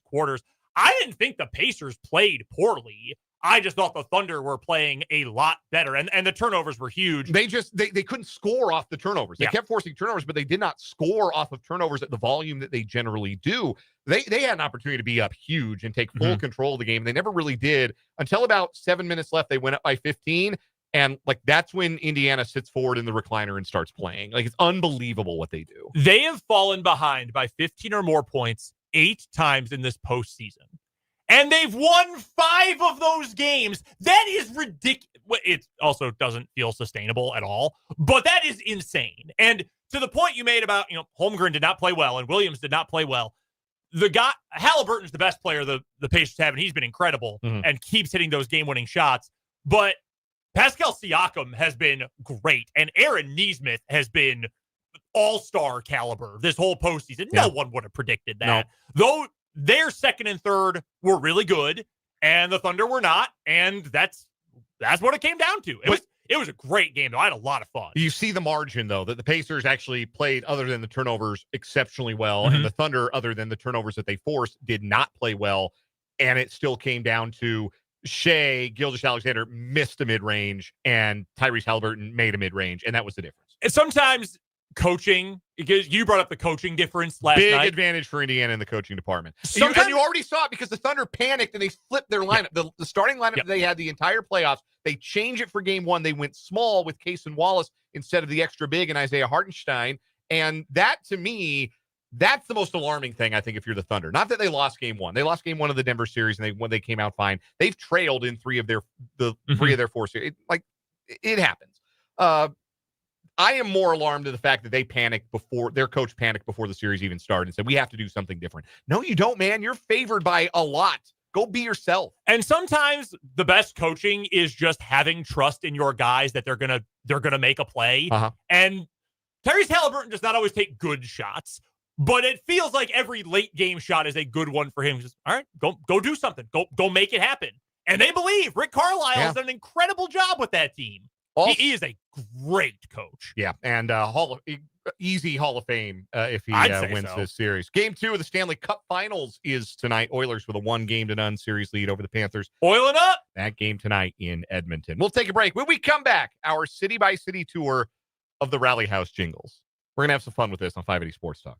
quarters, I didn't think the Pacers played poorly. I just thought the Thunder were playing a lot better, and the turnovers were huge. They couldn't score off the turnovers. They kept forcing turnovers, but they did not score off of turnovers at the volume that they generally do. They had an opportunity to be up huge and take full control of the game. They never really did until about 7 minutes left. They went up by 15, and like that's when Indiana sits forward in the recliner and starts playing. Like it's unbelievable what they do. They have fallen behind by 15 or more points 8 times in this postseason. And they've won 5 of those games. That is ridiculous. It also doesn't feel sustainable at all, but that is insane. And to the point you made about, Holmgren did not play well and Williams did not play well. The guy, Halliburton's the best player the Pacers have, and he's been incredible and keeps hitting those game-winning shots. But Pascal Siakam has been great, and Aaron Nesmith has been all-star caliber this whole postseason. Yeah. No one would have predicted that. No. Though their second and third were really good, and the Thunder were not, and that's what it came down to. It was a great game, though. I had a lot of fun. You see the margin, though, that the Pacers actually played, other than the turnovers, exceptionally well, and the Thunder, other than the turnovers that they forced, did not play well, and it still came down to Shea Gilgeous-Alexander missed a mid-range, and Tyrese Halliburton made a mid-range, and that was the difference. And sometimes coaching, because you brought up the coaching difference last Big night. advantage for Indiana in the coaching department. Sometimes- And you already saw it because the Thunder panicked and they flipped their lineup. The starting lineup that they had the entire playoffs, they changed it for game 1. They went small with Case and Wallace instead of the extra big and Isaiah Hartenstein. And that, to me, that's the most alarming thing, I think, if you're the Thunder. Not that they lost game 1. They lost game 1 of the Denver series, and when they came out fine. They've trailed in 3 of their 4 series. It happens. I am more alarmed to the fact that they panicked before their coach panicked before the series even started and said, we have to do something different. No, you don't, man. You're favored by a lot. Go be yourself. And sometimes the best coaching is just having trust in your guys that they're gonna make a play. And Tyrese Halliburton does not always take good shots, but it feels like every late game shot is a good one for him. Just, all right, go do something. Go make it happen. And they believe Rick Carlisle has done an incredible job with that team. He is a great coach. Yeah, and easy Hall of Fame if he wins this series. Game 2 of the Stanley Cup Finals is tonight. Oilers with a 1-0 series lead over the Panthers. Oiling up. That game tonight in Edmonton. We'll take a break. When we come back, our city-by-city tour of the Rally House Jingles. We're going to have some fun with this on 580 Sports Talk.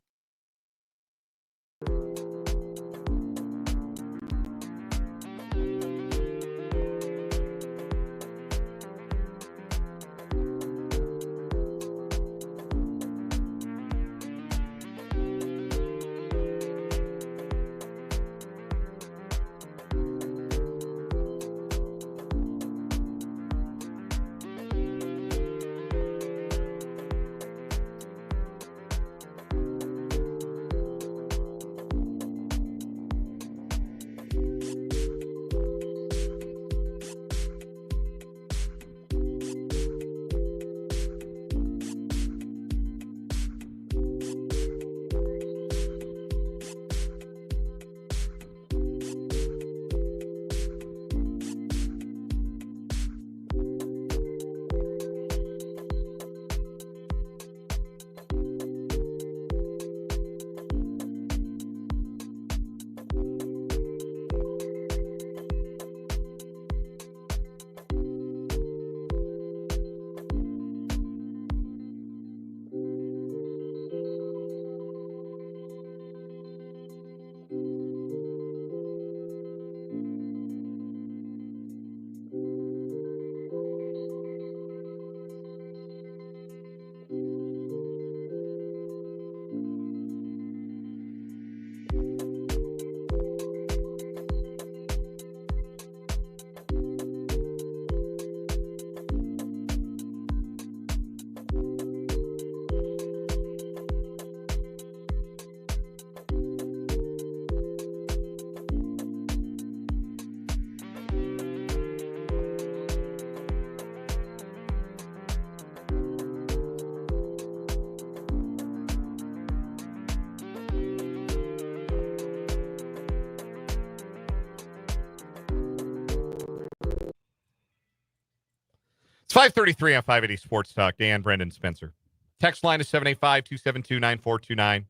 5:33 on 580 Sports Talk. Dan, Brendan, Spencer. Text line is 785-272-9429. If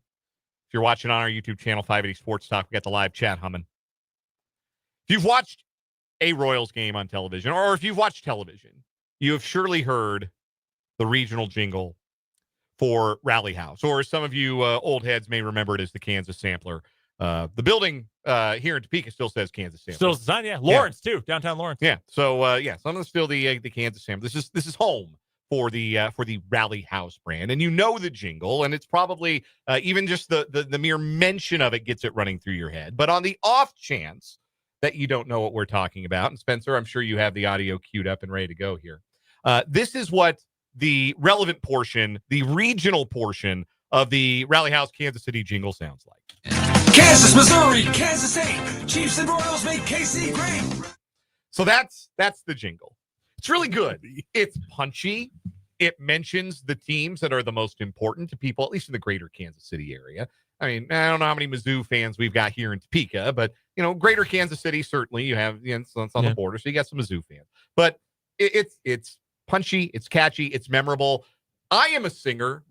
you're watching on our YouTube channel, 580 Sports Talk, we got the live chat humming. If you've watched a Royals game on television, or if you've watched television, you have surely heard the regional jingle for Rally House, or some of you old heads may remember it as the Kansas Sampler. The building here in Topeka still says Kansas Sampler. Still design, yeah. Lawrence too, downtown Lawrence. Yeah. So some of them still the Kansas Sampler. This is home for the Rally House brand, and you know the jingle, and it's probably even just the mere mention of it gets it running through your head. But on the off chance that you don't know what we're talking about, and Spencer, I'm sure you have the audio queued up and ready to go here. This is what the relevant portion, the regional portion of the Rally House Kansas City jingle sounds like. Kansas, Missouri, Kansas State, Chiefs and Royals make KC great. So that's the jingle. It's really good. It's punchy. It mentions the teams that are the most important to people, at least in the greater Kansas City area. I mean, I don't know how many Mizzou fans we've got here in Topeka, but, greater Kansas City, certainly you have, it's on the border, so you got some Mizzou fans. But it's punchy, it's catchy, it's memorable. I am a singer,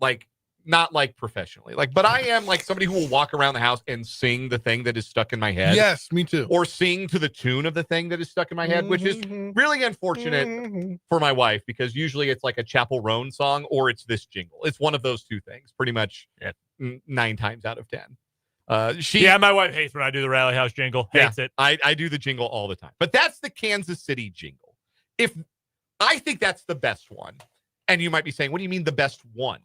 not professionally, but I am somebody who will walk around the house and sing the thing that is stuck in my head. Yes, me too. Or sing to the tune of the thing that is stuck in my head, which is really unfortunate for my wife, because usually it's like a Chapel Roan song or it's this jingle. It's one of those two things, pretty much 9 times out of 10. My wife hates when I do the Rally House jingle. Hates it. I do the jingle all the time. But that's the Kansas City jingle. I think that's the best one. And you might be saying, what do you mean the best one?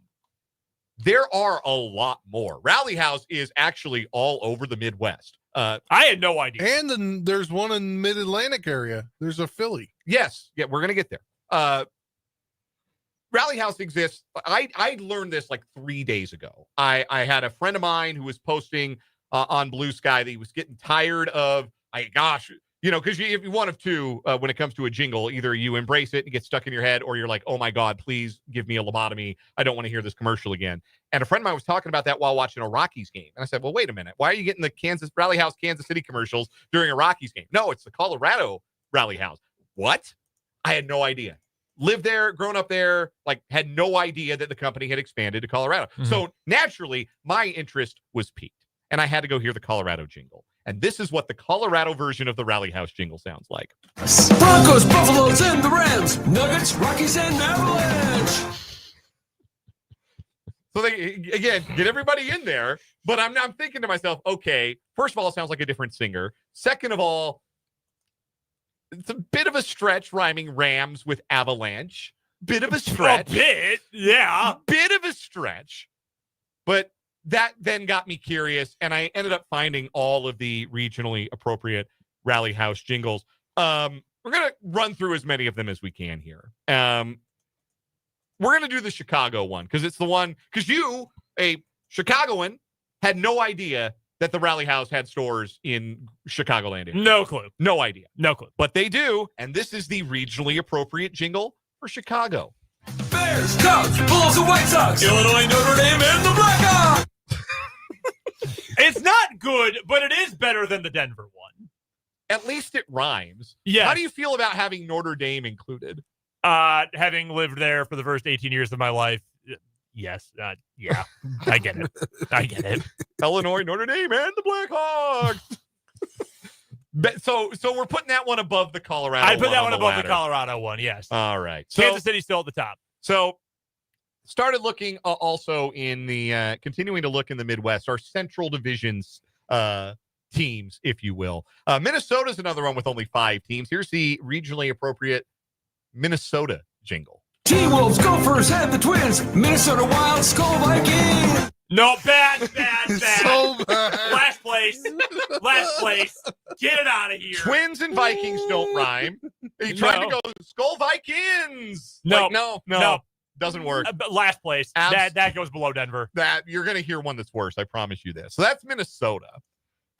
There are a lot more. Rally House is actually all over the Midwest. I had no idea. And then there's one in Mid-Atlantic area. There's a Philly. Yes. Yeah, we're going to get there. Rally House exists. I learned this 3 days ago. I had a friend of mine who was posting on Blue Sky that he was getting tired of, because if you one of two, when it comes to a jingle, either you embrace it and get stuck in your head, or you're like, oh my God, please give me a lobotomy. I don't want to hear this commercial again. And a friend of mine was talking about that while watching a Rockies game. And I said, well, wait a minute. Why are you getting the Rally House Kansas City commercials during a Rockies game? No, it's the Colorado Rally House. What? I had no idea. Lived there, grown up there, had no idea that the company had expanded to Colorado. Mm-hmm. So naturally, my interest was piqued, and I had to go hear the Colorado jingle. And this is what the Colorado version of the Rally House jingle sounds like. Broncos, Buffaloes, and the Rams. Nuggets, Rockies, and Avalanche. So they, again, get everybody in there. But I'm thinking to myself, okay, first of all, it sounds like a different singer. Second of all, it's a bit of a stretch rhyming Rams with Avalanche. Bit of a stretch. A bit, yeah. Bit of a stretch. But that then got me curious, and I ended up finding all of the regionally appropriate Rally House jingles. We're going to run through as many of them as we can here. We're going to do the Chicago one, because it's the one, because you, a Chicagoan, had no idea that the Rally House had stores in Chicagoland. No clue. No idea. No clue. But they do, and this is the regionally appropriate jingle for Chicago. Bears, Cubs, Bulls, and White Sox. Illinois, Notre Dame, and the Blackhawks. It's not good, but it is better than the Denver one. At least it rhymes. Yeah. How do you feel about having Notre Dame included? Having lived there for the first 18 years of my life, yes. Yeah, I get it. Illinois, Notre Dame, and the Blackhawks. So we're putting that one above the Colorado. I put that one above ladder. the Colorado one, yes. All right. So, Kansas City's still at the top. So started looking also in the continuing to look in the Midwest, our Central Divisions teams, if you will. Minnesota's another one with only 5 teams. Here's the regionally appropriate Minnesota jingle. T-Wolves, Gophers, and the Twins. Minnesota Wild, Skull Vikings. No, bad. So bad. Last place. Get it out of here. Twins and Vikings don't rhyme. He tried to go Skull Vikings. No. No. Doesn't work. Last place. That goes below Denver. That you're going to hear one that's worse. I promise you this. So that's Minnesota.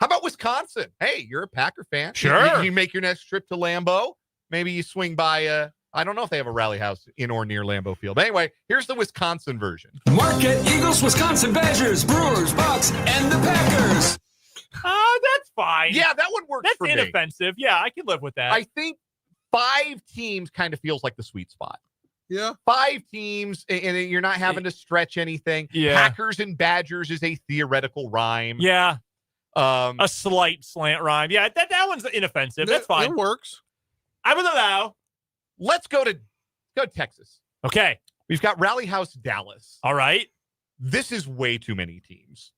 How about Wisconsin? Hey, you're a Packer fan. Sure. You make your next trip to Lambeau. Maybe you swing by I don't know if they have a rally house in or near Lambeau Field. But anyway, here's the Wisconsin version. Marquette Eagles, Wisconsin Badgers, Brewers, Bucks, and the Packers. That's fine. Yeah, that one works for me. That's inoffensive. Yeah, I can live with that. I think 5 teams kind of feels like the sweet spot. Yeah. 5 teams, and you're not having to stretch anything. Yeah. Packers and Badgers is a theoretical rhyme. Yeah. A slight slant rhyme. Yeah, that one's inoffensive. That's fine. It works. I will allow. Let's go to Texas. Okay. We've got Rally House Dallas. All right. This is way too many teams.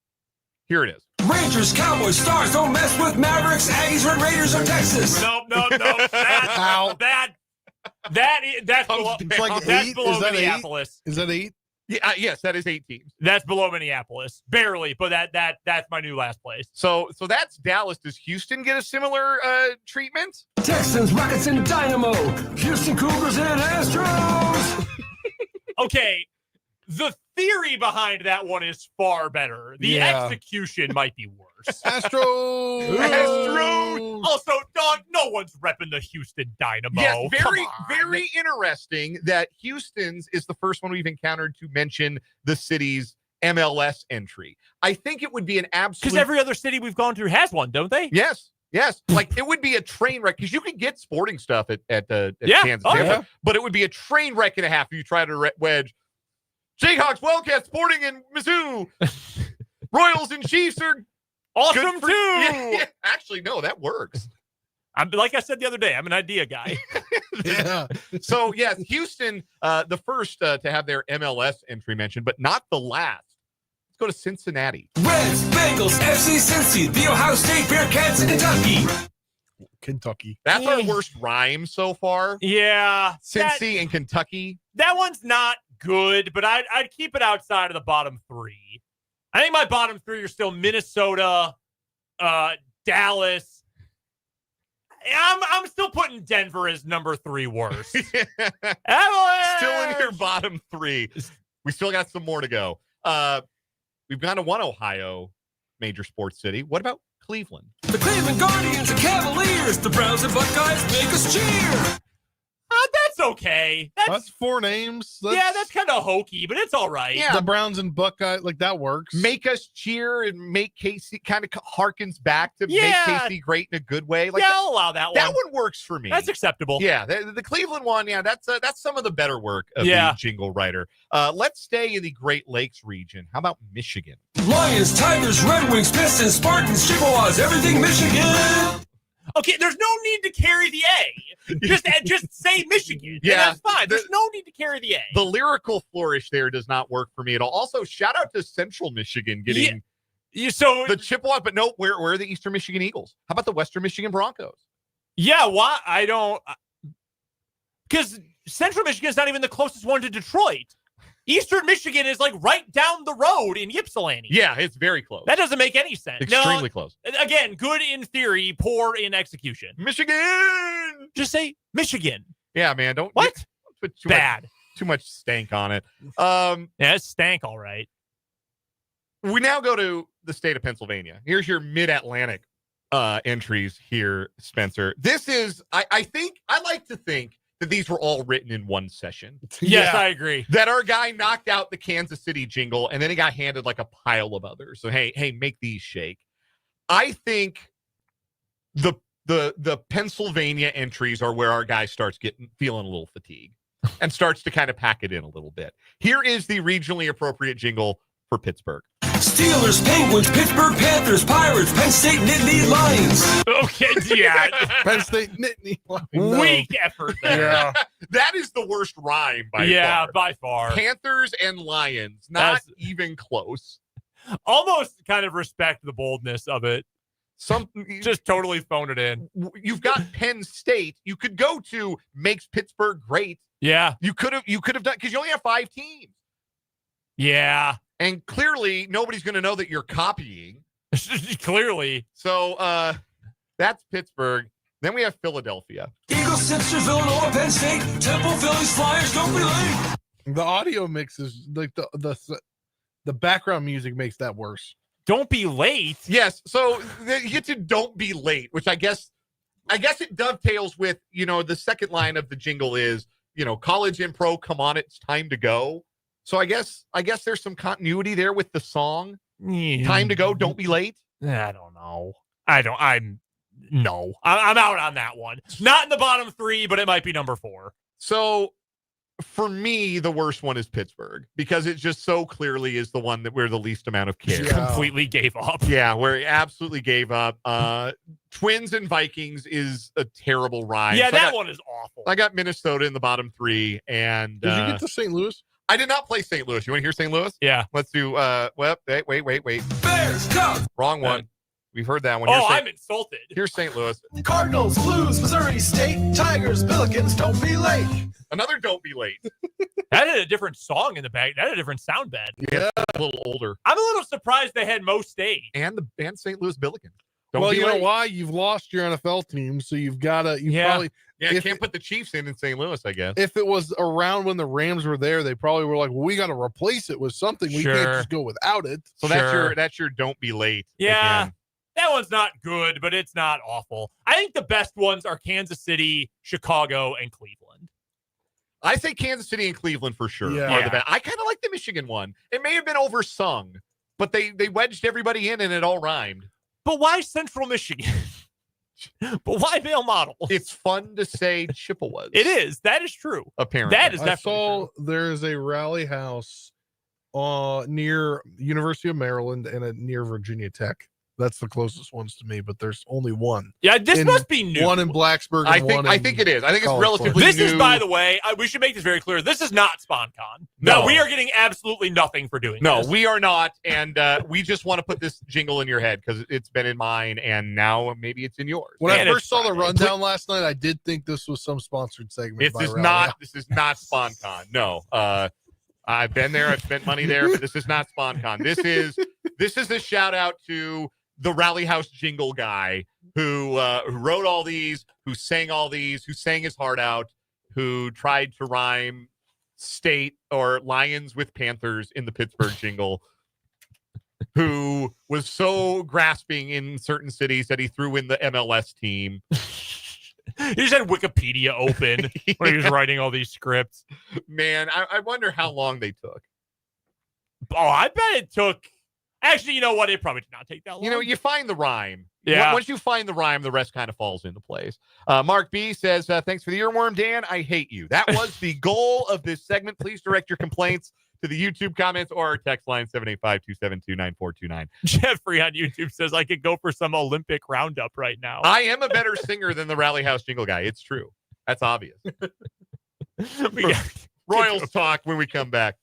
Here it is. Rangers, Cowboys, Stars, don't mess with Mavericks, Aggies, Red Raiders, or Texas. Nope. That's below, It's like that's 8? below Is that 8? Minneapolis. Is that 8? Yeah, yes, that is 8 teams. That's below Minneapolis. Barely, but that's my new last place. So that's Dallas. Does Houston get a similar treatment? Texans, Rockets, and Dynamo. Houston Cougars and Astros. Okay. The theory behind that one is far better. The execution might be worse. Astros. Also, dog, no one's repping the Houston Dynamo. Yes, Come on. very interesting that Houston's is the first one we've encountered to mention the city's MLS entry. I think it would be an absolute... Because every other city we've gone through has one, don't they? Yes. Like, it would be a train wreck, because you can get sporting stuff at Kansas. But it would be a train wreck and a half if you try to wedge Jayhawks, Wildcats, Sporting, and Mizzou. Royals and Chiefs are awesome too. Yeah. Actually, no, that works. I'm like I said the other day, I'm an idea guy. Yeah. So, yes, Houston, the first to have their MLS entry mentioned, but not the last. Let's go to Cincinnati. Reds, Bengals, FC Cincy, the Ohio State Bearcats, and Kentucky. That's our worst rhyme so far. Yeah. Cincy and Kentucky. That one's not good, but I'd keep it outside of the bottom 3. I think my bottom 3 are still Minnesota, Dallas. I'm still putting Denver as number 3 worst. Still in your bottom 3. We still got some more to go. We've got one Ohio major sports city. What about Cleveland? The Cleveland Guardians and Cavaliers, the Browns and Buckeyes make us cheer. That's okay. That's 4 names. That's kind of hokey, but it's all right. Yeah. The Browns and Buckeye, like that works. Make us cheer and make Casey kind of harkens back to make Casey great in a good way. Like I'll allow that one. That one works for me. That's acceptable. Yeah, the Cleveland one, that's some of the better work of the jingle writer. Let's stay in the Great Lakes region. How about Michigan? Lions, Tigers, Red Wings, Pistons, Spartans, Chippewas, everything Michigan. Okay, there's no need to carry the A. Just say Michigan. Yeah, that's fine. There's no need to carry the A. The lyrical flourish there does not work for me at all. Also, shout out to Central Michigan getting so the Chippewas, but no, where are the Eastern Michigan Eagles? How about the Western Michigan Broncos? Yeah, why? I don't... Because Central Michigan is not even the closest one to Detroit. Eastern Michigan is like right down the road in Ypsilanti. Yeah, it's very close. That doesn't make any sense. Extremely close. Again, good in theory, poor in execution. Michigan! Just say Michigan. Yeah, man. Don't put too much stank on it. Yeah, it stank all right. We now go to the state of Pennsylvania. Here's your mid-Atlantic entries here, Spencer. This is, I like to think that these were all written in one session. Yes, I agree. That our guy knocked out the Kansas City jingle, and then he got handed like a pile of others. So, hey, make these shake. I think the Pennsylvania entries are where our guy starts feeling a little fatigue and starts to kind of pack it in a little bit. Here is the regionally appropriate jingle for Pittsburgh. Steelers, Penguins, Pittsburgh Panthers, Pirates, Penn State, Nittany Lions. Okay, yeah. Penn State, Nittany Lions. Weak effort there. Yeah. That is the worst rhyme by far. Yeah, by far. Panthers and Lions, not even close. Almost kind of respect the boldness of it. Just totally phone it in. You've got Penn State. You could go to makes Pittsburgh great. Yeah. You could have done, because you only have 5 teams. Yeah. And clearly nobody's going to know that you're copying. Clearly. So that's Pittsburgh. Then we have Philadelphia. Eagles, Sixers, Villanova, Penn State, Temple, Phillies, Flyers, don't be late. The audio mix is like the background music makes that worse. Don't be late. Yes. So you get to don't be late, which I guess it dovetails with, the second line of the jingle is, college and pro, come on, it's time to go. So I guess there's some continuity there with the song. Time to go, don't be late. I don't know. I'm out on that one. Not in the bottom 3, but it might be number 4. So For me, the worst one is Pittsburgh because it just so clearly is the one that we're the least amount of care. Completely gave up. Yeah, where he absolutely gave up. Twins and Vikings is a terrible ride. Yeah, So that one is awful. I got Minnesota in the bottom 3. And Did you get to St. Louis? I did not play St. Louis. You want to hear St. Louis? Yeah. Let's do, wait. Bears, Cubs, Wrong one. We've heard that one. Oh, I'm insulted. Here's St. Louis. Cardinals, Blues, Missouri State, Tigers, Billikens, don't be late. Another Don't Be Late. That had a different song in the back. That had a different sound bed. Yeah, a little older. I'm a little surprised they had Mo State. And St. Louis Billikens. Well, you know why? You've lost your NFL team, so you've got to. Probably. Yeah, you can't put the Chiefs in St. Louis, I guess. If it was around when the Rams were there, they probably were like, well, we got to replace it with something. We can't just go without it. So that's your Don't Be Late. Yeah. Again. That one's not good, but it's not awful. I think the best ones are Kansas City, Chicago, and Cleveland. I say Kansas City and Cleveland for sure are the best. I kind of like the Michigan one. It may have been oversung, but they wedged everybody in and it all rhymed. But why Central Michigan? But why Vail Model? It's fun to say Chippewas. It is. That is true. Apparently. That is I definitely saw true. there is a rally house near University of Maryland and near Virginia Tech. That's the closest ones to me, but there's only one. Yeah, this must be new. One in Blacksburg. And I think it is. I think it's relatively This new. is, by the way, we should make this very clear. This is not SpawnCon. No, we are getting absolutely nothing for doing this. No, we are not. And we just want to put this jingle in your head because it's been in mine and now maybe it's in yours. When I first saw the rundown last night, I did think this was some sponsored segment. This is not SpawnCon. No. I've been there. I've spent money there, but this is not SpawnCon. This is a shout out to the Rally House jingle guy who wrote all these, who sang all these, who sang his heart out, who tried to rhyme state or Lions with Panthers in the Pittsburgh jingle, who was so grasping in certain cities that he threw in the MLS team. He just had Wikipedia open when he was writing all these scripts. Man, I wonder how long they took. Oh, I bet it took. Actually, you know what? It probably did not take that long. You know, you find the rhyme. Yeah. Once you find the rhyme, the rest kind of falls into place. Mark B says, thanks for the earworm, Dan. I hate you. That was the goal of this segment. Please direct your complaints to the YouTube comments or our text line 785-272-9429. Jeffrey on YouTube says, I could go for some Olympic roundup right now. I am a better singer than the Rally House jingle guy. It's true. That's obvious. Royals talk when we come back.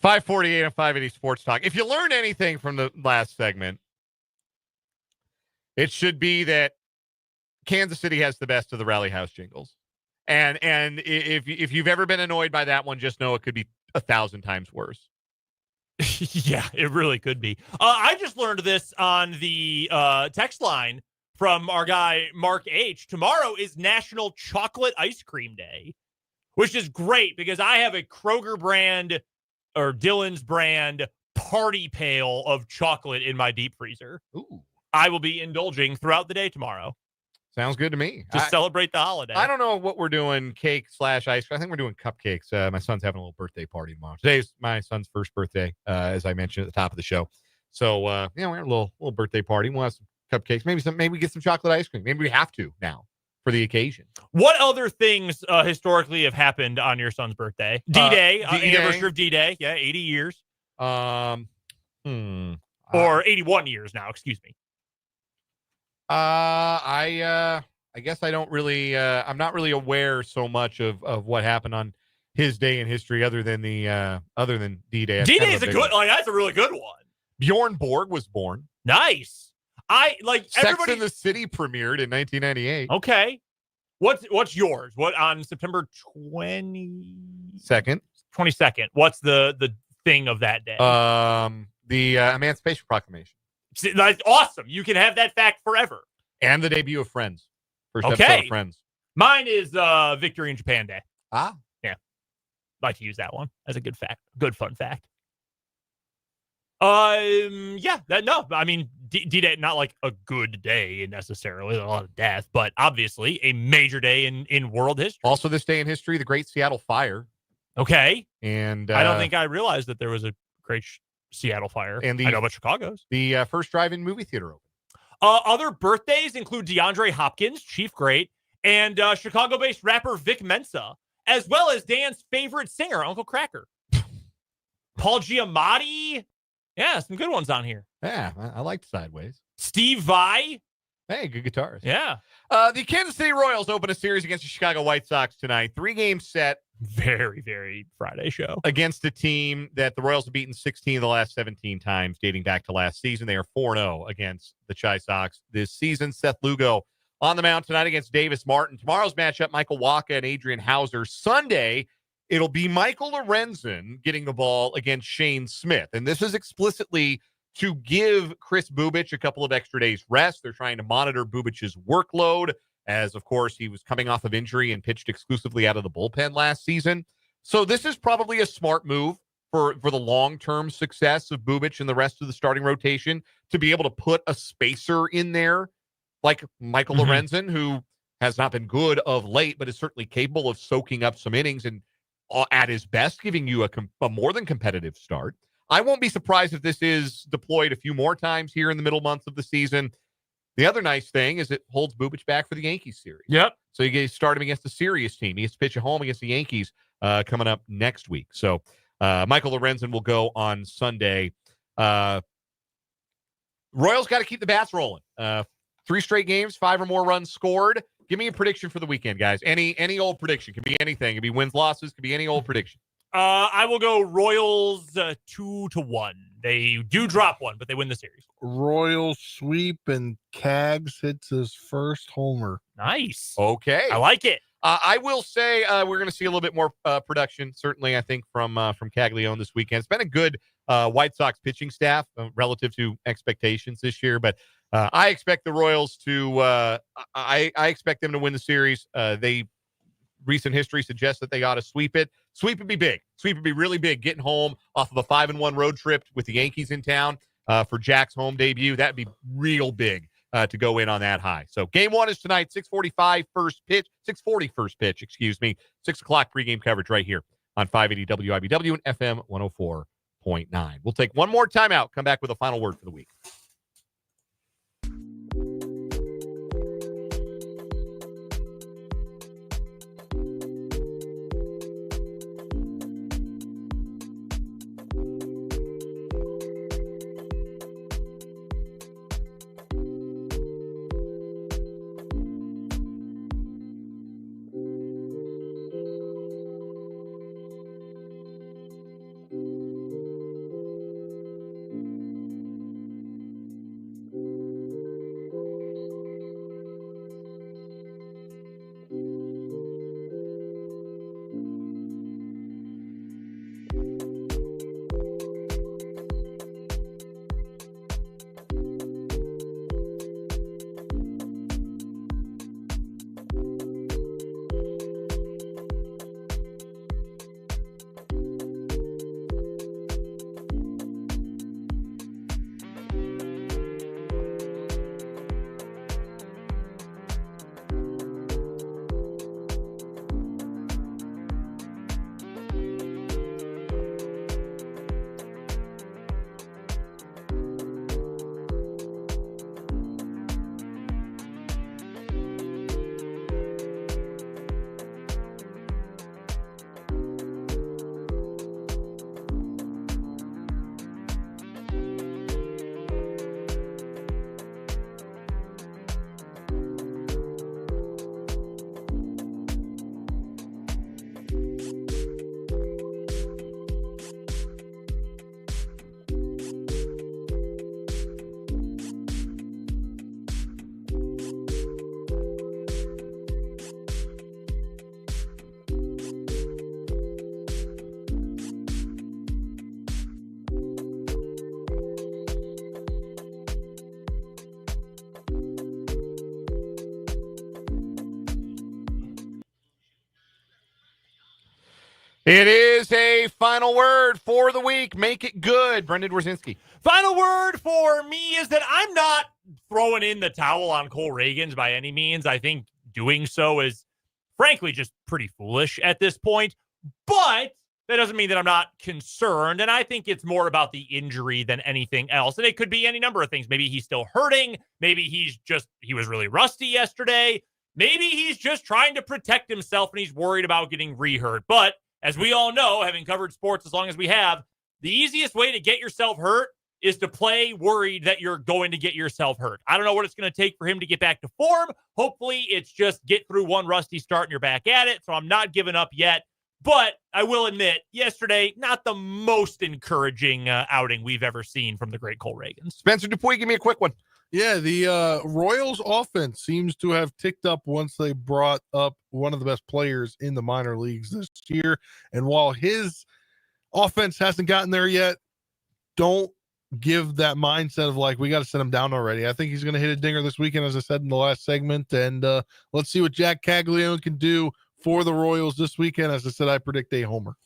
548 on 580 Sports Talk. If you learned anything from the last segment, it should be that Kansas City has the best of the Rally House jingles. And if you've ever been annoyed by that one, just know it could be 1,000 times worse. Yeah, it really could be. I just learned this on the text line from our guy, Mark H. Tomorrow is National Chocolate Ice Cream Day, which is great because I have a Kroger brand or Dillon's brand party pail of chocolate in my deep freezer. Ooh. I will be indulging throughout the day tomorrow. Sounds good to me. To celebrate the holiday. I don't know what we're doing, cake/ice cream. I think we're doing cupcakes. My son's having a little birthday party tomorrow. Today's my son's first birthday, as I mentioned at the top of the show. So, we're at a little birthday party. We'll have some cupcakes. Maybe we get some chocolate ice cream. Maybe we have to now for the occasion. What other things historically have happened on your son's birthday? D-Day, anniversary of D-Day. Yeah, 80 years. Or 81 years now, excuse me. I guess I don't really I'm not really aware so much of what happened on his day in history other than D-Day. D-Day is that's a really good one. Bjorn Borg was born. Nice. Sex in the City premiered in 1998. Okay. What's yours? What on September 22nd? What's the thing of that day? The Emancipation Proclamation. That's awesome. You can have that fact forever. And the debut of Friends. First episode of Friends. Mine is Victory in Japan Day. Ah. Yeah. Like to use that one as a good fact. Good fun fact. D-Day, not like a good day necessarily, a lot of death, but obviously a major day in world history. Also this day in history, the Great Seattle Fire. Okay. And I don't think I realized that there was a great Seattle Fire. And I know about Chicago's. The first drive-in movie theater open. Other birthdays include DeAndre Hopkins, Chief Great, and Chicago-based rapper Vic Mensa, as well as Dan's favorite singer, Uncle Cracker. Paul Giamatti. Yeah, some good ones on here. Yeah, I liked Sideways. Steve Vai. Hey, good guitarist. Yeah. The Kansas City Royals open a series against the Chicago White Sox tonight. 3-game set. Very, very Friday show. Against a team that the Royals have beaten 16 of the last 17 times dating back to last season. They are 4-0 against the Chi Sox this season. Seth Lugo on the mound tonight against Davis Martin. Tomorrow's matchup, Michael Wacha and Adrian Hauser. Sunday, it'll be Michael Lorenzen getting the ball against Shane Smith. And this is explicitly to give Chris Bubic a couple of extra days rest. They're trying to monitor Bubic's workload as, of course, he was coming off of injury and pitched exclusively out of the bullpen last season. So this is probably a smart move for the long-term success of Bubic and the rest of the starting rotation to be able to put a spacer in there like Michael Lorenzen, who has not been good of late, but is certainly capable of soaking up some innings and at his best, giving you a more than competitive start. I won't be surprised if this is deployed a few more times here in the middle months of the season. The other nice thing is it holds Bubic back for the Yankees series. Yep. So you get start him against a serious team. He gets to pitch at home against the Yankees coming up next week. So Michael Lorenzen will go on Sunday. Royals got to keep the bats rolling. 3 straight games, 5 or more runs scored. Give me a prediction for the weekend, guys. Any old prediction. Could be anything. Could be wins, losses. Could be any old prediction. I will go Royals 2-1. They do drop one, but they win the series. Royal sweep and Cags hits his first homer. Nice. Okay. I like it. I will say we're going to see a little bit more production, certainly, I think, from Caglione this weekend. It's been a good White Sox pitching staff relative to expectations this year, but I expect the Royals to I expect them to win the series. Recent history suggests that they ought to sweep it. Sweep would be big. Sweep would be really big. Getting home off of a 5-1 road trip with the Yankees in town for Jack's home debut. That'd be real big to go in on that high. So game 1 is tonight, 6:40 first pitch, 6 o'clock pregame coverage right here on 580 WIBW and FM 104.9. We'll take one more timeout, come back with a final word for the week. It is a final word for the week. Make it good. Brendan Dworzinski. Final word for me is that I'm not throwing in the towel on Cole Ragans by any means. I think doing so is, frankly, just pretty foolish at this point. But that doesn't mean that I'm not concerned. And I think it's more about the injury than anything else. And it could be any number of things. Maybe he's still hurting. Maybe he was really rusty yesterday. Maybe he's just trying to protect himself and he's worried about getting re-hurt. But as we all know, having covered sports as long as we have, the easiest way to get yourself hurt is to play worried that you're going to get yourself hurt. I don't know what it's going to take for him to get back to form. Hopefully it's just get through one rusty start and you're back at it. So I'm not giving up yet. But I will admit, yesterday, not the most encouraging outing we've ever seen from the great Cole Ragans. Spencer Dupuy, give me a quick one. Yeah, the Royals offense seems to have ticked up once they brought up one of the best players in the minor leagues this year. And while his offense hasn't gotten there yet, don't give that mindset of like, we got to set him down already. I think he's going to hit a dinger this weekend, as I said in the last segment. And let's see what Jack Caglione can do for the Royals this weekend. As I said, I predict a homer.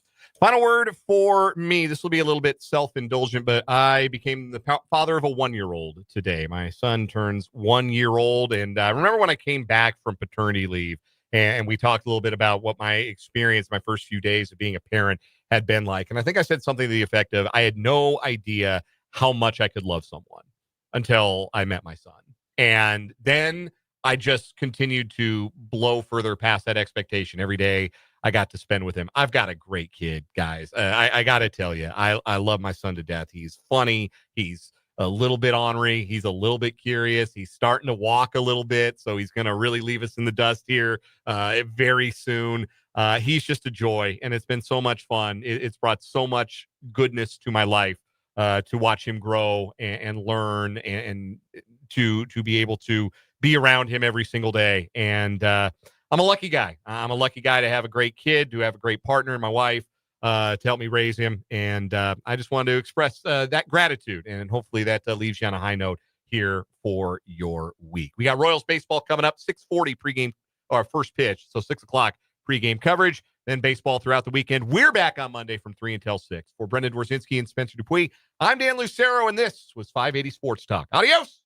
Final word for me. This will be a little bit self-indulgent, but I became the father of a 1-year-old today. My son turns 1 year old. And I remember when I came back from paternity leave and we talked a little bit about what my experience, my first few days of being a parent had been like. And I think I said something to the effect of, I had no idea how much I could love someone until I met my son. And then I just continued to blow further past that expectation every day I got to spend with him. I've got a great kid, guys. I got to tell you, I love my son to death. He's funny. He's a little bit ornery. He's a little bit curious. He's starting to walk a little bit, so he's going to really leave us in the dust here very soon. He's just a joy, and it's been so much fun. It's brought so much goodness to my life to watch him grow and learn and to be able to be around him every single day. And I'm a lucky guy. I'm a lucky guy to have a great kid, to have a great partner in my wife, to help me raise him. And I just wanted to express that gratitude. And hopefully that leaves you on a high note here for your week. We got Royals baseball coming up, 6:40 pregame, or first pitch. So 6 o'clock pregame coverage, then baseball throughout the weekend. We're back on Monday from 3 until 6. For Brendan Dworzinski and Spencer Dupuy, I'm Dan Lucero, and this was 580 Sports Talk. Adios.